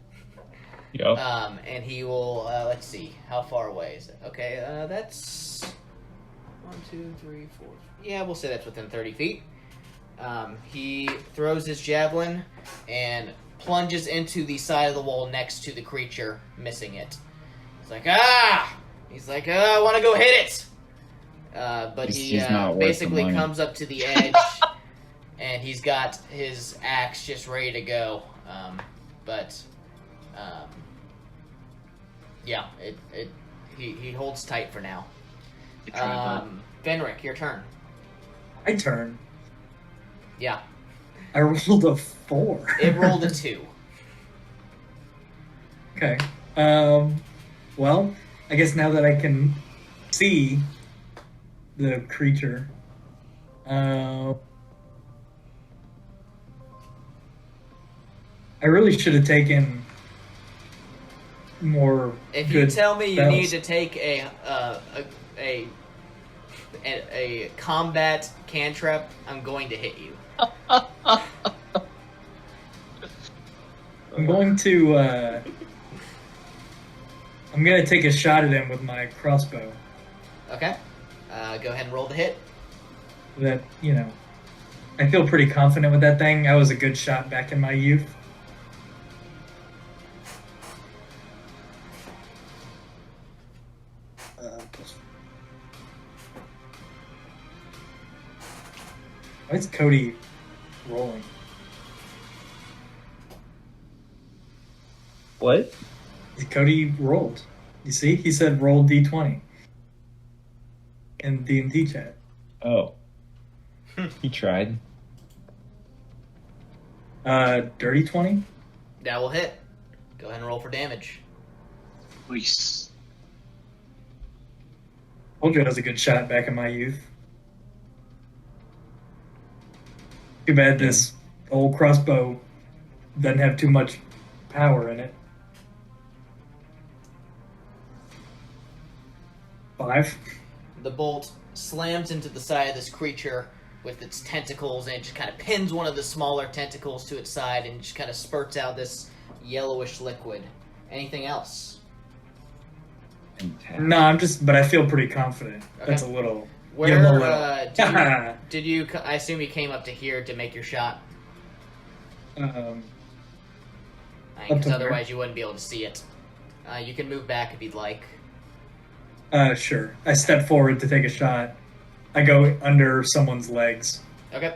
Yep. And he will, let's see, how far away is it? Okay, that's 1, 2, 3, 4. Yeah, we'll say that's within 30 feet. He throws his javelin and plunges into the side of the wall next to the creature, missing it. He's like, ah! He's like, I want to go hit it! But he He's not worth the basically money. comes up to the edge, and he's got his axe just ready to go. Yeah, he holds tight for now. Fenric, your turn. My turn. Yeah. I rolled a 4. It rolled a 2. Okay. Well, I guess now that I can see the creature, I really should have taken more. If you good tell me you spells. need to take a combat cantrip, I'm going to hit you. I'm going to. I'm gonna take a shot at him with my crossbow. Okay. Go ahead and roll the hit. That I feel pretty confident with that thing. I was a good shot back in my youth. Why is Cody rolling? What? Cody rolled. You see? He said roll D20 in D&D chat. Oh. He tried. Dirty 20? That will hit. Go ahead and roll for damage. Nice. Told you I was a good shot back in my youth. Too bad this old crossbow doesn't have too much power in it. 5. The bolt slams into the side of this creature with its tentacles, and it just kind of pins one of the smaller tentacles to its side and just kind of spurts out this yellowish liquid. Anything else? No, but I feel pretty confident. Okay. That's a little. Where did you? I assume you came up to here to make your shot. Up Because to otherwise you wouldn't be able to see it. You can move back if you'd like. Sure. I step forward to take a shot. I go under someone's legs. Okay.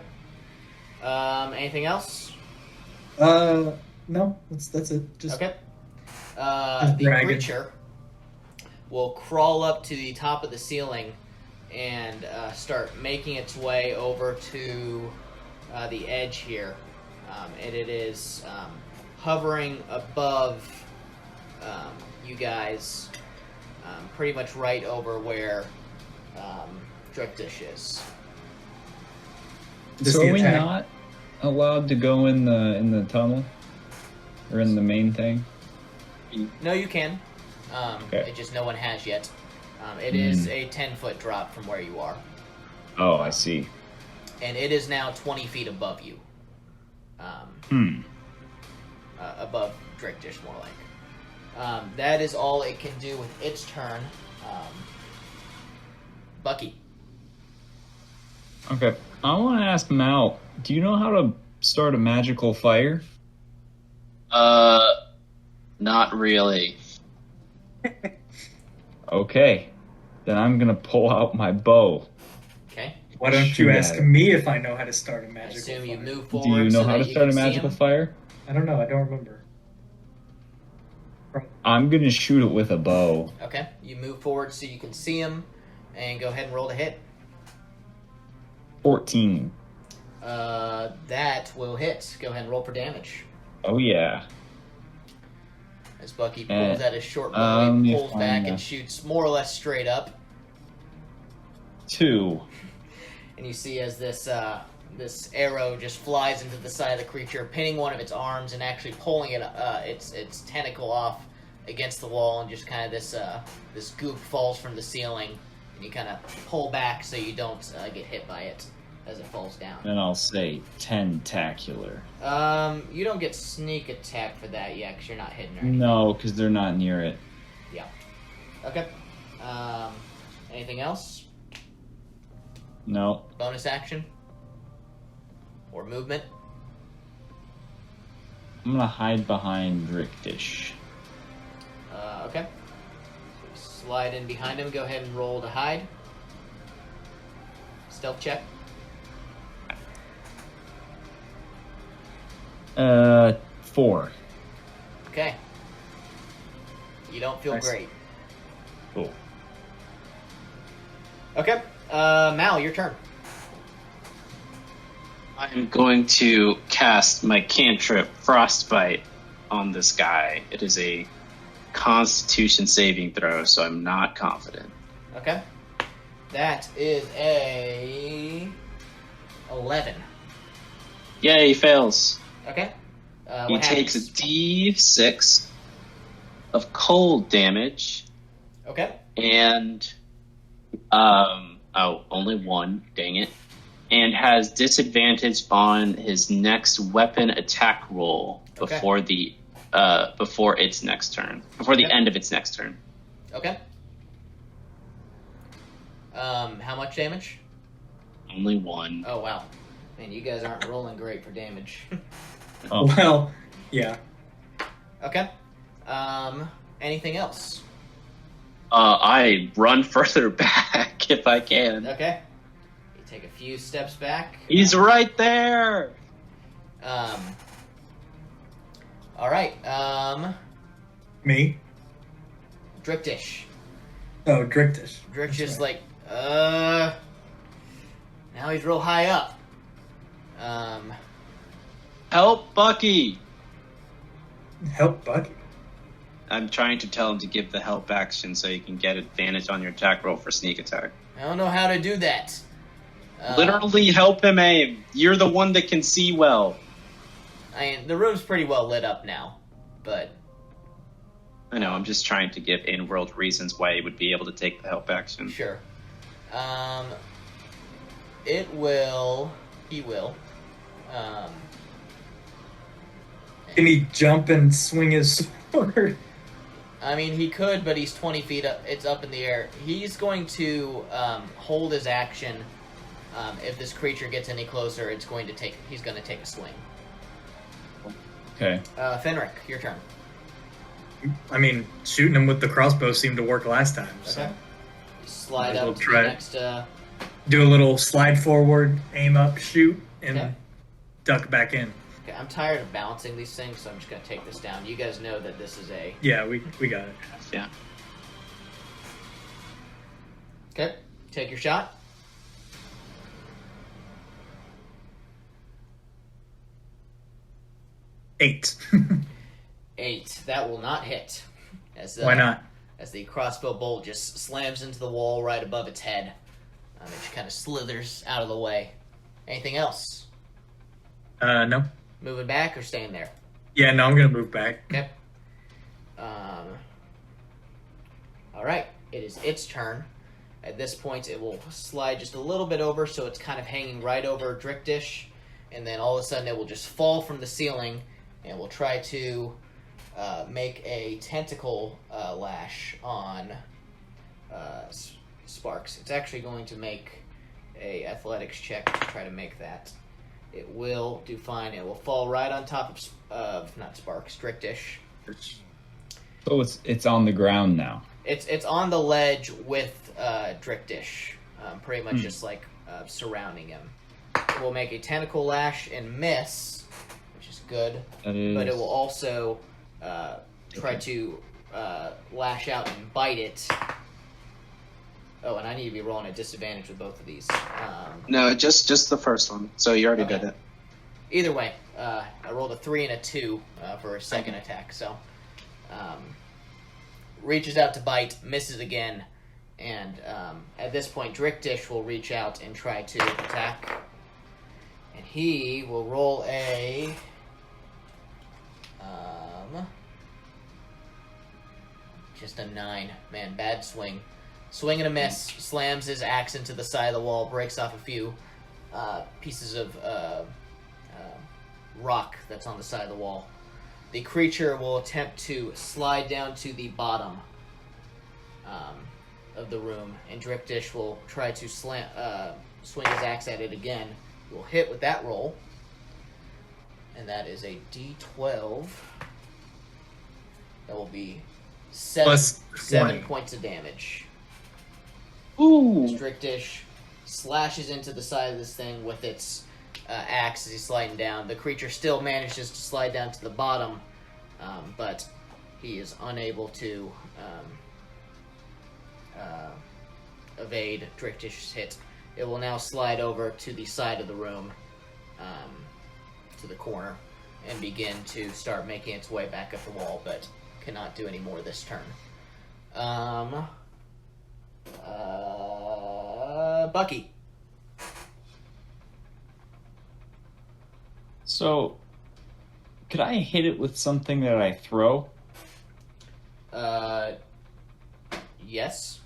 Anything else? No, that's it. Just Okay. Just The dragon. creature will crawl up to the top of the ceiling and start making its way over to the edge here. And it is hovering above you guys, pretty much right over where Dripdish is. Does So he are we attack? not allowed to go in the tunnel or in the main thing? No, you can. Okay. It just no one has yet. It is a 10-foot drop from where you are. Oh, I see. And it is now 20 feet above you. Above Dripdish, more like. That is all it can do with its turn. Bucky. Okay. I want to ask Mal, do you know how to start a magical fire? Not really. Okay. Then I'm going to pull out my bow. Okay. Why don't Shoot you at ask it. me if I know how to start a I magical assume fire? you move Do forward. you know so how that to you start a can see magical him. fire? I don't know. I don't remember. I'm going to shoot it with a bow. Okay. You move forward so you can see him, and go ahead and roll to hit. 14. That will hit. Go ahead and roll for damage. Oh, yeah. As Bucky pulls out his short bow, let he me pulls find back that. and shoots more or less straight up. 2. And you see as this this arrow just flies into the side of the creature, pinning one of its arms and actually pulling it its tentacle off against the wall, and just kind of this goop falls from the ceiling, and you kind of pull back so you don't get hit by it as it falls down. Then I'll say tentacular. You don't get sneak attack for that yet because you're not hidden or anything. No, because they're not near it. Yeah. Okay. Anything else? No. Bonus action? Or movement? I'm going to hide behind Dripdish. Okay. So slide in behind him. Go ahead and roll to hide. Stealth check. 4. Okay. You don't feel Nice. great. Cool. Okay. Mal, your turn. I'm going to cast my cantrip Frostbite on this guy. It is a Constitution saving throw, so I'm not confident. Okay. That is a 11. Yay, he fails. Okay. He What takes a happens? D6 of cold damage, Okay. and only one, dang it, and has disadvantage on his next weapon attack roll Okay. before its next turn, before the Okay. end of its next turn. Okay. How much damage? Only one. Oh, wow. Man, you guys aren't rolling great for damage. Oh, Well, yeah. Okay. Anything else? I run further back if I can. Okay. You take a few steps back. He's right there. All right. Me? Dripdish. Oh, Dripdish. Dripdish That's is right. like, now he's real high up. Help, Bucky. Help Bucky. I'm trying to tell him to give the help action so you can get advantage on your attack roll for sneak attack. I don't know how to do that. Literally help him aim. You're the one that can see well. I mean, the room's pretty well lit up now, but I know, I'm just trying to give in-world reasons why he would be able to take the help action. sure. He will. Can he jump and swing his sword? I mean, he could, but he's 20 feet up. It's up in the air. He's going to hold his action. If this creature gets any closer, he's going to take a swing. okay. Fenric, your turn. I mean, shooting him with the crossbow seemed to work last time. So Okay. You slide Might as well up to try the it. next. do a little slide forward, aim up, shoot, and Okay. duck back in. Okay, I'm tired of balancing these things, so I'm just going to take this down. You guys know that this is a... Yeah, we got it. Yeah. Okay, take your shot. Eight. 8. That will not hit. As, Why not? As the crossbow bolt just slams into the wall right above its head. It just kind of slithers out of the way. Anything else? No. Moving back or staying there? Yeah, no, I'm gonna move back. Okay. All right. It is its turn. At this point, it will slide just a little bit over, so it's kind of hanging right over Drickdish, and then all of a sudden it will just fall from the ceiling, and will try to make a tentacle lash on Sparks. It's actually going to make a athletics check to try to make that. It will do fine. It will fall right on top of not Sparks, Drickdish. So it's on the ground now. It's on the ledge with Drickdish, pretty much just like surrounding him. It will make a tentacle lash and miss, which is good. That is... But it will also try to lash out and bite it. Oh, and I need to be rolling a disadvantage with both of these. No, just the first one. So you already did it. Either way, I rolled a 3 and a 2 for a second attack. So, reaches out to bite, misses again, and at this point, Drickdish will reach out and try to attack. And he will roll a... just a 9. Man, bad swing. Swing and a miss, slams his axe into the side of the wall, breaks off a few pieces of rock that's on the side of the wall. The creature will attempt to slide down to the bottom of the room, and Drickdish will try to swing his axe at it again. He will hit with that roll, and that is a D12. That will be 7 points of damage. Ooh. Drickdish slashes into the side of this thing with its axe as he's sliding down. The creature still manages to slide down to the bottom, but he is unable to evade Drickdish's hit. It will now slide over to the side of the room, to the corner, and begin to start making its way back up the wall, but cannot do any more this turn. Bucky. So, could I hit it with something that I throw? Yes.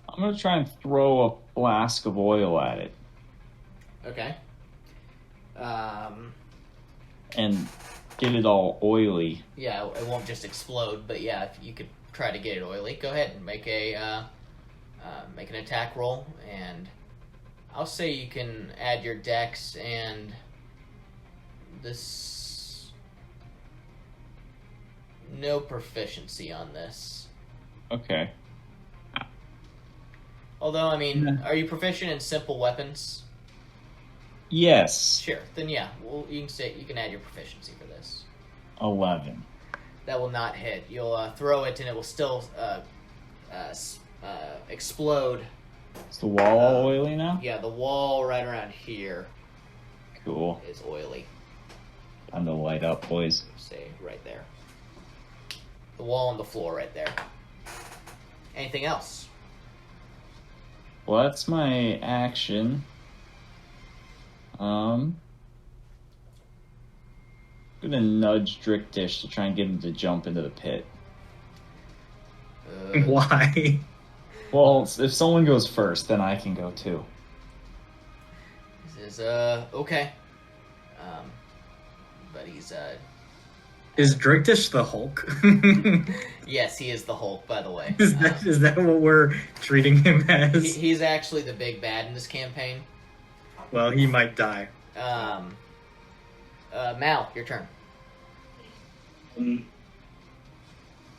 I'm gonna try and throw a flask of oil at it. Okay. And get it all oily. Yeah, it won't just explode, but yeah, if you could try to get it oily, go ahead and make an attack roll, and I'll say you can add your dex and this. No proficiency on this. Okay. Although, I mean, are you proficient in simple weapons? Yes. Sure. Then yeah, well, you can add your proficiency for this. 11. That will not hit. You'll throw it, and it will still explode. Is the wall all oily now? Yeah, the wall right around here Cool. is oily. Time to light up, boys. Say right there. The wall and the floor right there. Anything else? Well, that's my action. I'm gonna nudge Drickdish to try and get him to jump into the pit. Why? Well, if someone goes first, then I can go too. This is okay. But he's Is Drickdish the Hulk? yes, he is the Hulk, by the way. Is that what we're treating him as? He's actually the big bad in this campaign. Well, he might die. Mal, your turn.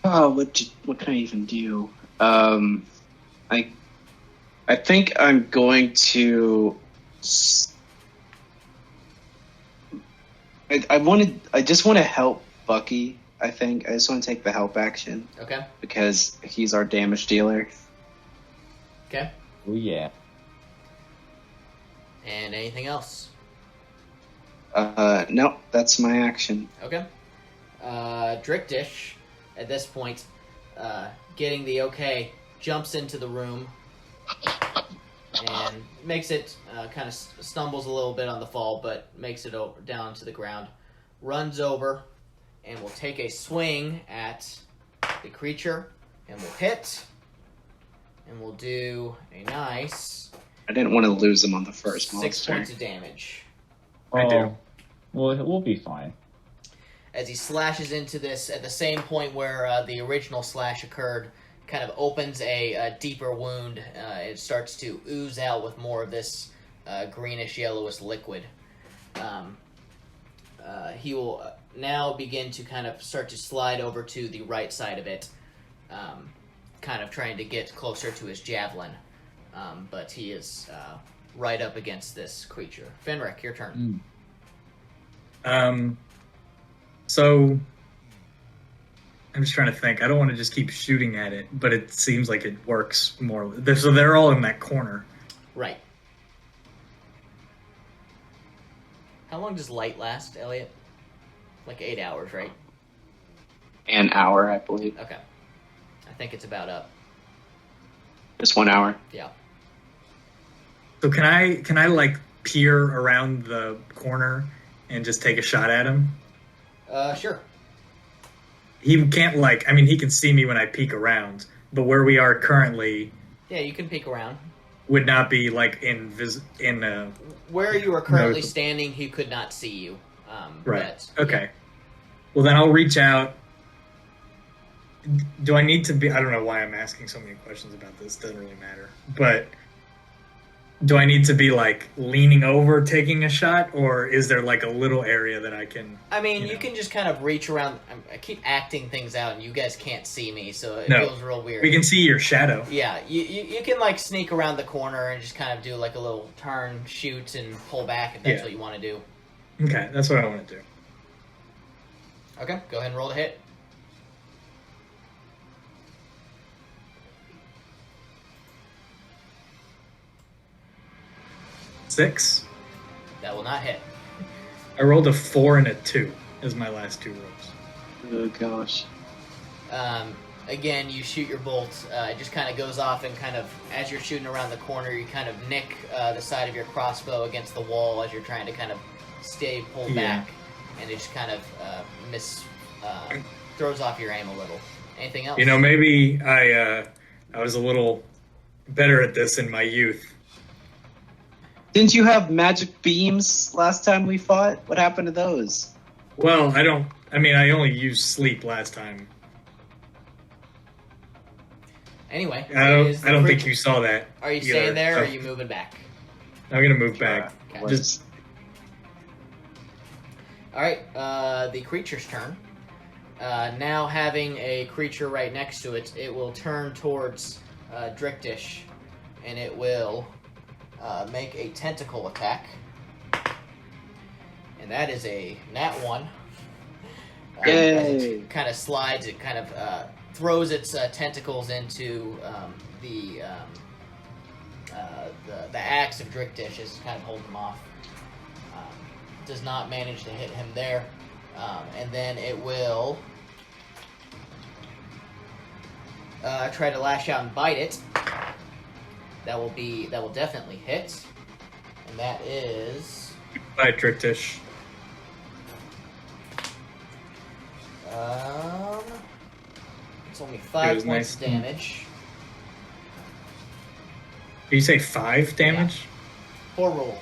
What can I even do? I think I'm going to. I just want to help Bucky. I think I just want to take the help action Okay. because he's our damage dealer. Okay. Oh yeah. And anything else? No, that's my action. Okay. Drickdish, at this point, getting the okay, jumps into the room and makes it kind of stumbles a little bit on the fall, but makes it down to the ground. Runs over and will take a swing at the creature and will hit. And we'll do a nice I didn't want to lose him on the first 6 monster. points of damage. I do. Well, we'll be fine. As he slashes into this at the same point where the original slash occurred, kind of opens a deeper wound. It starts to ooze out with more of this greenish yellowish liquid. He will now begin to kind of start to slide over to the right side of it, kind of trying to get closer to his javelin. But he is right up against this creature. Fenric, your turn. So I'm just trying to think. I don't want to just keep shooting at it, but it seems like it works more. So they're all in that corner. Right. How long does light last, Elliot? Like 8 hours, right? An hour, I believe. Okay. I think it's about up. Just 1 hour. Yeah. So can I like peer around the corner and just take a shot at him? Sure. He can't he can see me when I peek around, but where we are currently Yeah, you can peek around. would not be like in Where you are currently No. standing, he could not see you. right. But, Okay. Well, then I'll reach out. Do I need to be? I don't know why I'm asking so many questions about this. Doesn't really matter. But do I need to be like leaning over, taking a shot, or is there like a little area that I can? I mean, you know. can just kind of reach around. I keep acting things out, and you guys can't see me, so it No. feels real weird. We can see your shadow. Yeah, you can like sneak around the corner and just kind of do like a little turn, shoot, and pull back if that's Yeah. what you want to do. Okay, that's what I want to do. Okay, go ahead and roll the hit. Six. That will not hit. I rolled a 4 and a 2 as my last two rolls. Oh gosh. Again, you shoot your bolt. It just kind of goes off, and kind of as you're shooting around the corner, you kind of nick the side of your crossbow against the wall as you're trying to kind of stay pulled Yeah. back, and it just kind of throws off your aim a little. Anything else? You know, maybe I was a little better at this in my youth. Didn't you have magic beams last time we fought? What happened to those? Well, I only used sleep last time. Anyway, I it is the don't think creature. you saw that. Are you either. staying there, or So are you moving back? I'm gonna move back. Okay. Just All right, the creature's turn. Now having a creature right next to it, it will turn towards Drickdish, and it will make a tentacle attack. And that is a nat 1. As Yay. it kind of slides, it kind of throws its tentacles into the axe of Drickdish as kind of holding him off. Does not manage to hit him there. And then it will try to lash out and bite it. That will definitely hit. And that is by Tricktish. it's only 5 was points of nice. damage. Did you say 5 damage? Poor roll.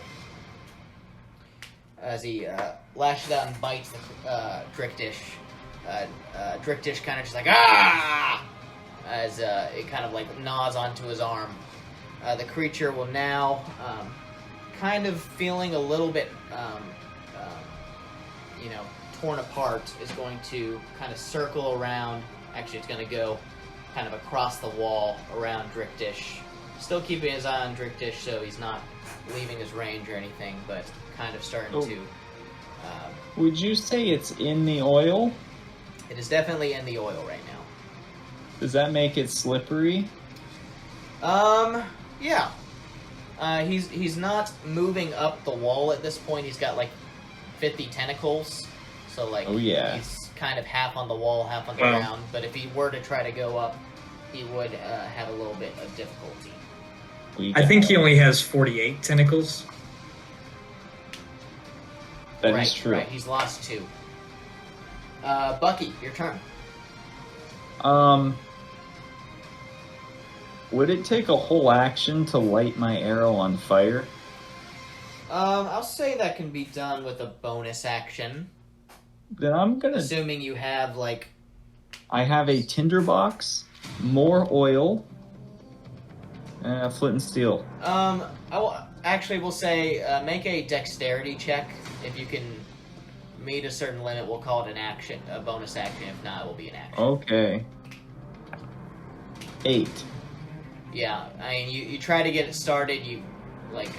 As he lashes out and bites the Drickdish. Drickdish kind of just like, ah! As it kind of like gnaws onto his arm. The creature will now, kind of feeling a little bit, torn apart, is going to kind of circle around. Actually, it's going to go kind of across the wall around Drickdish. Still keeping his eye on Drickdish, so he's not leaving his range or anything, but kind of starting to Would you say it's in the oil? It is definitely in the oil right now. Does that make it slippery? Yeah. He's not moving up the wall at this point. He's got like 50 tentacles, so like Oh, yeah. he's kind of half on the wall, half on the Wow. ground. But if he were to try to go up, he would have a little bit of difficulty. I think he only has 48 tentacles. That is Right, true. Right, he's lost 2. Bucky, your turn. Would it take a whole action to light my arrow on fire? I'll say that can be done with a bonus action, Then I'm gonna. assuming you have like. I have a tinderbox, more oil, and a flint and steel. We'll say make a dexterity check. If you can meet a certain limit, we'll call it an action, a bonus action. If not, it will be an action. Okay. 8. Yeah, I mean, you try to get it started. You make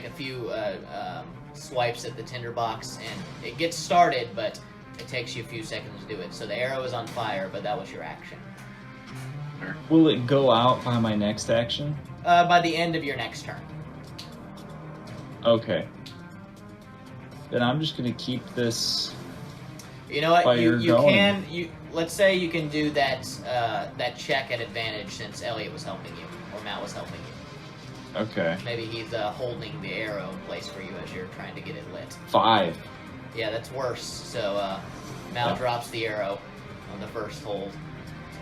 a few swipes at the tinderbox, and it gets started, but it takes you a few seconds to do it. So the arrow is on fire, but that was your action. Will it go out by my next action? By the end of your next turn. Okay. Then I'm just gonna keep this. You know what? Fire You going. can let's say you can do that that check at advantage since Elliot was helping you or Matt was helping you. Okay. Maybe he's holding the arrow in place for you as you're trying to get it lit. 5. Yeah, that's worse. So Mal Yeah. drops the arrow on the first hold.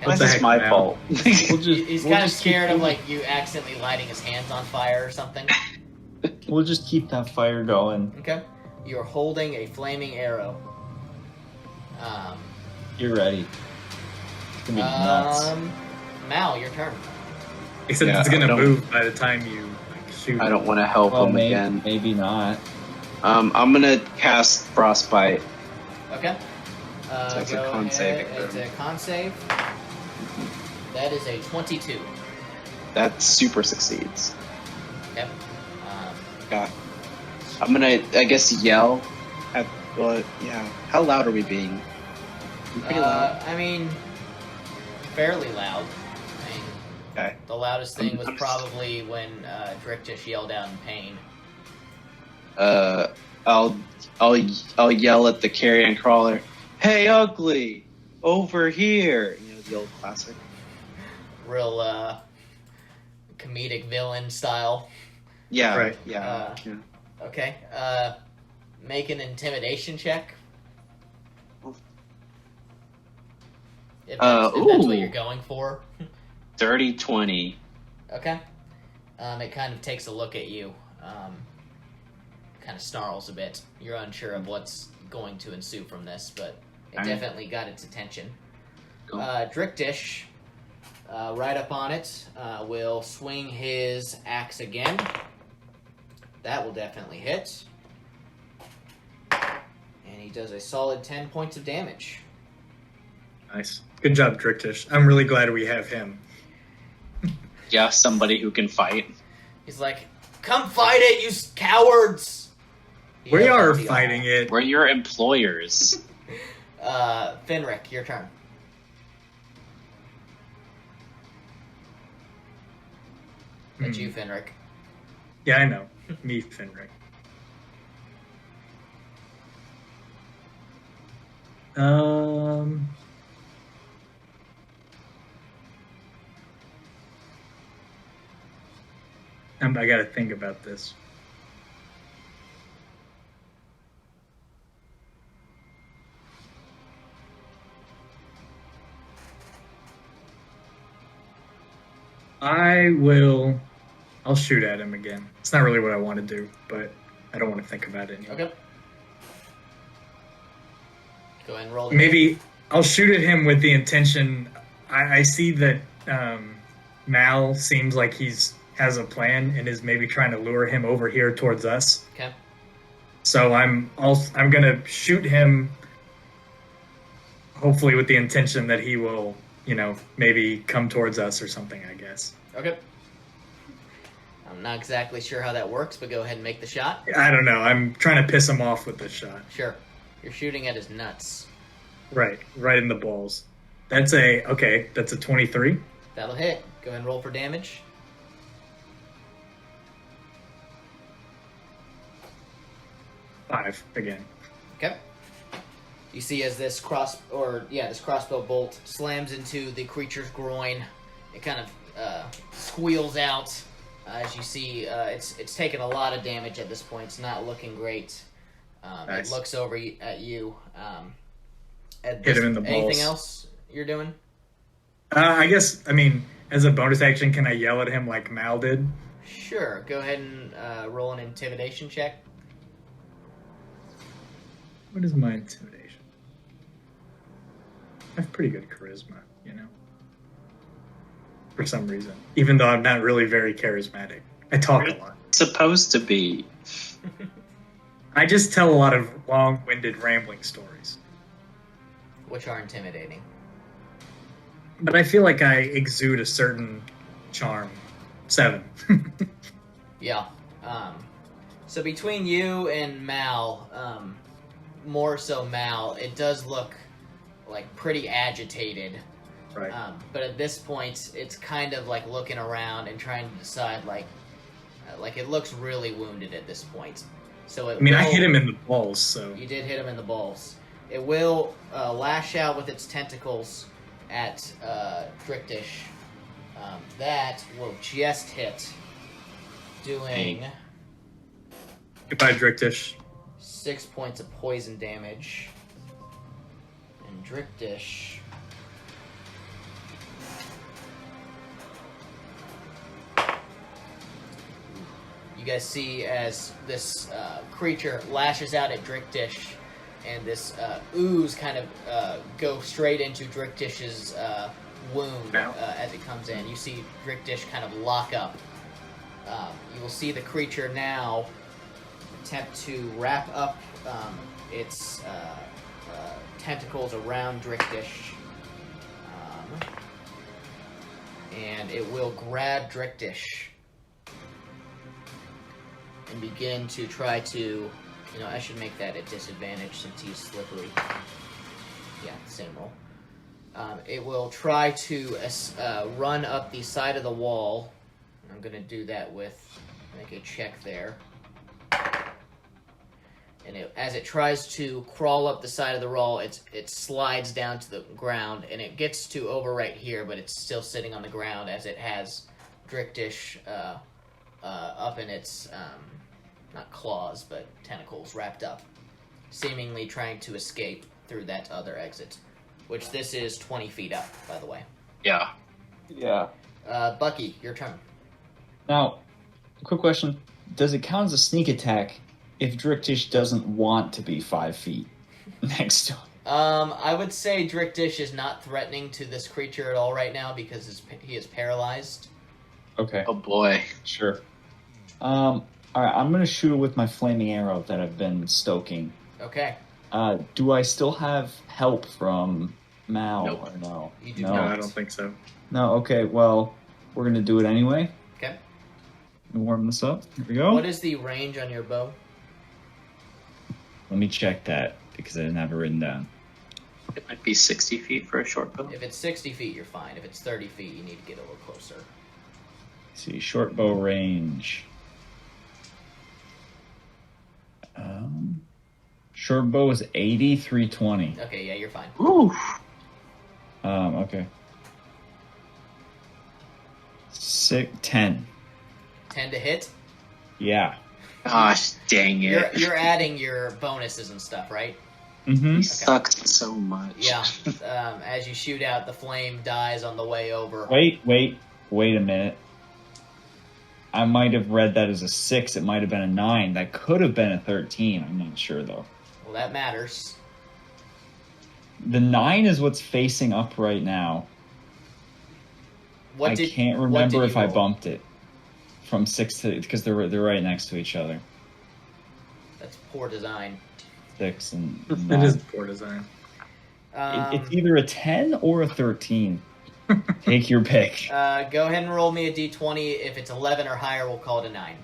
Why is the this heck, my man? fault? We'll just. He's we'll kind of just keep scared of going. like you accidentally lighting his hands on fire or something. We'll just keep that fire going. Okay, you're holding a flaming arrow. You're ready. It's gonna be nuts. Mal, your turn. Except Yeah, it's I gonna don't- move by the time you shoot. I don't want to help Well, him maybe, again. maybe not. I'm gonna cast Frostbite. Okay. So it's a go con ahead. saving It's throw. a con save. That is a 22. That super succeeds. Yep. God. I'm gonna, I guess, yell at. Well, yeah. How loud are we being? Pretty loud. I mean, fairly loud. I mean, Okay. the loudest thing was I'm- probably when Drick just yelled out in pain. I'll yell at the Carrion Crawler. Hey, ugly, over here. You know the old classic. Real comedic villain style. Yeah. Right. Yeah. yeah. Okay. Make an intimidation check. If that's what ooh. you're going for. Dirty 20. Okay. It kind of takes a look at you. Kind of snarls a bit. You're unsure of what's going to ensue from this, but it Alright. definitely got its attention. Cool. Drickdish, right up on it, will swing his axe again. That will definitely hit. And he does a solid 10 points of damage. Nice. Good job, Drictish. I'm really glad we have him. Yeah, somebody who can fight. He's like, "Come fight it, you cowards!" He We yells are at the fighting it. We're your employers. Finrick, your turn. That's you, Finrick. Yeah, I know. Me, Finrick. I gotta think about this. I'll shoot at him again. It's not really what I want to do, but I don't want to think about it anymore. Okay. Go ahead and roll. The Maybe I'll shoot at him with the intention. I see that Mal seems like has a plan and is maybe trying to lure him over here towards us. Okay. So I'm gonna shoot him, hopefully with the intention that he will, maybe come towards us or something. I guess. Okay. I'm not exactly sure how that works, but go ahead and make the shot. I don't know. I'm trying to piss him off with this shot. Sure. You're shooting at his nuts. Right in the balls. That's a 23. That'll hit. Go ahead and roll for damage. Five again. Okay. You see as this crossbow bolt slams into the creature's groin, it kind of squeals out. As you see, it's taken a lot of damage at this point. It's not looking great. Nice. It looks over at you. Hit him in the balls. Anything else you're doing? I guess, as a bonus action, can I yell at him like Mal did? Sure. Go ahead and roll an intimidation check. What is my intimidation? I have pretty good charisma, for some reason. Even though I'm not really very charismatic. I talk a lot. Supposed to be. I just tell a lot of long-winded rambling stories. Which are intimidating. But I feel like I exude a certain charm. 7. Yeah. So between you and Mal, more so Mal, it does look like pretty agitated. Right. But at this point, it's kind of like looking around and trying to decide, like it looks really wounded at this point. So I hit him in the balls, so... You did hit him in the balls. It will lash out with its tentacles at Drictish. That will just hit, doing Goodbye, Drictish. 6 points of poison damage. And Drictish... You guys see as this creature lashes out at Drictish, and this ooze kind of go straight into Drictish's wound as it comes in. You see Drictish kind of lock up. You will see the creature now attempt to wrap up its tentacles around Drictish. And it will grab Drictish and begin to try to, I should make that a disadvantage since he's slippery. Yeah, same roll. It will try to run up the side of the wall. I'm going to do that with, make a check there. And as it tries to crawl up the side of the wall, it slides down to the ground, and it gets to over right here, but it's still sitting on the ground as it has Drictish up in its, not claws, but tentacles wrapped up, seemingly trying to escape through that other exit, which this is 20 feet up, by the way. Yeah. Yeah. Bucky, your turn. Now, quick question. Does it count as a sneak attack if Drictish doesn't want to be 5 feet next to him? I would say Drictish is not threatening to this creature at all right now because he is paralyzed. Okay. Oh boy. Sure. Alright, I'm gonna shoot it with my flaming arrow that I've been stoking. Okay. Do I still have help from Mal Nope. or no? You do No, not. I don't think so. No, okay, well, we're gonna do it anyway. Okay. Let me warm this up. Here we go. What is the range on your bow? Let me check that, because I didn't have it written down. It might be 60 feet for a short bow. If it's 60 feet, you're fine. If it's 30 feet, you need to get a little closer. Let's see, short bow range. Short bow is 80, 320. Okay, yeah, you're fine. Ooh. Okay. 10. 10 to hit? Yeah. Gosh, dang it. You're adding your bonuses and stuff, right? Mm-hmm. He sucks so much. Yeah. As you shoot out, the flame dies on the way over. Wait a minute. I might have read that as a 6. It might have been a 9. That could have been a 13. I'm not sure, though. Well, that matters. The 9 is what's facing up right now. I can't remember if I bumped it from 6 to... Because they're right next to each other. That's poor design. 6 and It 9. is poor design. It's either a 10 or a 13. Take your pick. Go ahead and roll me a d20. If it's 11 or higher, we'll call it a 9.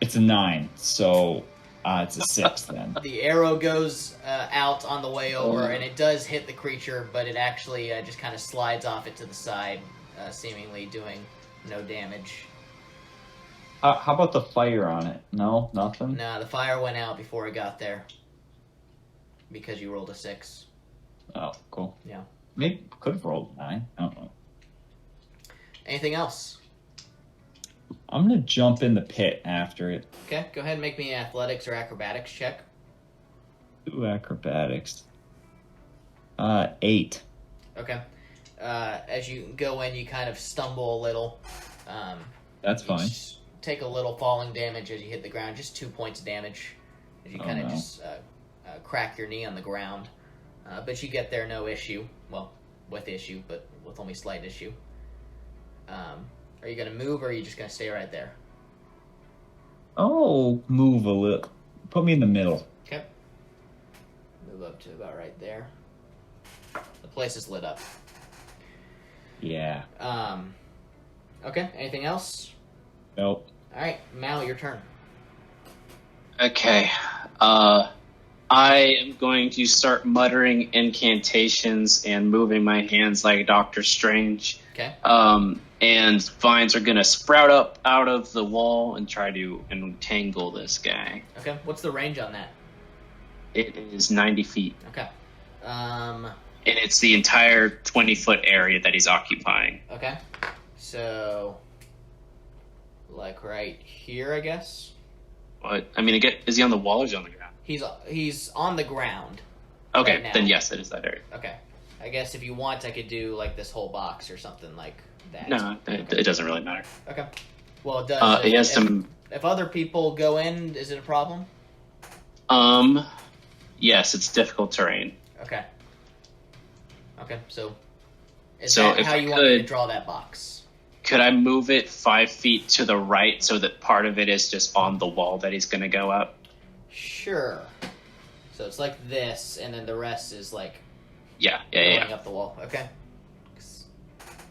It's a 9, so It's a 6 then. The arrow goes out on the way over, and it does hit the creature, but it actually just kind of slides off it to the side, seemingly doing no damage. How about the fire on it? No, nothing? No, the fire went out before it got there. Because you rolled a 6. Oh, cool. Yeah. Maybe could have rolled 9. I don't know. Anything else? I'm going to jump in the pit after it. Okay, go ahead and make me an athletics or acrobatics check. Ooh, acrobatics. 8. Okay. As you go in, you kind of stumble a little. That's you fine. just take a little falling damage as you hit the ground. Just 2 points of damage. As you kind of just crack your knee on the ground. But you get there no issue. Well, with issue, but with only slight issue. Are you going to move, or are you just going to stay right there? Oh, move a little. Put me in the middle. Okay. Move up to about right there. The place is lit up. Yeah. Okay, anything else? Nope. Alright, Mal, your turn. Okay. I am going to start muttering incantations and moving my hands like Doctor Strange. Okay. And vines are going to sprout up out of the wall and try to entangle this guy. Okay, what's the range on that? It is 90 feet. Okay. And it's the entire 20-foot area that he's occupying. Okay. So, like right here, I guess? What? I mean, is he on the wall or is he on the ground? He's on the ground. Okay, right now. then yes, it is that area. Okay. I guess if you want, I could do like this whole box or something like that. No, it doesn't really matter. Okay. Well, it does. He has some... If other people go in, is it a problem? Yes, it's difficult terrain. Okay. Okay, so is So that if how I you want me to could- draw that box? Could I move it 5 feet to the right so that part of it is just on the wall that he's going to go up? Sure. So it's like this, and then the rest is like Yeah. going up the wall. Okay.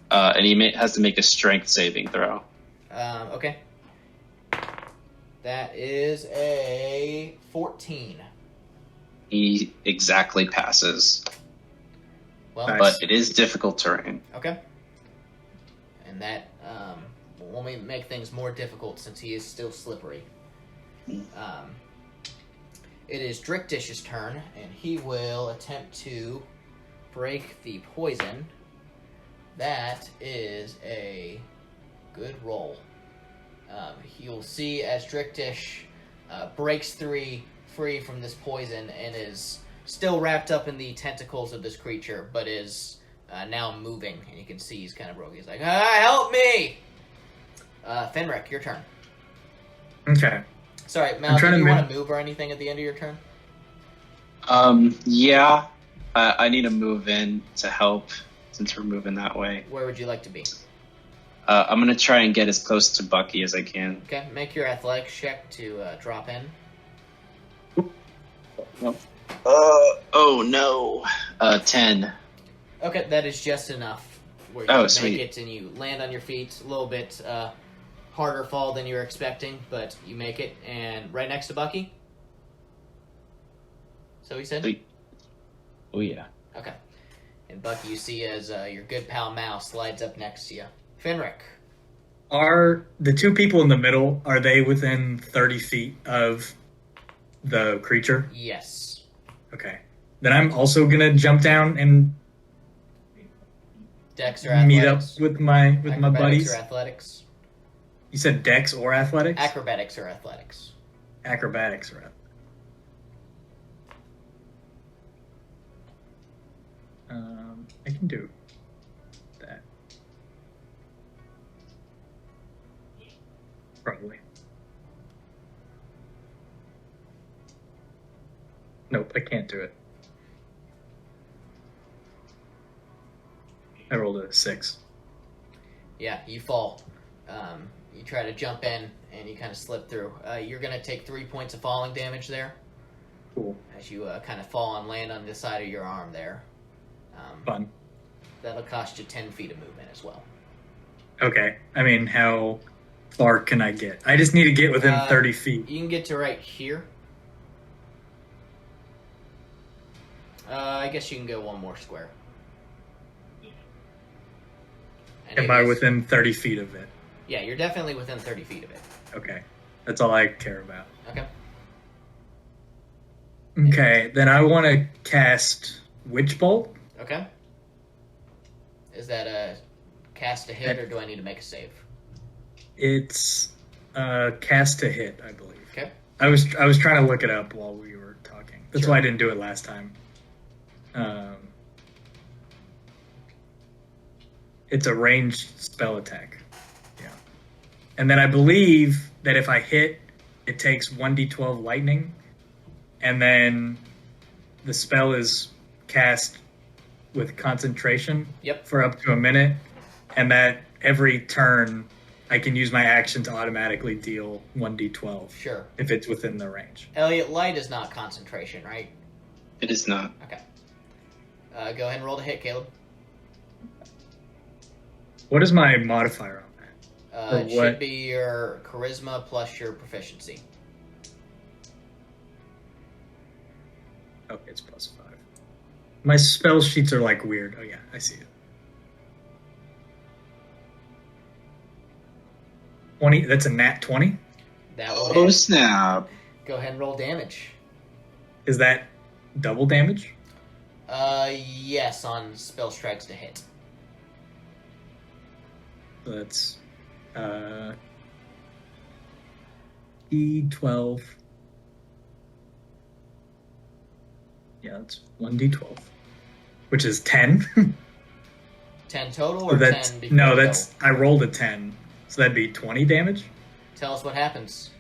And he has to make a strength saving throw. Okay. That is a 14. He exactly passes, Well, Nice. but it is difficult terrain. okay. And that will only make things more difficult since he is still slippery. It is Drickdish's turn, and he will attempt to break the poison. That is a good roll. You'll see as Drickdish breaks free from this poison and is still wrapped up in the tentacles of this creature, but is now moving, and you can see he's kind of broken. He's like, help me! Fenric, your turn. Okay. Sorry, Mal, trying do to you move- want to move or anything at the end of your turn? Yeah. I need to move in to help since we're moving that way. Where would you like to be? I'm going to try and get as close to Bucky as I can. Okay, make your athletics check to drop in. Oh no. 10. Okay, that is just enough. Where you Oh, make sweet. it and you land on your feet. A little bit harder fall than you were expecting, but you make it. And right next to Bucky? So he said? Sweet. Oh, yeah. Okay. And Bucky, you see as your good pal Mal slides up next to you. Fenric. Are the two people in the middle, are they within 30 feet of the creature? Yes. Okay. Then I'm also going to jump down and Dex or athletics? meet up with my Acrobatics buddies. or athletics? You said dex or athletics? Acrobatics or athletics? Acrobatics or I can do that. Probably. Nope, I can't do it. I rolled a 6. Yeah, you fall. You try to jump in, and you kind of slip through. You're going to take 3 points of falling damage there Cool. as you kind of fall and land on the side of your arm there. Fun. That'll cost you 10 feet of movement as well. Okay. I mean, how far can I get? I just need to get within 30 feet. You can get to right here. I guess you can go one more square. And Am it I is- within 30 feet of it? Yeah, you're definitely within 30 feet of it. Okay. That's all I care about. Okay. Okay, then I want to cast Witch Bolt. Okay. Is that a cast to hit, or do I need to make a save? It's cast to hit, I believe. Okay. I was trying to look it up while we were talking. That's Sure. why I didn't do it last time. It's a ranged spell attack. Yeah. And then I believe that if I hit, it takes 1d12 lightning, and then the spell is cast with concentration Yep. for up to a minute, and that every turn I can use my action to automatically deal 1d12 Sure. if it's within the range. Elliot, light is not concentration, right? It is not. Okay. Go ahead and roll the hit, Caleb. What is my modifier on that? Or It what? should be your charisma plus your proficiency. Okay, it's +5. My spell sheets are like weird. Oh yeah, I see it. 20. That's a nat 20. That will Oh hit. snap! Go ahead and roll damage. Is that double damage? Yes, on spell strikes to hit. So that's D12. Yeah, that's 1d12, which is 10. 10 total, So or that's 10 before no, you that's I rolled a 10, so that'd be 20 damage. go? Tell us what happens.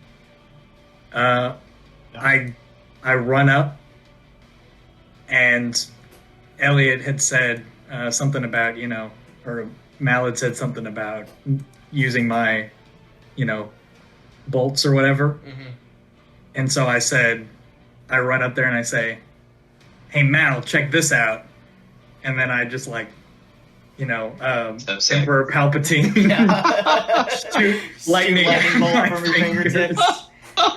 I run up, and Elliot had said something about, or Mal had said something about using my, bolts or whatever. Mm-hmm. And so I said, I run up there and I say, "Hey Mal, check this out." And then I just So sick. Emperor Palpatine shoot lightning Lightning bolt my from your fingers. fingertips.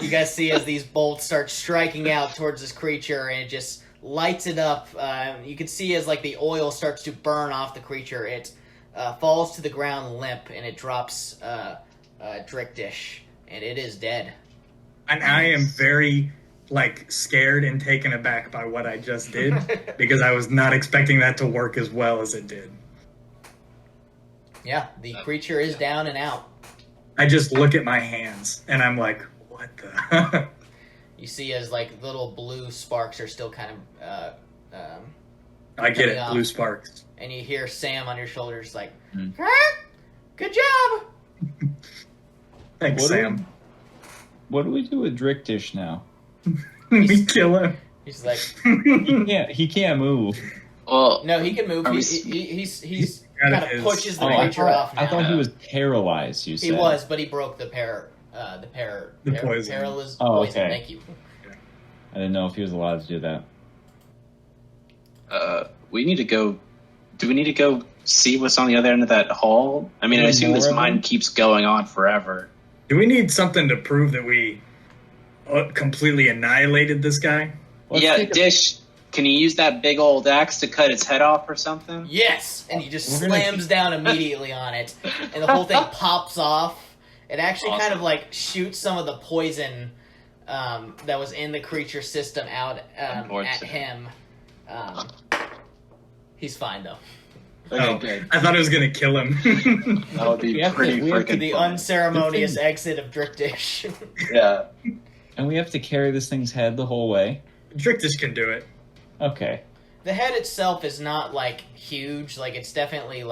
You guys see as these bolts start striking out towards this creature, and it just lights it up. You can see as the oil starts to burn off the creature, it falls to the ground limp, and it drops Drickdish, and it is dead. And I am very scared and taken aback by what I just did because I was not expecting that to work as well as it did. Yeah, the creature is down and out. I just look at my hands and I'm like, what the? You see as little blue sparks are still kind of I get coming it, off, blue sparks. and you hear Sam on your shoulders Hmm. "Good job." Thanks, What do Sam. What do we do with Drickdish now? We kill him. He's like, He can't move. Well, no, he can move. Are we- He's Got kind it, of pushes the Oh, creature off now. I thought he was paralyzed. You said He was, but he broke the poison. poison. Oh, Poison. okay. Thank you. I didn't know if he was allowed to do that. we need to go. Do we need to go see what's on the other end of that hall? I mean, I assume this More of mine them? keeps going on forever. Do we need something to prove that we completely annihilated this guy? Let's yeah, take a- Dish. Can you use that big old axe to cut its head off or something? Yes, and he just We're gonna- slams down immediately on it, and the whole thing pops off. It actually kind of shoots some of the poison that was in the creature system out Towards at it. him. He's fine though. Okay, Oh, good. I thought it was going to kill him. That would be We have to- pretty we have to- freaking The fun. unceremonious exit of Drickdish. Yeah. And we have to carry this thing's head the whole way. Drictus can do it. Okay. The head itself is not huge. It's definitely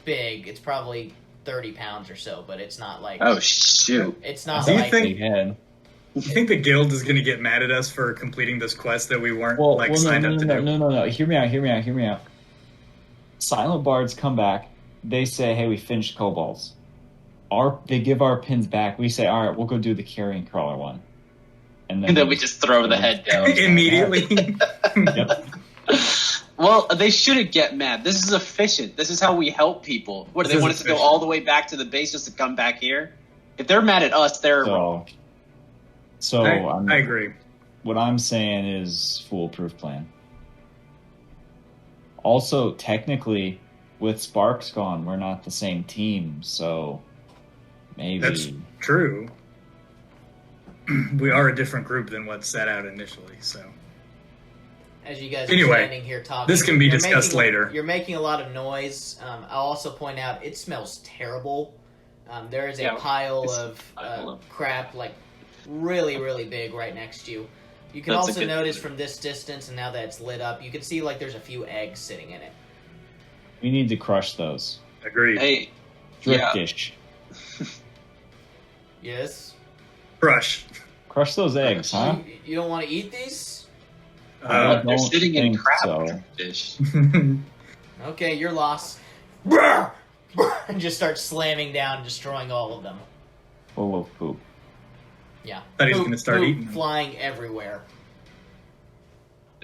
big. It's probably 30 pounds or so, but it's not Oh shoot. it's not Do you like think- Big head. You think the guild is going to get mad at us for completing this quest that we weren't signed up to do? No. Hear me out. Silent Bards come back. They say, "Hey, we finished kobolds." They give our pins back. We say, "All right, we'll go do the Carrion Crawler one," And then we just throw the head down. Immediately. Yep. Well, they shouldn't get mad. This is efficient. This is how we help people. What, do This they is want us to go efficient. all the way back to the base just to come back here? If they're mad at us, they're wrong. So I agree. what I'm saying is foolproof plan. Also, technically, with Sparks gone, we're not the same team, so maybe. That's true. We are a different group than what's set out initially, so. As you guys are Anyway, standing here talking, this can be you're discussed making- later. You're making a lot of noise. I'll also point out it smells terrible. There is a Yeah, pile it's of a pile of- crap, like really, really big right next to you. You can That's a also good notice thing. from this distance, and now that it's lit up, you can see like there's a few eggs sitting in it. We need to crush those. Agreed. Hey, Drip yeah. dish. Yes. Crush. Crush those eggs, huh? You don't want to eat these? I They're don't sitting in think crab so. dish. Okay, you're lost. And just start slamming down, destroying all of them. Full of poop. Yeah. Thought he was Poop- gonna start poop eating them. flying everywhere.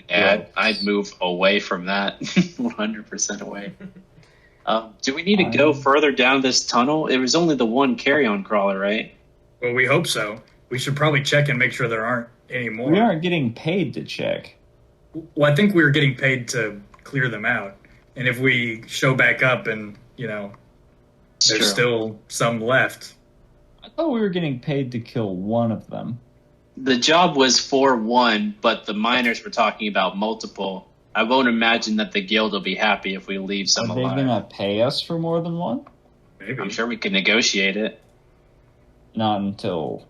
Yeah, I'd move away from that. 100% away. Do we need to go further down this tunnel? It was only the one Carrion Crawler, right? Well, we hope so. We should probably check and make sure there aren't any more. We aren't getting paid to check. Well, I think we were getting paid to clear them out. And if we show back up and, It's there's true. still some left. I thought we were getting paid to kill one of them. The job was for one, but the miners were talking about multiple. I won't imagine that the guild will be happy if we leave some Are they alive. gonna pay us for more than one? Maybe. I'm sure we can negotiate it. Not until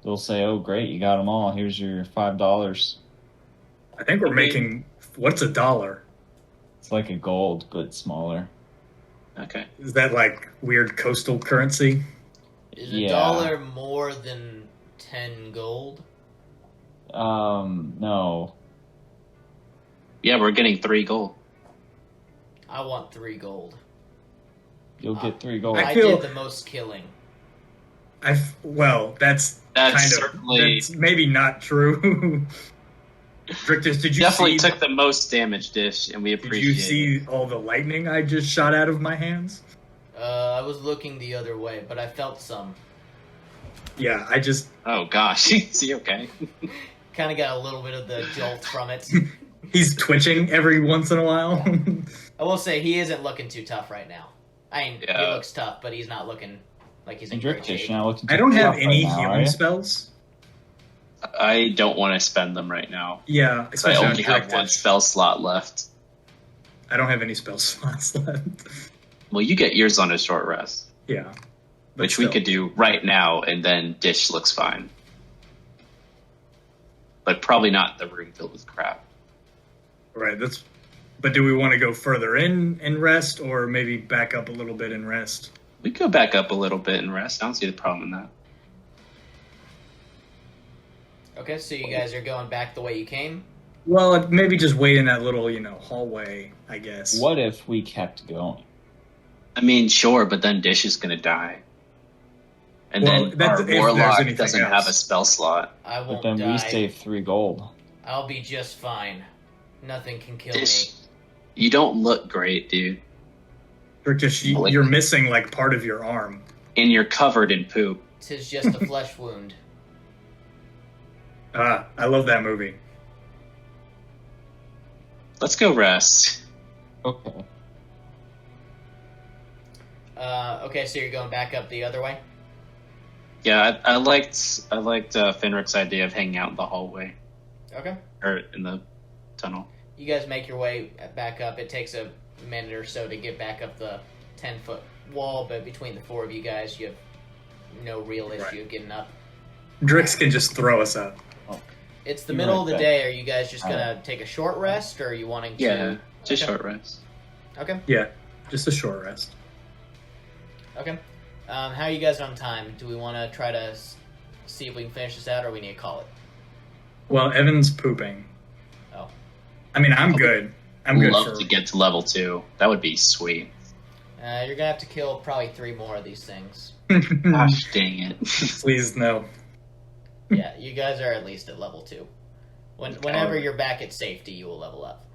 they'll say, "Oh, great, you got them all. Here's your $5." I think we're Okay. making... What's $1? It's like a gold, but smaller. Okay. Is that like weird coastal currency? Is Yeah. $1 more than 10 gold? No. Yeah, we're getting 3 gold. I want 3 gold. You'll get 3 gold. I I feel- did the most killing. Well, that's That's kind of... certainly That's maybe not true. Drictus, did you definitely see... took the most damage, Dish, and we Did appreciate you it. see all the lightning I just shot out of my hands? I was looking the other way, but I felt some. Yeah, I just... Oh gosh, is he okay? Kind of got a little bit of the jolt from it. He's twitching every once in a while. I will say he isn't looking too tough right now. I mean, he Yeah. looks tough, but he's not looking like he's in And great Drip Dish shape. now looking I don't have tough any right now, are healing ya? spells. I don't want to spend them right now. Yeah, I especially on only have Drictus. one spell slot left. I don't have any spell slots left. Well, you get yours on a short rest, Yeah. But which we still. could do right now, and then Dish looks fine. But probably not the room filled with crap. Right, that's... But do we want to go further in and rest, or maybe back up a little bit and rest? We could go back up a little bit and rest. I don't see the problem in that. Okay, so you guys are going back the way you came? Well, maybe just wait in that little, hallway, I guess. What if we kept going? I mean, sure, but then Dish is going to die. And Well, then that's our if there's Warlock anything doesn't else. have a spell slot. I But won't then die. we save 3 gold. I'll be just fine. Nothing can kill Dish, me. you don't look great, dude. Drictus, Like- you're missing, part of your arm. And you're covered in poop. 'Tis just a flesh wound. Ah, I love that movie. Let's go rest. Okay. Okay, so you're going back up the other way? Yeah, I liked Fenric's idea of hanging out in the hallway Okay. or in the tunnel. You guys make your way back up. It takes a minute or so to get back up the 10-foot wall, but between the 4 of you guys, you have no real issue Right. of getting up. Drix can just throw us up. It's the You're middle right of the there. day. Are you guys just All gonna take a short rest, or are you wanting to? Yeah, just Okay. short rest. Okay. Yeah, just a short rest. Okay. How are you guys on time? Do we want to try to see if we can finish this out, or we need to call it? Well, Evan's pooping. Oh. I mean, I'm good. I'm good Love for... to get to level 2. That would be sweet. You're gonna have to kill probably 3 more of these things. Gosh dang it. Please, no. Yeah, you guys are at least at level 2. Whenever you're back at safety, you will level up.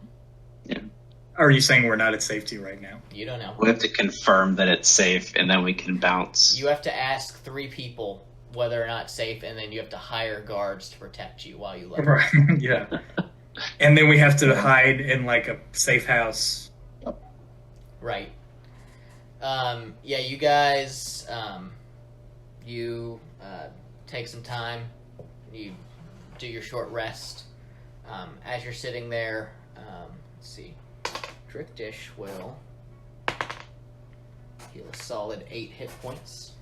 Are you saying we're not at safety right now? You don't know. We have to confirm that it's safe, and then we can bounce. You have to ask 3 people whether or not it's safe, and then you have to hire guards to protect you while you level up. Right, yeah. And then we have to hide in like a safe house. Right. Yeah, you guys, you take some time. You do your short rest. As you're sitting there, let's see. Driftish will heal a solid 8 hit points.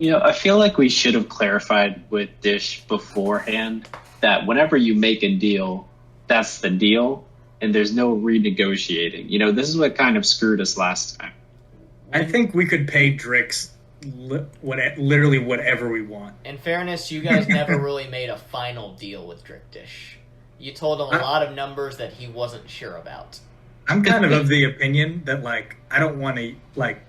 I feel like we should have clarified with Dish beforehand that whenever you make a deal, that's the deal, and there's no renegotiating. This is what kind of screwed us last time. I think we could pay Drix literally whatever we want. In fairness, you guys never really made a final deal with Driftish. You told him a lot of numbers that he wasn't sure about. I'm kind of the opinion that, like, I don't want to, like,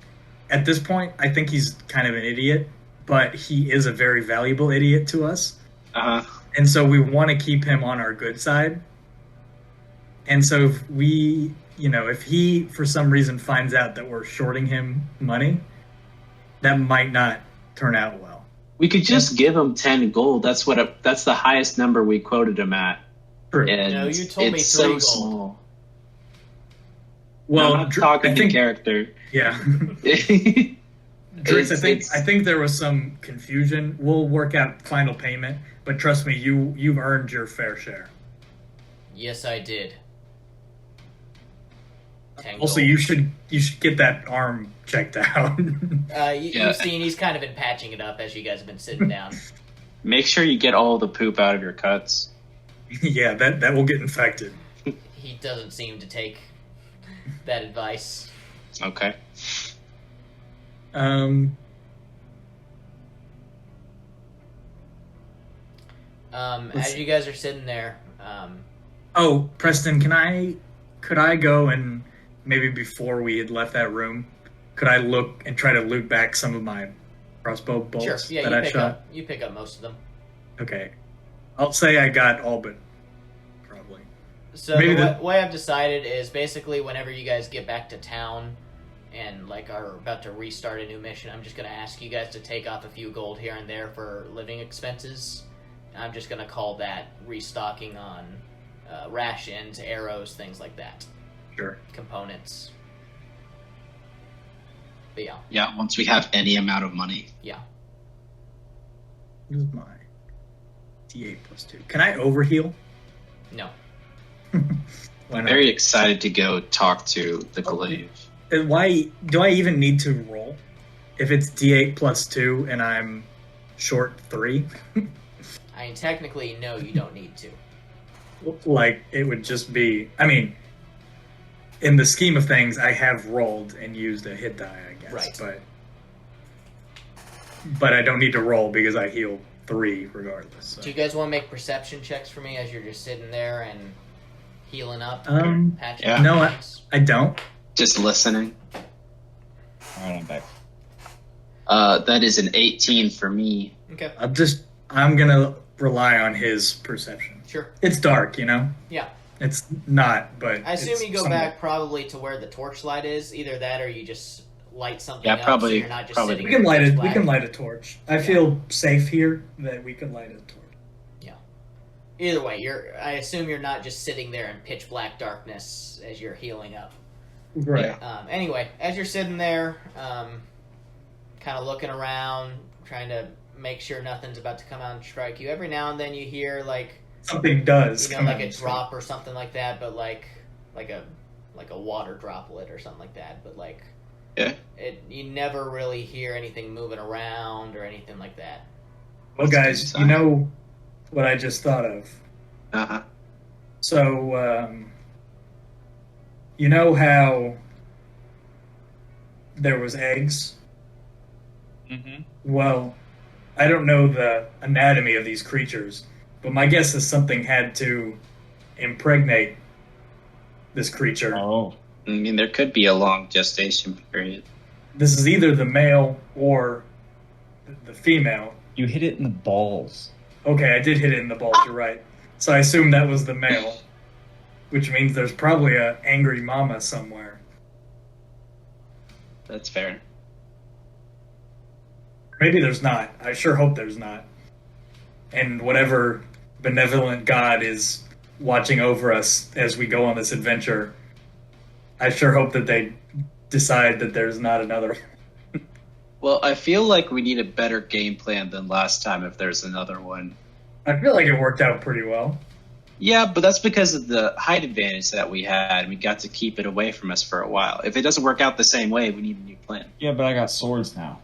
at this point, I think he's kind of an idiot, but he is a very valuable idiot to us. And so we want to keep him on our good side. And so if we, if he, for some reason, finds out that we're shorting him money, that might not turn out well. We could just give him 10 gold. That's the highest number we quoted him at. True. And you told me 3 it's so gold. small. Well, I'm not talking to character. Yeah. Drix, I think there was some confusion. We'll work out final payment, but trust me, you've earned your fair share. Yes, I did. 10 Also, gold. you should get that arm checked out. You've seen he's kind of been patching it up as you guys have been sitting down. Make sure you get all the poop out of your cuts. Yeah, that will get infected. He doesn't seem to take that advice. Okay. As you guys are sitting there, Oh, Preston, could I go and maybe before we had left that room, could I look and try to loot back some of my crossbow bolts sure, yeah, that I shot? you pick up most of them. Okay. I'll say I got all but probably. So the way I've decided is basically whenever you guys get back to town and like are about to restart a new mission, I'm just going to ask you guys to take off a few gold here and there for living expenses. I'm just going to call that restocking on rations, arrows, things like that. Sure. Components. But yeah. Yeah, once we have any amount of money. Yeah. Here's my D8 plus 2. Can I overheal? No. Why not? Very excited to go talk to the glaive. Why do I even need to roll? If it's D8 plus 2 and I'm short 3? I mean, technically, no, you don't need to. Like, it would just be... I mean, in the scheme of things, I have rolled and used a hit die, I guess. Right. But I don't need to roll because I heal 3 regardless. So. Do you guys want to make perception checks for me as you're just sitting there and healing up? Patching yeah. up No, things? I don't. Just listening. Alright, I'm back. That is an 18 for me. Okay. I'm gonna rely on his perception. Sure. It's dark, Yeah. It's not, but I assume it's you go somewhat- back probably to where the torchlight is. Either that or you just light something Yeah, up probably- so you're not just probably. sitting We can in light pitch it. We black. can light a torch. I feel safe here that we can light a torch. Either way, I assume you're not just sitting there in pitch black darkness as you're healing up. Right. Anyway, as you're sitting there, kind of looking around, trying to make sure nothing's about to come out and strike you, every now and then you hear like Something does. come like out a and drop or something like that, but like a water droplet or something like that. But like, Yeah. you never really hear anything moving around or anything like that. Well, guys, you know what I just thought of. Uh-huh. So, you know how there was eggs? Mm-hmm. Well, I don't know the anatomy of these creatures, but my guess is something had to impregnate this creature. Oh. I mean, there could be a long gestation period. This is either the male or the female. You hit it in the balls. Okay, I did hit it in the balls, you're right. So I assume that was the male, which means there's probably a angry mama somewhere. That's fair. Maybe there's not. I sure hope there's not. And whatever benevolent god is watching over us as we go on this adventure. I sure hope that they decide that there's not another. Well, I feel like we need a better game plan than last time if there's another one. I feel like it worked out pretty well. Yeah, but that's because of the height advantage that we had. We got to keep it away from us for a while. If it doesn't work out the same way, we need a new plan. Yeah, but I got swords now.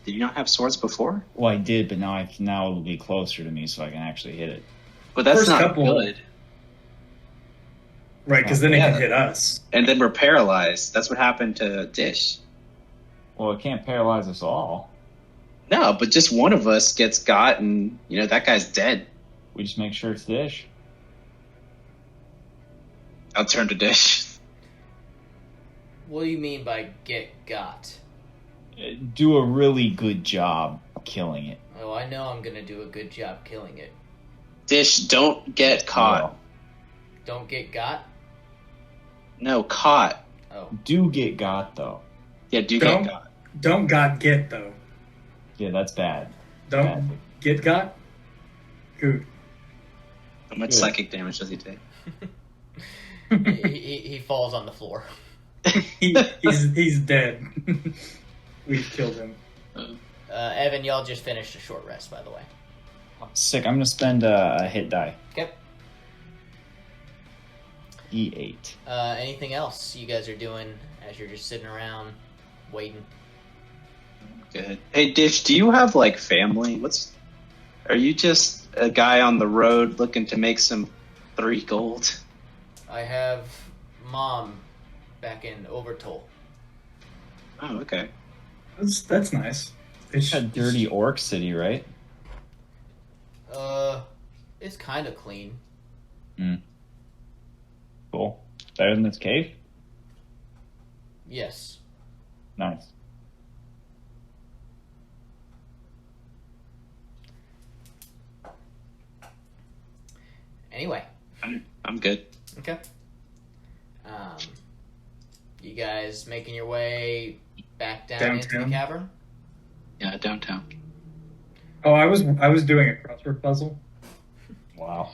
Did you not have swords before? Well, I did, but now it'll be closer to me, so I can actually hit it. But that's First not couple- good. Right, because then it Yeah. can hit us. And then we're paralyzed. That's what happened to Dish. Well, it can't paralyze us all. No, but just one of us gets got, and that guy's dead. We just make sure it's Dish. I'll turn to Dish. What do you mean by get got? Do a really good job killing it. Oh, I know I'm gonna do a good job killing it. Dish, don't get caught. Don't get got? No, caught. Oh. Do get got, though. Yeah, do Don't- get caught. Don't got get, though. Yeah, that's bad. Don't Bad. get got? Good. How much Good. psychic damage does he take? he falls on the floor. He's dead. We've killed him. Evan, y'all just finished a short rest, by the way. Sick. I'm going to spend a hit die. Okay. E8. Anything else you guys are doing as you're just sitting around waiting? Good. Hey, Dish, do you have family? Are you just a guy on the road looking to make some 3 gold? I have Mom back in Overtoll. Oh, okay. That's nice. It's a dirty orc city, right? It's kind of clean. Cool. Better than this cave? Yes. Nice. Anyway. I'm good. Okay. You guys making your way back down into the Downtown? cavern? Yeah, downtown. Oh, I was doing a crossword puzzle. Wow.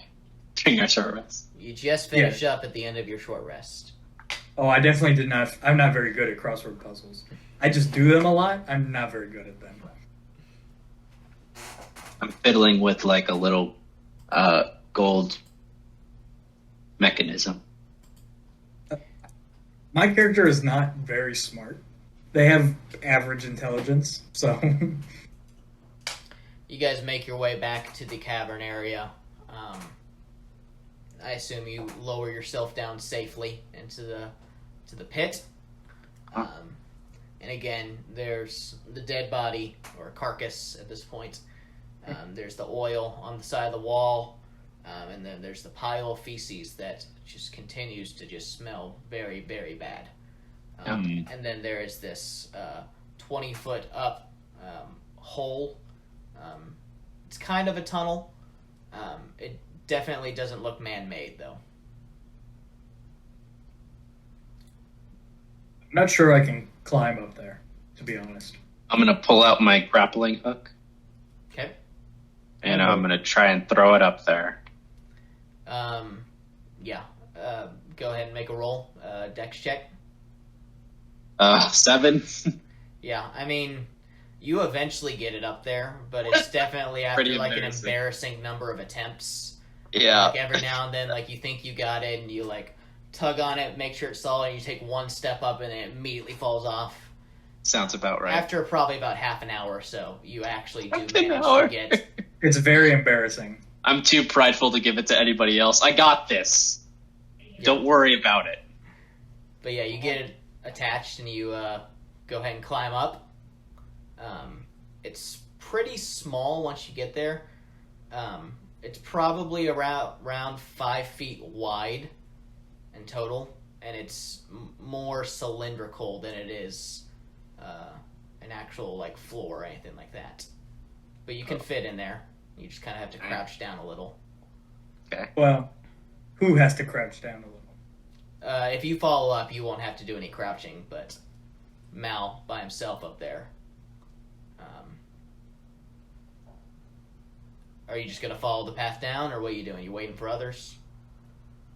During our short rest. You just finished up at the end of your short rest. Oh, I definitely did not. I'm not very good at crossword puzzles. I just do them a lot. I'm not very good at them. I'm fiddling with a little gold mechanism. My character is not very smart. They have average intelligence, so You guys make your way back to the cavern area. I assume you lower yourself down safely into the pit. And again, there's the dead body, or carcass at this point. There's the oil on the side of the wall. And then there's the pile of feces that just continues to just smell very, very bad. And then there is this 20-foot up hole. It's kind of a tunnel. It definitely doesn't look man-made, though. I'm not sure I can climb up there, to be honest. I'm going to pull out my grappling hook. Okay. And I'm going to try and throw it up there. Yeah. Go ahead and make a roll. Dex check. 7. Yeah, I mean, you eventually get it up there, but it's definitely after Pretty an embarrassing. embarrassing number of attempts. Yeah. Like every now and then, you think you got it, and you tug on it, make sure it's solid, and you take one step up, and it immediately falls off. Sounds about right. After probably about half an hour or so, you actually do Half an manage hour. to get. It's very embarrassing. I'm too prideful to give it to anybody else. I got this. Don't worry about it. But yeah, you get it attached, and you go ahead and climb up. It's pretty small once you get there. It's probably around 5 feet wide in total, and it's more cylindrical than it is an actual floor or anything like that. But you can fit in there. You just kind of have to crouch down a little. Okay. Well, who has to crouch down a little? If you follow up, you won't have to do any crouching, but Mal by himself up there. Are you just going to follow the path down, or what are you doing? You waiting for others?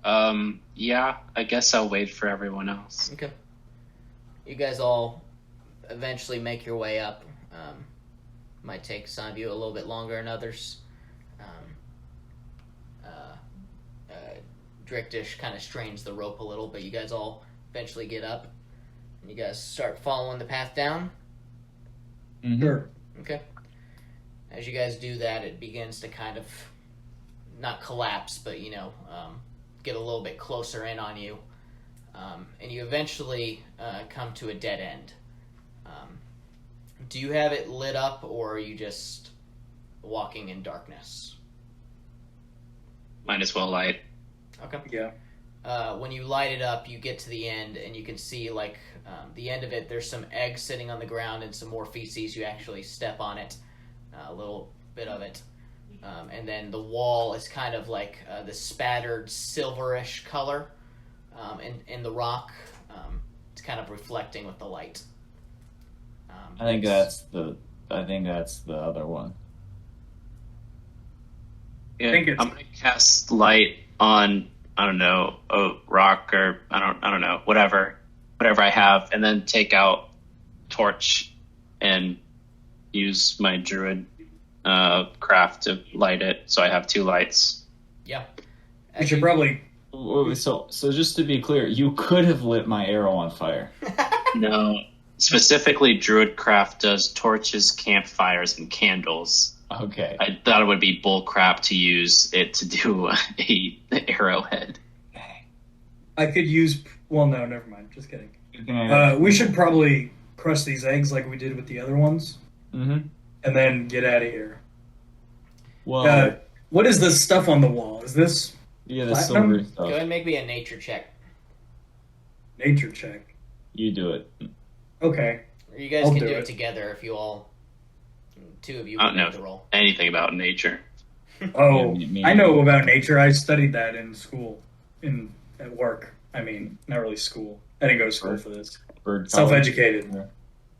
Yeah, I guess I'll wait for everyone else. Okay. You guys all eventually make your way up. Might take some of you a little bit longer than others. Drictish kind of strains the rope a little, but you guys all eventually get up. And you guys start following the path down. Mm-hmm. Sure. Okay. As you guys do that, it begins to kind of not collapse, but get a little bit closer in on you, and you eventually come to a dead end. Do you have it lit up, or are you just walking in darkness? Might as well light. Okay. Yeah. When you light it up, you get to the end, and you can see, the end of it, there's some eggs sitting on the ground and some more feces. You actually step on it, a little bit of it. And then the wall is kind of like the spattered silverish color, and the rock, it's kind of reflecting with the light. I think that's the other one. Yeah, think it's- I'm gonna cast light on, I don't know, a rock or I don't know, whatever I have, and then take out torch and use my druid craft to light it, so I have 2 lights. Yeah. We should probably. So just to be clear, you could have lit my arrow on fire. No, specifically, druid craft does torches, campfires, and candles. Okay. I thought it would be bull crap to use it to do a arrowhead. I could use. Well, no, never mind. Just kidding. Mm-hmm. We should probably crush these eggs like we did with the other ones, and then get out of here. Well, What is this stuff on the wall? Is this yeah, the platinum? silver Go stuff. ahead and make me a nature check. nature check? You do it. Okay. Or you guys I'll can do do it. it together if you all. 2 of you I can don't make know. the roll. Anything about nature. Oh, Yeah, me I know neither. about nature. I studied that in school, at work. I mean, not really school. I didn't go to school for this. Bird college. Self-educated.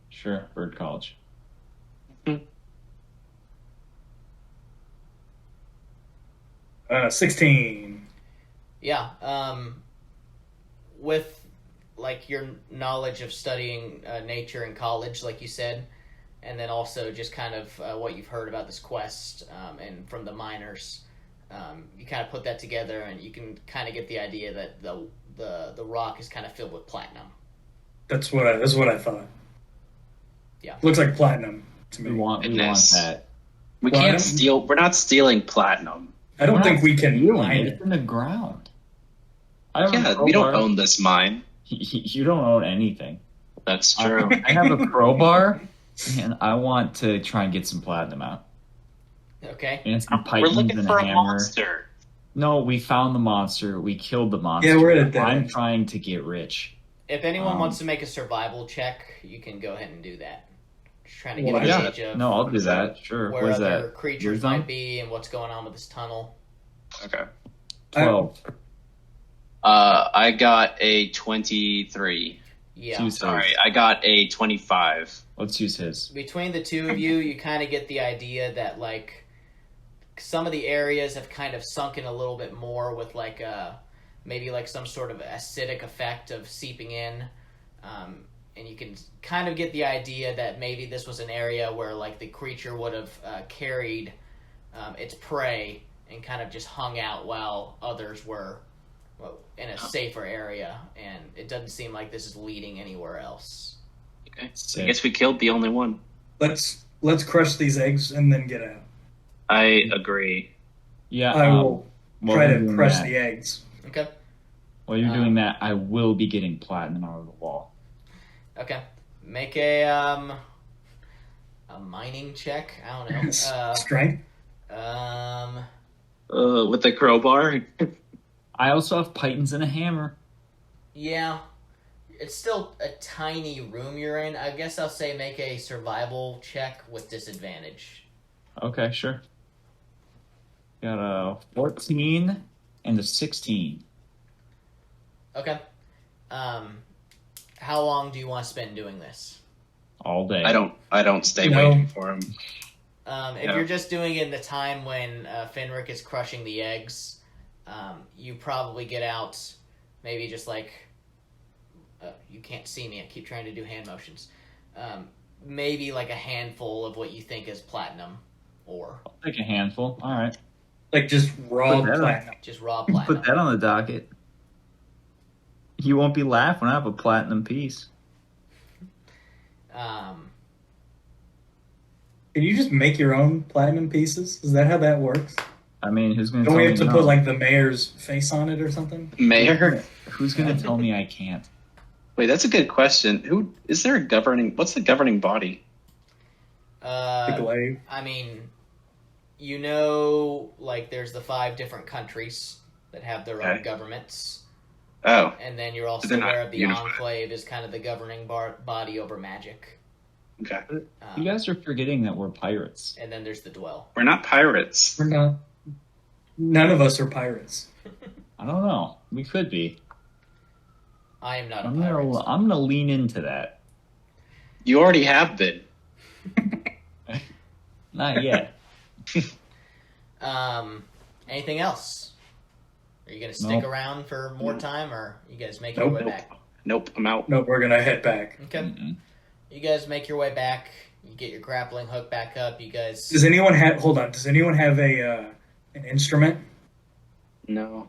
Sure, bird college. 16. Yeah. With your knowledge of studying nature in college, like you said, and then also just kind of what you've heard about this quest and from the miners, you kind of put that together, and you can kind of get the idea that the rock is kind of filled with platinum. That's what I thought. Yeah. Looks like platinum to We me. want Goodness. that. We Well, I can't don't- steal. We're not stealing platinum. I don't We're think not we can stealing mine it. it. It's in the ground. I don't Yeah, we don't own this mine. You don't own anything. That's true. I have a crowbar, and I want to try and get some platinum out. Okay. And it's some We're pythons looking and for a a hammer. monster. No, we found the monster. We killed the monster. Yeah, we're at a dead I'm end. trying to get rich. If anyone Um, wants to make a survival check, you can go ahead and do that. Just trying to get Well, a Yeah, gauge of no, I'll do that. Sure. where What is other that? creatures Wisdom? might be and what's going on with this tunnel. Okay. 12. I got a 23. Yeah. Use Sorry, his. I got a 25. Let's use his. Between the two of you, you kind of get the idea that some of the areas have kind of sunken a little bit more with maybe some sort of acidic effect of seeping in, and you can kind of get the idea that maybe this was an area where the creature would have carried its prey and kind of just hung out while others were in a safer area, and it doesn't seem like this is leading anywhere else. Okay. I Sick. guess we killed the only one. Let's crush these eggs and then get out. I agree. Yeah. I will while try you're to doing crush that- the eggs. Okay. While you're doing that, I will be getting platinum out of the wall. Okay. Make a mining check. I don't know. Strength. With the crowbar? I also have pythons and a hammer. Yeah. It's still a tiny room you're in. I guess I'll say make a survival check with disadvantage. Okay, sure. Got a 14 and a 16. Okay. How long do you want to spend doing this? All day. I don't stay No. waiting for him. If Yeah. you're just doing it in the time when Fenric is crushing the eggs, you probably get out maybe just like you can't see me. I keep trying to do hand motions. Maybe like a handful of what you think is platinum ore. I'll take a handful. All right. Like just raw Put that on. platinum. Just raw platinum. Put that on the docket. You won't be laughing when I have a platinum piece. Can you just make your own platinum pieces? Is that how that works? I mean, who's going to Don't tell we me have to no? put like the mayor's face on it or something? Mayor? Who's going to tell me I can't? Wait, that's a good question. Who is there a governing? What's the governing body? The glaive. I mean, like there's the 5 different countries that have their own Okay. governments. Oh, And then you're also They're not aware of the unified. Enclave is kind of the governing body over magic. okay. You guys are forgetting that we're pirates. And then there's the Dwell. We're not pirates. We're not. None of us are pirates. I don't know. We could be. I am not a I'm pirate. gonna lean into that. You already have been. Not yet. Anything else? Are you gonna stick Nope. around for more time, or you guys make your Nope. way Nope. back? Nope. I'm out. No, we're gonna head back. Okay. Mm-mm. You guys make your way back. You get your grappling hook back up. You guys. Does anyone have? Hold on. Does anyone have a an instrument? No.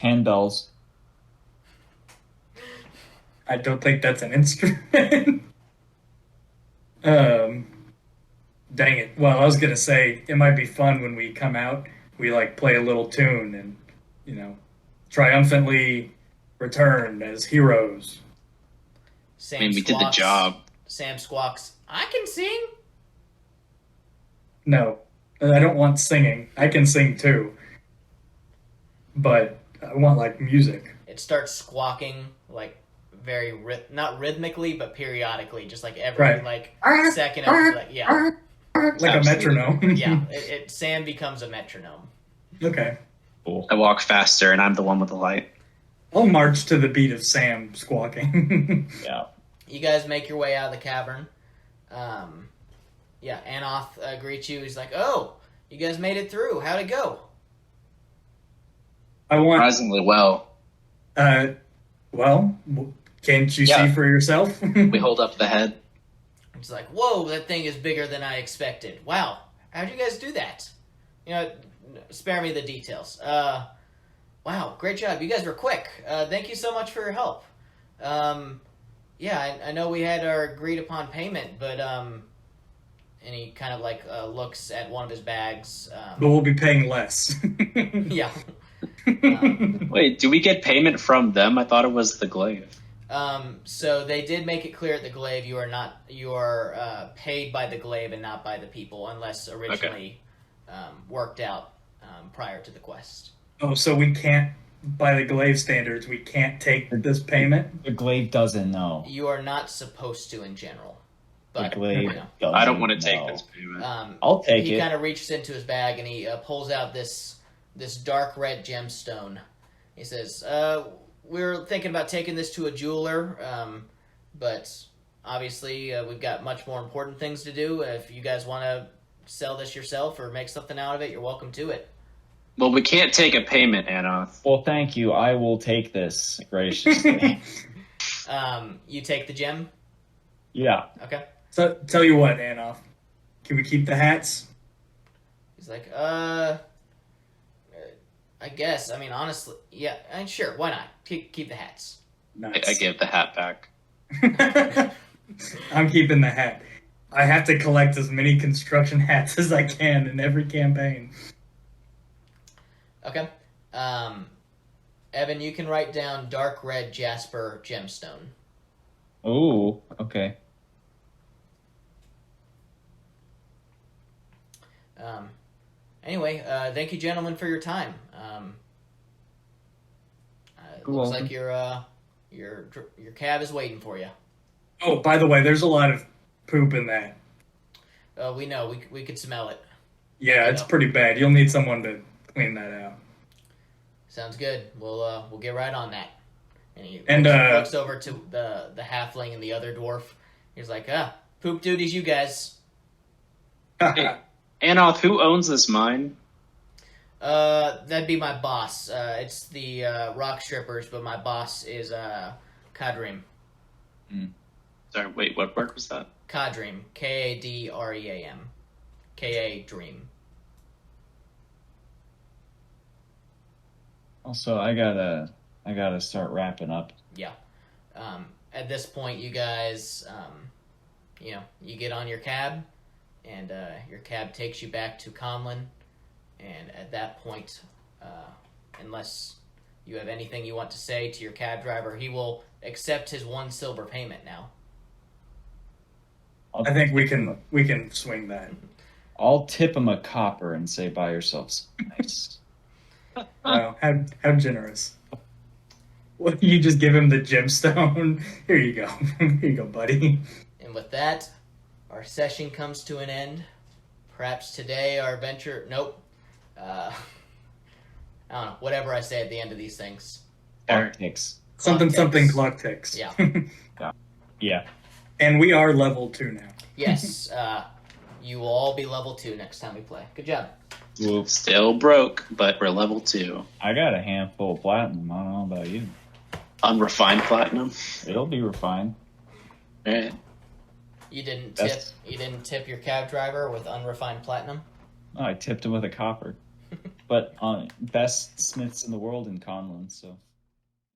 Handbells. I don't think that's an instrument. Dang it. Well, I was gonna say it might be fun when we come out. We like play a little tune and triumphantly return as heroes. Sam I mean, we did the squawks- job. Sam squawks. I can sing. No, I don't want singing. I can sing too, but I want like music. It starts squawking like very not rhythmically, but periodically, just like every Right. like second of like yeah. Like a Absolutely. metronome. Yeah, Sam becomes a metronome. Okay. Cool. I walk faster, and I'm the one with the light. I'll march to the beat of Sam squawking. Yeah. You guys make your way out of the cavern. Yeah, Anoth greets you. He's like, "Oh, you guys made it through. How'd it go?" I want. Surprisingly well. Well, can't you Yeah. see for yourself? We hold up the head. He's like, "Whoa, that thing is bigger than I expected. Wow, how'd you guys do that? Spare me the details. Wow, great job. You guys were quick. Thank you so much for your help. Yeah, I know we had our agreed upon payment, but and he kind of like looks at one of his bags. But we'll be paying less. Yeah. Wait, do we get payment from them? I thought it was the glaive. So they did make it clear at the glaive you are paid by the glaive and not by the people, unless originally worked out prior to the quest. Oh, so we can't, by the glaive standards, we can't take this payment? The glaive doesn't know. You are not supposed to in general, The but glaive doesn't I don't want to take know. this payment. I'll take he it. kind of reaches into his bag and he pulls out this dark red gemstone. He says, "We were thinking about taking this to a jeweler, but obviously we've got much more important things to do. If you guys want to sell this yourself or make something out of it, you're welcome to it." Well, we can't take a payment, Anoth. Well, thank you. I will take this graciously. You take the gem? Yeah. Okay. So, tell you what, Anoth. Can we keep the hats? He's like, I guess. I mean, honestly, yeah, sure, why not? Keep the hats. Nice. I give the hat back. I'm keeping the hat. I have to collect as many construction hats as I can in every campaign. Okay. Evan, you can write down dark red jasper gemstone. Ooh. Okay. Anyway, thank you, gentlemen, for your time. It You're looks welcome. like your cab is waiting for you. Oh, by the way, there's a lot of poop in that. We know we could smell it. Yeah, it's pretty bad. You'll need someone to clean that out. Sounds good. We'll get right on that. And he And, looks over to the halfling and the other dwarf. He's like, poop duties, you guys. Hey, Anoth, who owns this mine? That'd be my boss. It's the rock strippers, but my boss is Kadreem. Sorry, wait, what word was that? Kadream. Kadream. Ka Dream. Also, I gotta start wrapping up. Yeah. At this point, you guys, you get on your cab, and your cab takes you back to Conlon. And at that point, unless you have anything you want to say to your cab driver, he will accept his 1 silver payment now. I think we can swing that. I'll tip him a copper and say, "Buy yourselves nice." Wow, how generous. Well, you just give him the gemstone. Here you go. Here you go, buddy. And with that, our session comes to an end. Perhaps today our adventure... Nope. I don't know. Whatever I say at the end of these things. Clock ticks. Something ticks. something clock ticks. Yeah. Yeah. And we are level 2 now. Yes. You will all be level 2 next time we play. Good job. Well, Still broke, but we're level 2. I got a handful of platinum. I don't know about you. Unrefined platinum. It'll be refined. All right. You didn't That's- tip your cab driver with unrefined platinum? Oh, I tipped him with a copper. But best smiths in the world in Conlon, so